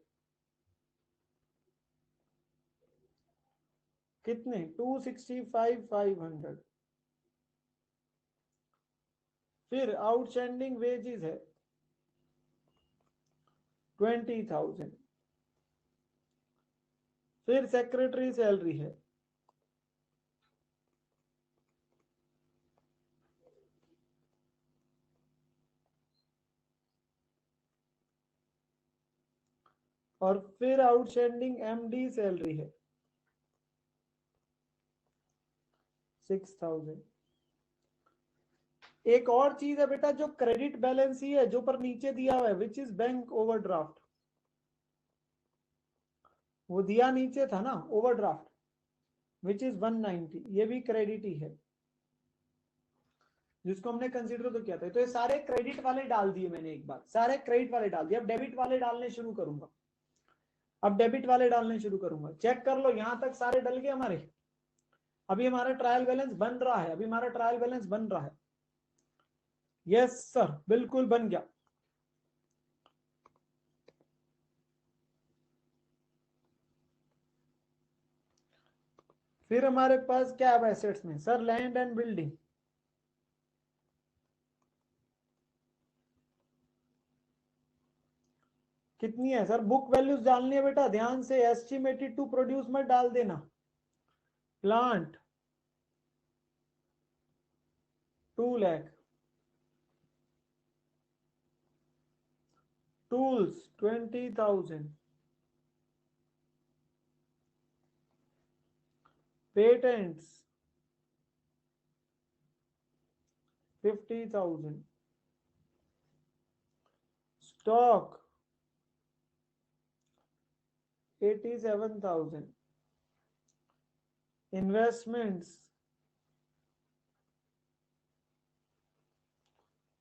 [SPEAKER 1] कितने? 265,500। फिर आउटस्टैंडिंग वेजेस है 20,000। फिर सेक्रेटरी सैलरी है, और फिर आउटस्टैंडिंग एमडी सैलरी है 6,000। एक और चीज है बेटा, जो क्रेडिट बैलेंस ही है, जो पर नीचे दिया हुआ है, विच इज बैंक ओवरड्राफ्ट, वो दिया नीचे था ना ओवरड्राफ्ट, विच इज 190, ये भी क्रेडिट ही है, जिसको हमने कंसीडर तो किया था। तो ये सारे क्रेडिट वाले डाल दिए मैंने, एक बार सारे क्रेडिट वाले डाल दिए। अब डेबिट वाले डालने शुरू करूंगा, अब डेबिट वाले डालने शुरू करूंगा। चेक कर लो, यहां तक सारे डल गए हमारे। अभी हमारा ट्रायल बैलेंस बन रहा है, अभी हमारा ट्रायल बैलेंस बन रहा है। यस सर, बिल्कुल बन गया। फिर हमारे पास क्या है एसेट्स में सर? लैंड एंड बिल्डिंग, कितनी है सर? बुक वैल्यूज डालनी है बेटा, ध्यान से, एस्टिमेटेड टू प्रोड्यूस मत डाल देना। Plant 2 lakh, tools 20,000, patents 50,000, stock 87,000, investments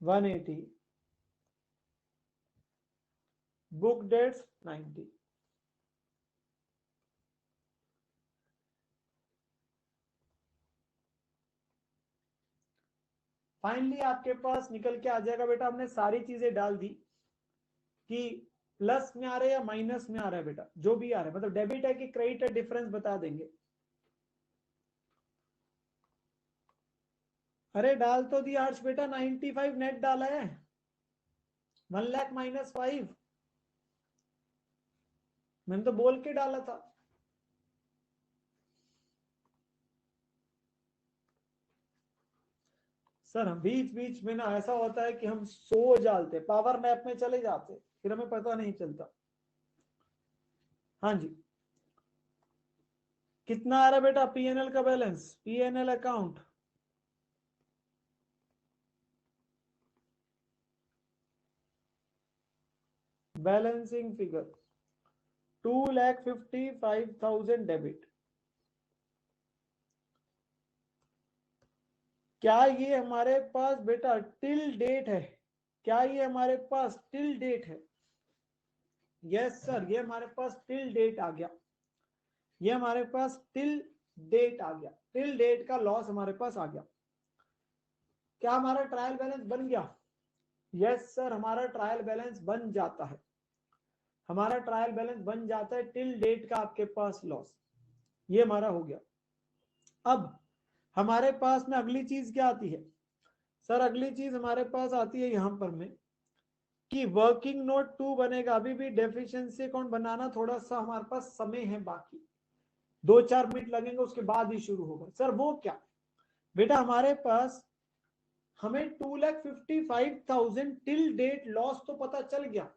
[SPEAKER 1] 180, book debts 90। Finally आपके पास निकल के आ जाएगा बेटा, हमने सारी चीजें डाल दी कि प्लस में आ रहा है या माइनस में आ रहा है बेटा, जो भी आ रहा है, मतलब डेबिट है कि क्रेडिट है, डिफरेंस बता देंगे। अरे डाल तो दिया हर्ष बेटा, 95 नेट डाला है, 1 लाख -5, मैंने तो बोल के डाला था। सर बीच बीच में ना ऐसा होता है कि हम सो जाते, पावर नैप में चले जाते, फिर हमें पता नहीं चलता। हाँ जी, कितना आ रहा है बेटा पीएनएल का balance, PNL account balancing figure 2,55,000 debit. क्या ये हमारे पास बेटा टिल डेट है? क्या ये हमारे पास टिल डेट है? यस सर, ये हमारे पास टिल डेट आ गया, ये हमारे पास टिल डेट आ गया, टिल डेट का लॉस हमारे पास आ गया। क्या हमारा ट्रायल बैलेंस बन गया? यस सर, हमारा ट्रायल बैलेंस बन जाता है, हमारा ट्रायल बैलेंस बन जाता है टिल डेट का आपके पास लॉस, ये हमारा हो गया। अब हमारे पास में अगली चीज क्या आती है सर? अगली चीज हमारे पास आती है यहां पर में कि वर्किंग नोट 2 बनेगा। अभी भी डेफिशिएंसी अकाउंट बनाना थोड़ा सा हमारे पास समय है बाकी, 2-4 मिनट लगेंगे, उसके बाद ही शुरू होगा। सर वो क्या बेटा, हमारे पास हमें 2,55,000 टिल डेट लॉस तो पता चल गया,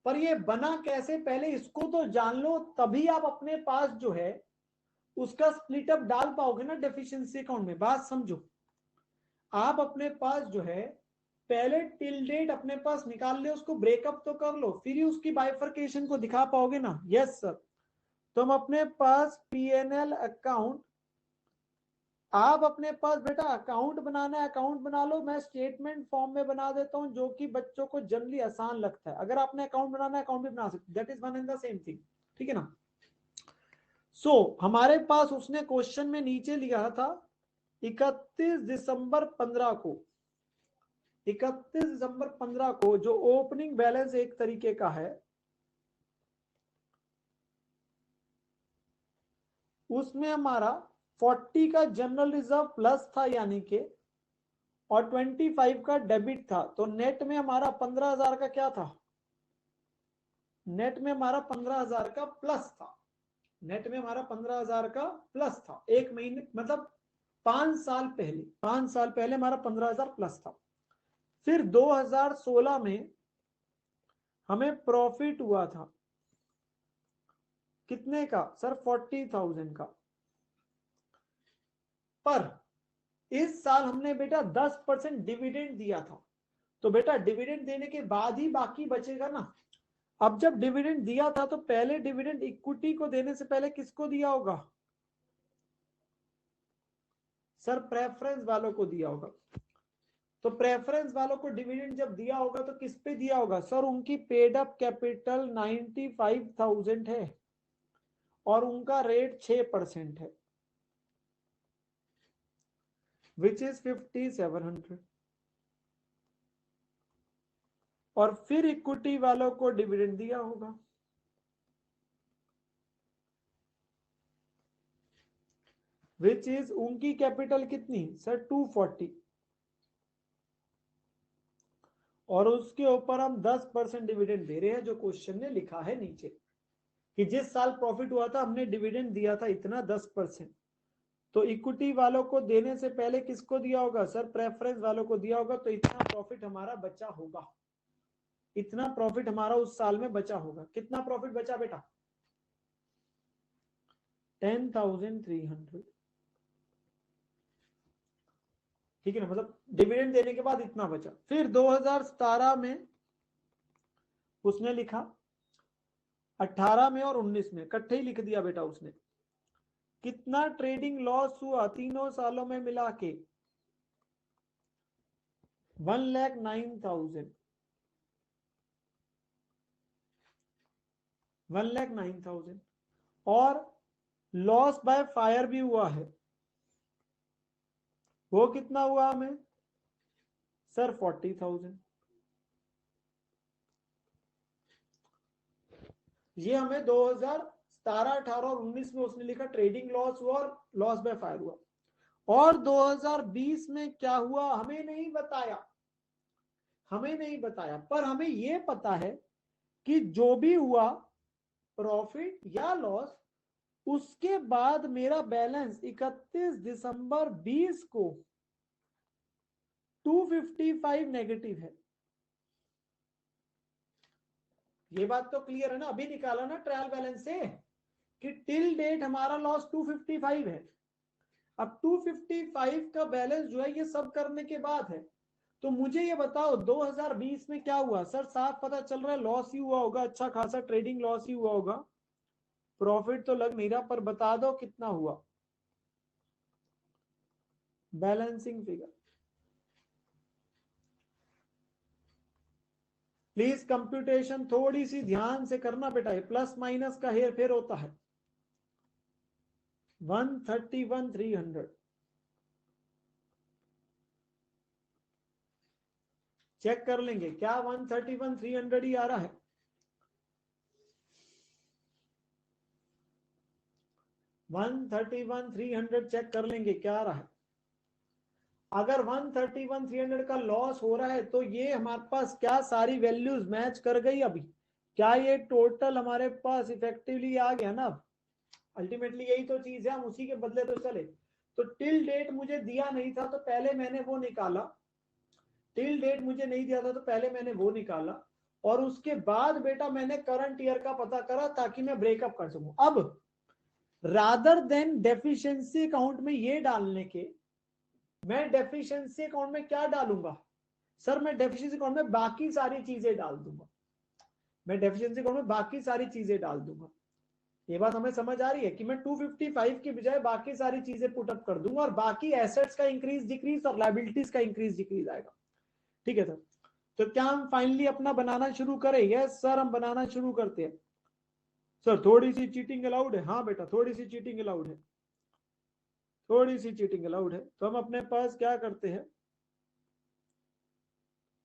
[SPEAKER 1] पर ये बना कैसे पहले इसको तो जान लो, तभी आप अपने पास जो है उसका स्प्लिट अप डाल पाओगे ना डेफिशिएंसी अकाउंट में। बात समझो, आप अपने पास जो है पहले टिल डेट अपने पास निकाल ले, उसको ब्रेकअप तो कर लो, फिर ही उसकी बाइफर्केशन को दिखा पाओगे ना। यस सर, तो हम अपने पास पीएनएल अकाउंट, आप अपने पास बेटा अकाउंट बनाना है, अकाउंट बना लो, मैं स्टेटमेंट फॉर्म में बना देता हूं, जो कि बच्चों को जनरली आसान लगता है। अगर आपने अकाउंट बनाना है, अकाउंट भी बना सकते, that is one and the same thing, ठीक है ना। हमारे पास उसने क्वेश्चन में नीचे लिखा था 31 दिसंबर 15 को, 31 दिसंबर 15 को जो ओपनिंग बैलेंस एक तरीके का है, उसमें हमारा 40 का जनरल रिजर्व प्लस था यानी के, और 25 का डेबिट था, तो नेट में हमारा 15,000 का क्या था? नेट में हमारा 15,000 का प्लस था, नेट में हमारा 15,000 का प्लस था, एक महीने मतलब 5 साल पहले, 5 साल पहले हमारा 15,000 प्लस था। फिर 2016 में हमें प्रॉफिट हुआ था, कितने का सर? 40,000 का। पर इस साल हमने बेटा 10% डिविडेंड दिया था, तो बेटा डिविडेंड देने के बाद ही बाकी बचेगा ना। अब जब डिविडेंड दिया था तो पहले डिविडेंड इक्विटी को देने से पहले किसको दिया होगा सर? प्रेफरेंस वालों को दिया होगा। तो प्रेफरेंस वालों को डिविडेंड जब दिया होगा तो किस पे दिया होगा सर? उनकी पेड अप कैपिटल 95,000 है और उनका रेट 6% है, विच इज 5,700। और फिर इक्विटी वालों को डिविडेंड दिया होगा, विच इज उनकी कैपिटल कितनी सर? 240, और उसके ऊपर हम 10% डिविडेंड दे रहे हैं, जो क्वेश्चन ने लिखा है नीचे कि जिस साल प्रॉफिट हुआ था हमने डिविडेंड दिया था इतना 10%। तो इक्विटी वालों को देने से पहले किसको दिया होगा सर? प्रेफरेंस वालों को दिया होगा, तो इतना प्रॉफिट हमारा बचा होगा, इतना प्रॉफिट हमारा उस साल में बचा होगा। कितना प्रॉफिट बचा बेटा? 10,300। ठीक है ना, मतलब डिविडेंड देने के बाद इतना बचा। फिर 2017 में उसने लिखा, 18 में और 19 में इकट्ठे ही लिख दिया बेटा उसने। कितना ट्रेडिंग लॉस हुआ तीनों सालों में मिला के? 1,09,000। 1,09,000। और लॉस बाय फायर भी हुआ है, वो कितना हुआ हमें सर? 40,000। ये हमें 2017, 18 और 19 में उसने लिखा ट्रेडिंग लॉस हुआ और लॉस बाय फायर हुआ। और 2020 में क्या हुआ हमें नहीं बताया, हमें नहीं बताया, पर हमें ये पता है कि जो भी हुआ प्रॉफिट या लॉस, उसके बाद मेरा बैलेंस 31 दिसंबर 20 को 255 नेगेटिव है। ये बात तो क्लियर है ना? अभी निकाला ना ट्रायल बैलेंस से कि टिल डेट हमारा लॉस 255 है। अब 255 का बैलेंस जो है ये सब करने के बाद है। तो मुझे ये बताओ 2020 में क्या हुआ? सर साफ पता चल रहा है लॉस ही हुआ होगा, अच्छा खासा ट्रेडिंग लॉस ही हुआ होगा, प्रॉफिट तो लग नहीं रहा, पर बता दो कितना हुआ बैलेंसिंग फिगर। प्लीज कंप्यूटेशन थोड़ी सी ध्यान से करना बेटा, प्लस माइनस का हेर फेर होता है। 131,300 चेक कर लेंगे क्या 131,300 ही आ रहा है? 131,300 चेक कर लेंगे क्या आ रहा है। अगर 131,300 का लॉस हो रहा है तो ये हमारे पास क्या सारी वैल्यूज मैच कर गई? अभी क्या ये टोटल हमारे पास इफेक्टिवली आ गया ना? अल्टीमेटली यही तो चीज है, हम उसी के बदले तो चले। तो टिल डेट मुझे दिया नहीं था तो पहले मैंने वो निकाला, टिल डेट मुझे नहीं दिया था तो पहले मैंने वो निकाला, और उसके बाद बेटा मैंने करंट ईयर का पता करा ताकि मैं ब्रेकअप कर सकूं। अब रादर देन डेफिशिएंसी अकाउंट में ये डालने के, मैं डेफिशिएंसी अकाउंट में क्या डालूंगा? सर मैं डेफिशिएंसी अकाउंट में बाकी सारी चीजें डाल दूंगा, मैं डेफिशिएंसी अकाउंट में बाकी सारी चीजें डाल दूंगा। ये बात हमें समझ आ रही है कि मैं 255 की बजाय बाकी सारी चीजें पुटअप कर दूंगा, और बाकी एसेट्स का इंक्रीज डिक्रीज और लायबिलिटीज का इंक्रीज डिक्रीज आएगा। ठीक है सर, तो क्या हम फाइनली अपना बनाना शुरू करें? यस सर, हम बनाना शुरू करते हैं। सर थोड़ी सी चीटिंग अलाउड है? हाँ बेटा थोड़ी सी चीटिंग अलाउड है, थोड़ी सी चीटिंग अलाउड है। तो हम अपने पास क्या करते हैं?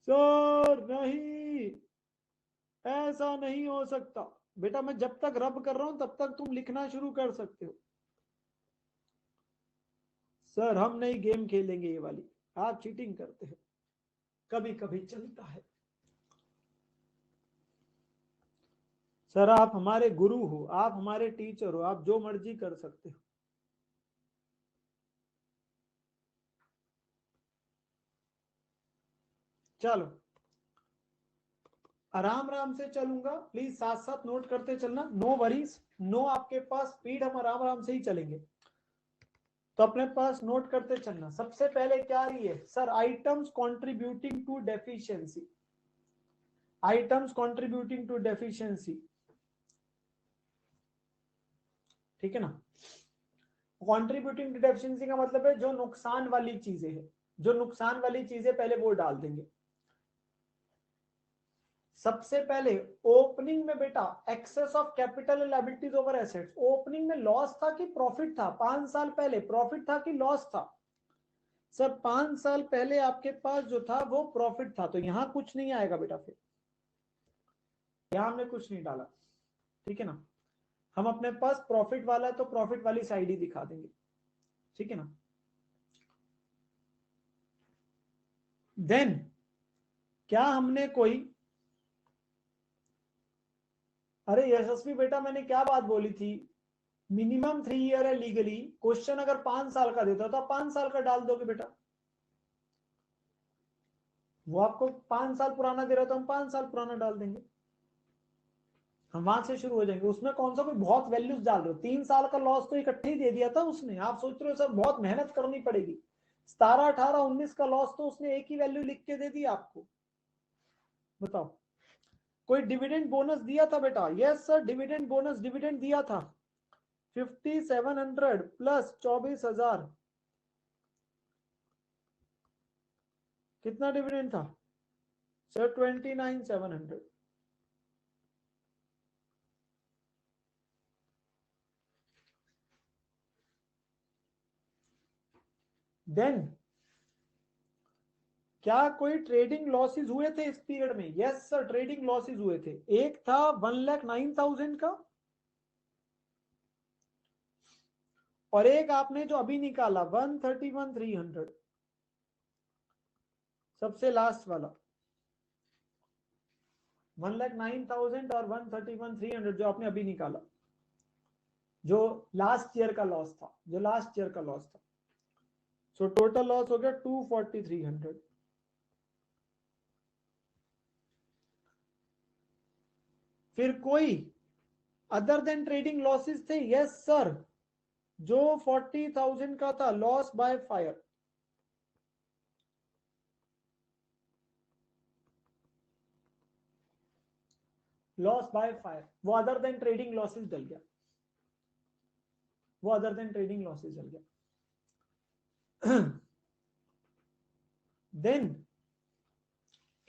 [SPEAKER 1] सर नहीं, ऐसा नहीं हो सकता बेटा, मैं जब तक रब कर रहा हूं तब तक तुम लिखना शुरू कर सकते हो। सर हम नहीं गेम खेलेंगे ये वाली, आप चीटिंग करते हो, कभी कभी चलता है। सर आप हमारे गुरु हो, आप हमारे टीचर हो, आप जो मर्जी कर सकते हो। चलो आराम आराम से चलूंगा, प्लीज साथ साथ नोट करते चलना, नो वरीज, नो आपके पास स्पीड, हम आराम आराम से ही चलेंगे। तो अपने पास नोट करते चलना। सबसे पहले क्या आ रही है sir? Items contributing to deficiency, items contributing to deficiency. ठीक है ना? कंट्रीब्यूटिंग टू डेफिशिएंसी का मतलब है जो नुकसान वाली चीजें है, जो नुकसान वाली चीजें पहले वो डाल देंगे। सबसे पहले ओपनिंग में बेटा excess of capital and liabilities over assets, opening में लॉस था कि प्रॉफिट था? 5 साल पहले प्रॉफिट था कि लॉस था? सर 5 साल पहले आपके पास जो था वो प्रॉफिट था, तो यहां कुछ नहीं आएगा बेटा, फिर यहां हमने कुछ नहीं डाला। ठीक है ना? हम अपने पास प्रॉफिट वाला है तो प्रॉफिट वाली साइड ही दिखा देंगे। ठीक है ना? देन क्या हमने कोई, अरे यशस्वी बेटा मैंने क्या बात बोली थी? मिनिमम 3 ईयर है लीगली, क्वेश्चन अगर 5 साल का देता तो 5 साल का डाल दोगे बेटा। वो आपको 5 साल पुराना दे रहा तो हम 5 साल पुराना डाल देंगे, हम वहां से शुरू हो जाएंगे। उसमें कौन सा कोई बहुत वैल्यूज डाल रहे हो, 3 साल का लॉस तो इकट्ठे ही दे दिया था उसने, आप सोच रहे हो सर बहुत मेहनत करनी पड़ेगी। 17, 18, 19 का लॉस तो उसने एक ही वैल्यू लिख के दे दी आपको। बताओ, कोई डिविडेंड बोनस दिया था बेटा? Yes sir, dividend bonus, dividend दिया था 5700 प्लस 24,000, कितना डिविडेंड था सर? 29,700। देन क्या कोई ट्रेडिंग लॉसेस हुए थे इस पीरियड में? यस सर, ट्रेडिंग लॉसेस हुए थे। एक था 1,09,000 का, और एक आपने जो अभी निकाला 131,300, सबसे लास्ट वाला 1,09,000 और 131,300 जो आपने अभी निकाला, जो लास्ट ईयर का लॉस था, जो लास्ट ईयर का लॉस था। सो टोटल लॉस हो गया 240,300। फिर कोई अदर देन ट्रेडिंग लॉसेस थे? यस सर, जो 40,000 का था loss by fire, loss by fire, वो अदर देन ट्रेडिंग लॉसेस डल गया, वो अदर देन ट्रेडिंग लॉसेस डल गया। देन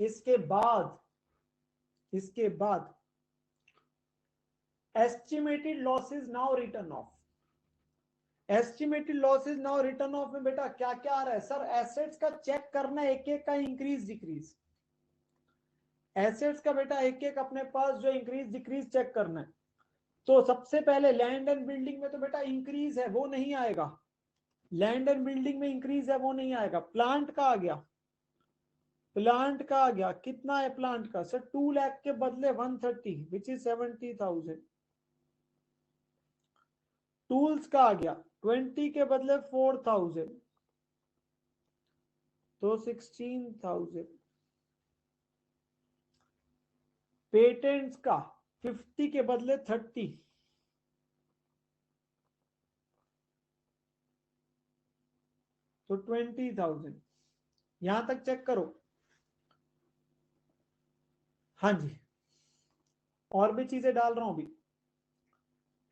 [SPEAKER 1] इसके बाद estimated losses now return of. Estimated losses now return of में बेटा क्या क्या आ रहा है सर? एसेट्स का चेक करना, एक एक का इंक्रीज डिक्रीज, एसेट्स का बेटा एक एक अपने पास जो इंक्रीज डिक्रीज चेक करना है। तो सबसे पहले लैंड एंड बिल्डिंग में तो बेटा इंक्रीज है, वो नहीं आएगा, लैंड एंड बिल्डिंग में इंक्रीज है वो नहीं आएगा। प्लांट का आ गया, प्लांट का आ गया, कितना है प्लांट का सर? 2 लाख के बदले 130 विच इज 70,000। टूल्स का आ गया 20 के बदले 4,000 तो 16,000। पेटेंट्स का 50 के बदले 30 तो 20,000। यहां तक चेक करो। हाँ जी, और भी चीजें डाल रहा हूं अभी।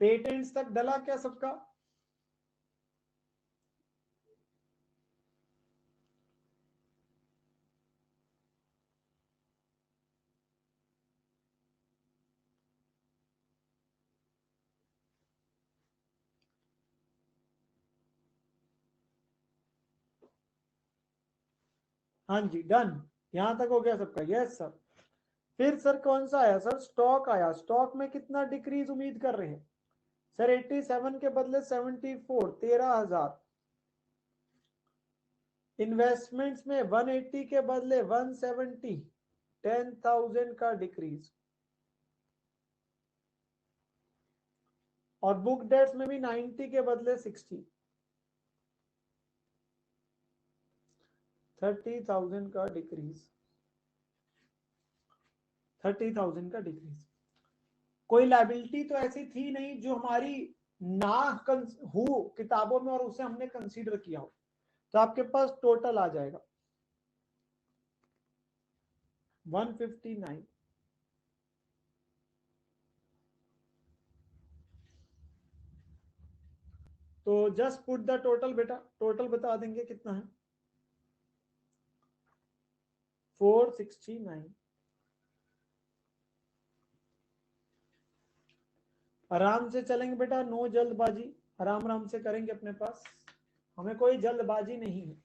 [SPEAKER 1] पेटेंट्स तक डला क्या सबका? हाँ जी, डन, यहां तक हो गया सबका? Yes sir. फिर सर कौन सा आया सर? स्टॉक आया। स्टॉक में कितना डिक्रीज उम्मीद कर रहे हैं सर? 87 के बदले 74, 13,000। इन्वेस्टमेंट्स में 180 के बदले 170, 10,000 का डिक्रीज। और बुक डेट्स में भी 90 के बदले 60, 30,000 का डिक्रीज, 30,000 का डिक्रीज। कोई लाइबिलिटी तो ऐसी थी नहीं जो हमारी ना हो किताबों में और उसे हमने कंसीडर किया हो, तो आपके पास टोटल आ जाएगा 159। तो जस्ट पुट द टोटल बेटा, टोटल बता देंगे कितना है? 469। आराम से चलेंगे बेटा, नो जल्दबाजी, आराम आराम से करेंगे, अपने पास हमें कोई जल्दबाजी नहीं है।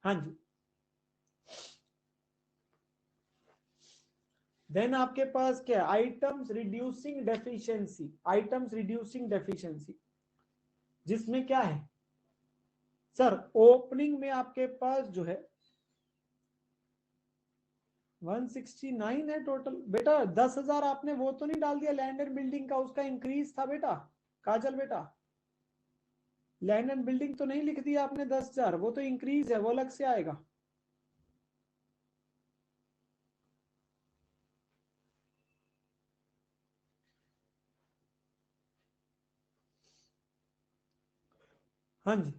[SPEAKER 1] हाँ जी, देन आपके पास क्या है? Items reducing deficiency, items reducing deficiency, जिसमें क्या है सर? ओपनिंग में आपके पास जो है 169 है टोटल बेटा। 10,000 आपने वो तो नहीं डाल दिया लैंड एंड बिल्डिंग का, उसका इंक्रीज था बेटा काजल बेटा? लैंड एंड बिल्डिंग तो नहीं लिख दिया आपने 10,000, वो तो इंक्रीज है, वो अलग से आएगा। हाँ जी,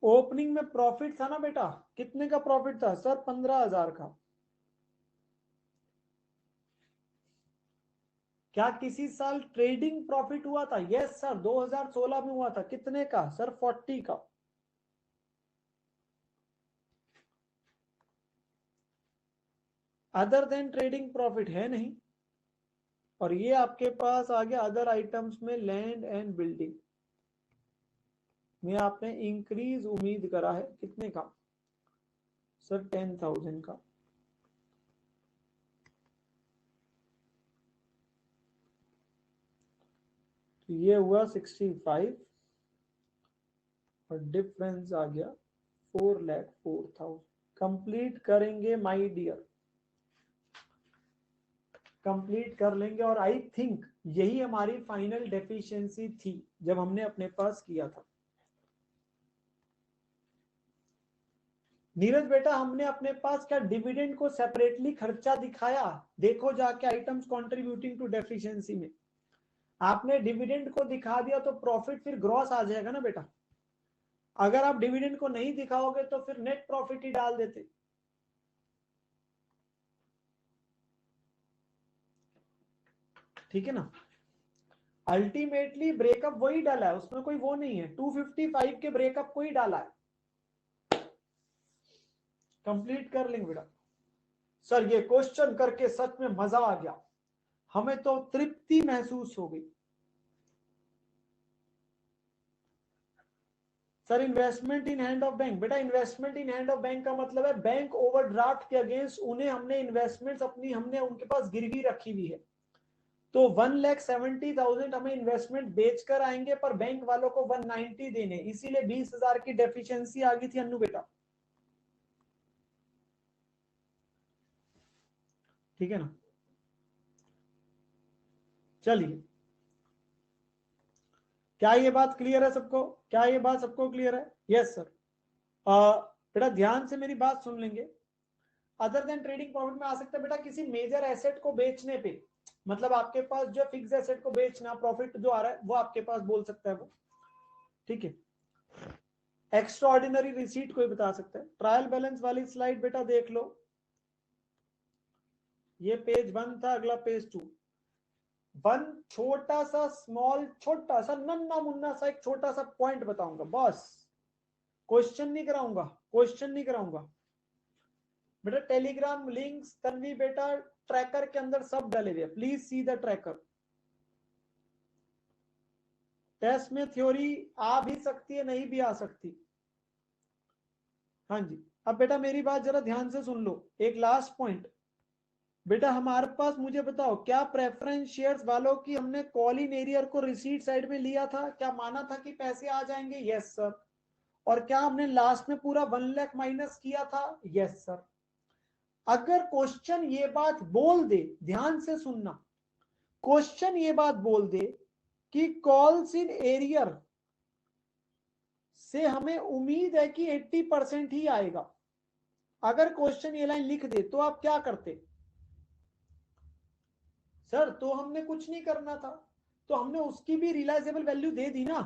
[SPEAKER 1] ओपनिंग में प्रॉफिट था ना बेटा, कितने का प्रॉफिट था सर? 15,000 का। क्या किसी साल ट्रेडिंग प्रॉफिट हुआ था? यस सर, 2016 में हुआ था। कितने का सर? 40 का। अदर देन ट्रेडिंग प्रॉफिट है नहीं। और ये आपके पास आ गया अदर आइटम्स में लैंड एंड बिल्डिंग में आपने इंक्रीज उम्मीद करा है कितने का सर? 10,000 का। तो ये हुआ 65 और डिफरेंस आ गया 4,04,000। कंप्लीट करेंगे माय डियर, कंप्लीट कर लेंगे। और आई थिंक यही हमारी फाइनल डेफिशिएंसी थी जब हमने अपने पास किया था। नीरज बेटा, हमने अपने पास क्या डिविडेंड को सेपरेटली खर्चा दिखाया? देखो जाके आइटम्स कंट्रीब्यूटिंग टू डेफिशिएंसी में आपने डिविडेंड को दिखा दिया तो प्रॉफिट फिर ग्रॉस आ जाएगा ना बेटा। अगर आप डिविडेंड को नहीं दिखाओगे तो फिर नेट प्रॉफिट ही डाल देते। ठीक है ना? अल्टीमेटली ब्रेकअप वही डाला है, उसमें कोई वो नहीं है। 255 के ब्रेकअप को ही डाला है। कंप्लीट कर लेंगे बेटा। सर ये क्वेश्चन करके सच में मजा आ गया, हमें तो तृप्ति महसूस हो गई। Sir investment in hand of bank, बेटा investment in hand of bank का मतलब है बैंक ओवरड्राफ्ट के अगेंस्ट उन्हें हमने इन्वेस्टमेंट्स अपनी हमने उनके पास गिरवी रखी हुई है। तो 1,70,000 हमें इन्वेस्टमेंट बेचकर आएंगे पर बैंक वालों को 190 देने, इसीलिए 20,000 की डेफिशिएंसी आ गई थी अन्नू बेटा। ठीक है ना? चलिए, क्या ये बात क्लियर है सबको? क्या ये बात सबको क्लियर है? Yes sir. बेटा ध्यान से मेरी बात सुन लेंगे। अदर देन ट्रेडिंग प्रॉफिट में आ सकता है बेटा किसी मेजर एसेट को बेचने पे, मतलब आपके पास जो फिक्स एसेट को बेचना, प्रॉफिट जो आ रहा है वो आपके पास बोल सकता है वो। ठीक है। एक्स्ट्रा ऑर्डिनरी रिसीट कोई बता सकता है। ट्रायल बैलेंस वाली स्लाइड बेटा देख लो, ये पेज 1 था, अगला पेज 2। वन छोटा सा स्मॉल, छोटा सा नन्ना मुन्ना सा एक छोटा सा पॉइंट बताऊंगा बस, क्वेश्चन नहीं कराऊंगा, क्वेश्चन नहीं कराऊंगा बेटा। टेलीग्राम लिंक्स तन्वी बेटा ट्रैकर के अंदर सब डले हुए, please see the tracker. Test में थ्योरी आ भी सकती है, नहीं भी आ सकती। हाँ जी। अब बेटा मेरी बात जरा ध्यान से सुन लो, एक लास्ट पॉइंट बेटा। हमारे पास मुझे बताओ, क्या प्रेफरेंस शेयर्स वालों की हमने कॉल इन एरियर को रिसीट साइड में लिया था? क्या माना था कि पैसे आ जाएंगे? Yes sir. और क्या हमने लास्ट में पूरा 1 लाख माइनस किया था? Yes sir. अगर क्वेश्चन ये बात बोल दे, ध्यान से सुनना, क्वेश्चन ये बात बोल दे कि कॉल्स इन एरियर से हमें उम्मीद है कि 80% ही आएगा, अगर क्वेश्चन ये लाइन लिख दे तो आप क्या करते? सर तो हमने कुछ नहीं करना था, तो हमने उसकी भी रियलाइजेबल वैल्यू दे दी ना,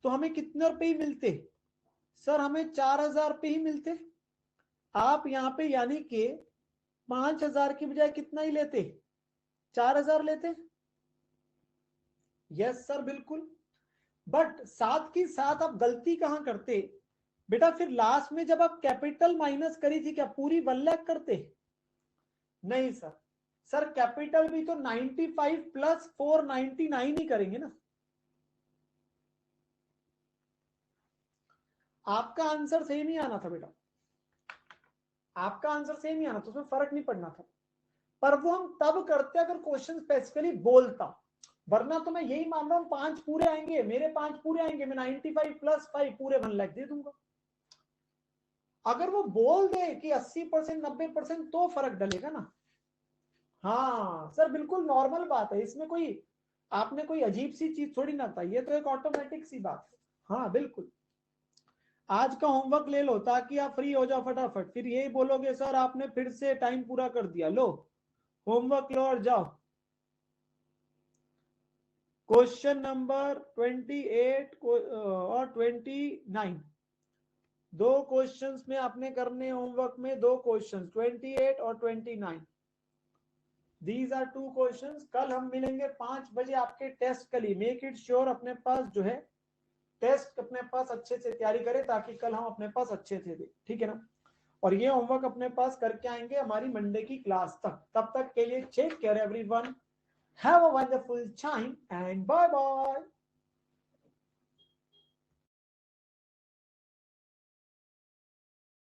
[SPEAKER 1] तो हमें कितने रुपए ही मिलते? सर हमें 4,000 रुपए ही मिलते। आप यहाँ पे यानी कि 5,000 की बजाय कितना ही लेते? 4,000 लेते। यस सर बिल्कुल। बट साथ की साथ आप गलती कहां करते बेटा? फिर लास्ट में जब आप कैपिटल माइनस करी थी, क्या पूरी 1 लाख करते? नहीं सर। सर कैपिटल भी तो 95 प्लस 499 ही करेंगे ना। आपका आंसर सेम ही आना था बेटा, आपका आंसर सेम ही आना था, उसमें फर्क नहीं पड़ना था। पर वो हम तब करते अगर क्वेश्चन स्पेसिफिकली बोलता, वरना तो मैं यही मान रहा हूं 5 पूरे आएंगे, मेरे 5 पूरे आएंगे, मैं 95 प्लस 5 पूरे 1 लाख दे दूंगा। अगर वो बोल दे कि 80% 90% तो फर्क डलेगा ना। हाँ सर बिल्कुल नॉर्मल बात है, इसमें कोई आपने कोई अजीब सी चीज थोड़ी ना था, ये तो एक ऑटोमेटिक सी बात है। हाँ बिल्कुल। आज का होमवर्क ले लो ताकि आप फ्री हो जाओ फटाफट, फिर यही बोलोगे सर आपने फिर से टाइम पूरा कर दिया। लो होमवर्क लो और जाओ। क्वेश्चन नंबर 28 और 29, दो क्वेश्चंस में आपने करने होमवर्क में, दो क्वेश्चंस 28 और 29। These are two questions. कल हम मिलेंगे 5 बजे आपके टेस्ट के लिए। मेक इट श्योर अपने पास जो है टेस्ट अपने पास अच्छे से तैयारी करें ताकि कल हम अपने पास अच्छे से दे, ठीक है ना। और ये होमवर्क अपने पास करके आएंगे हमारी मंडे की क्लास तक। तब तक के लिए take care everyone, have a wonderful time and bye bye.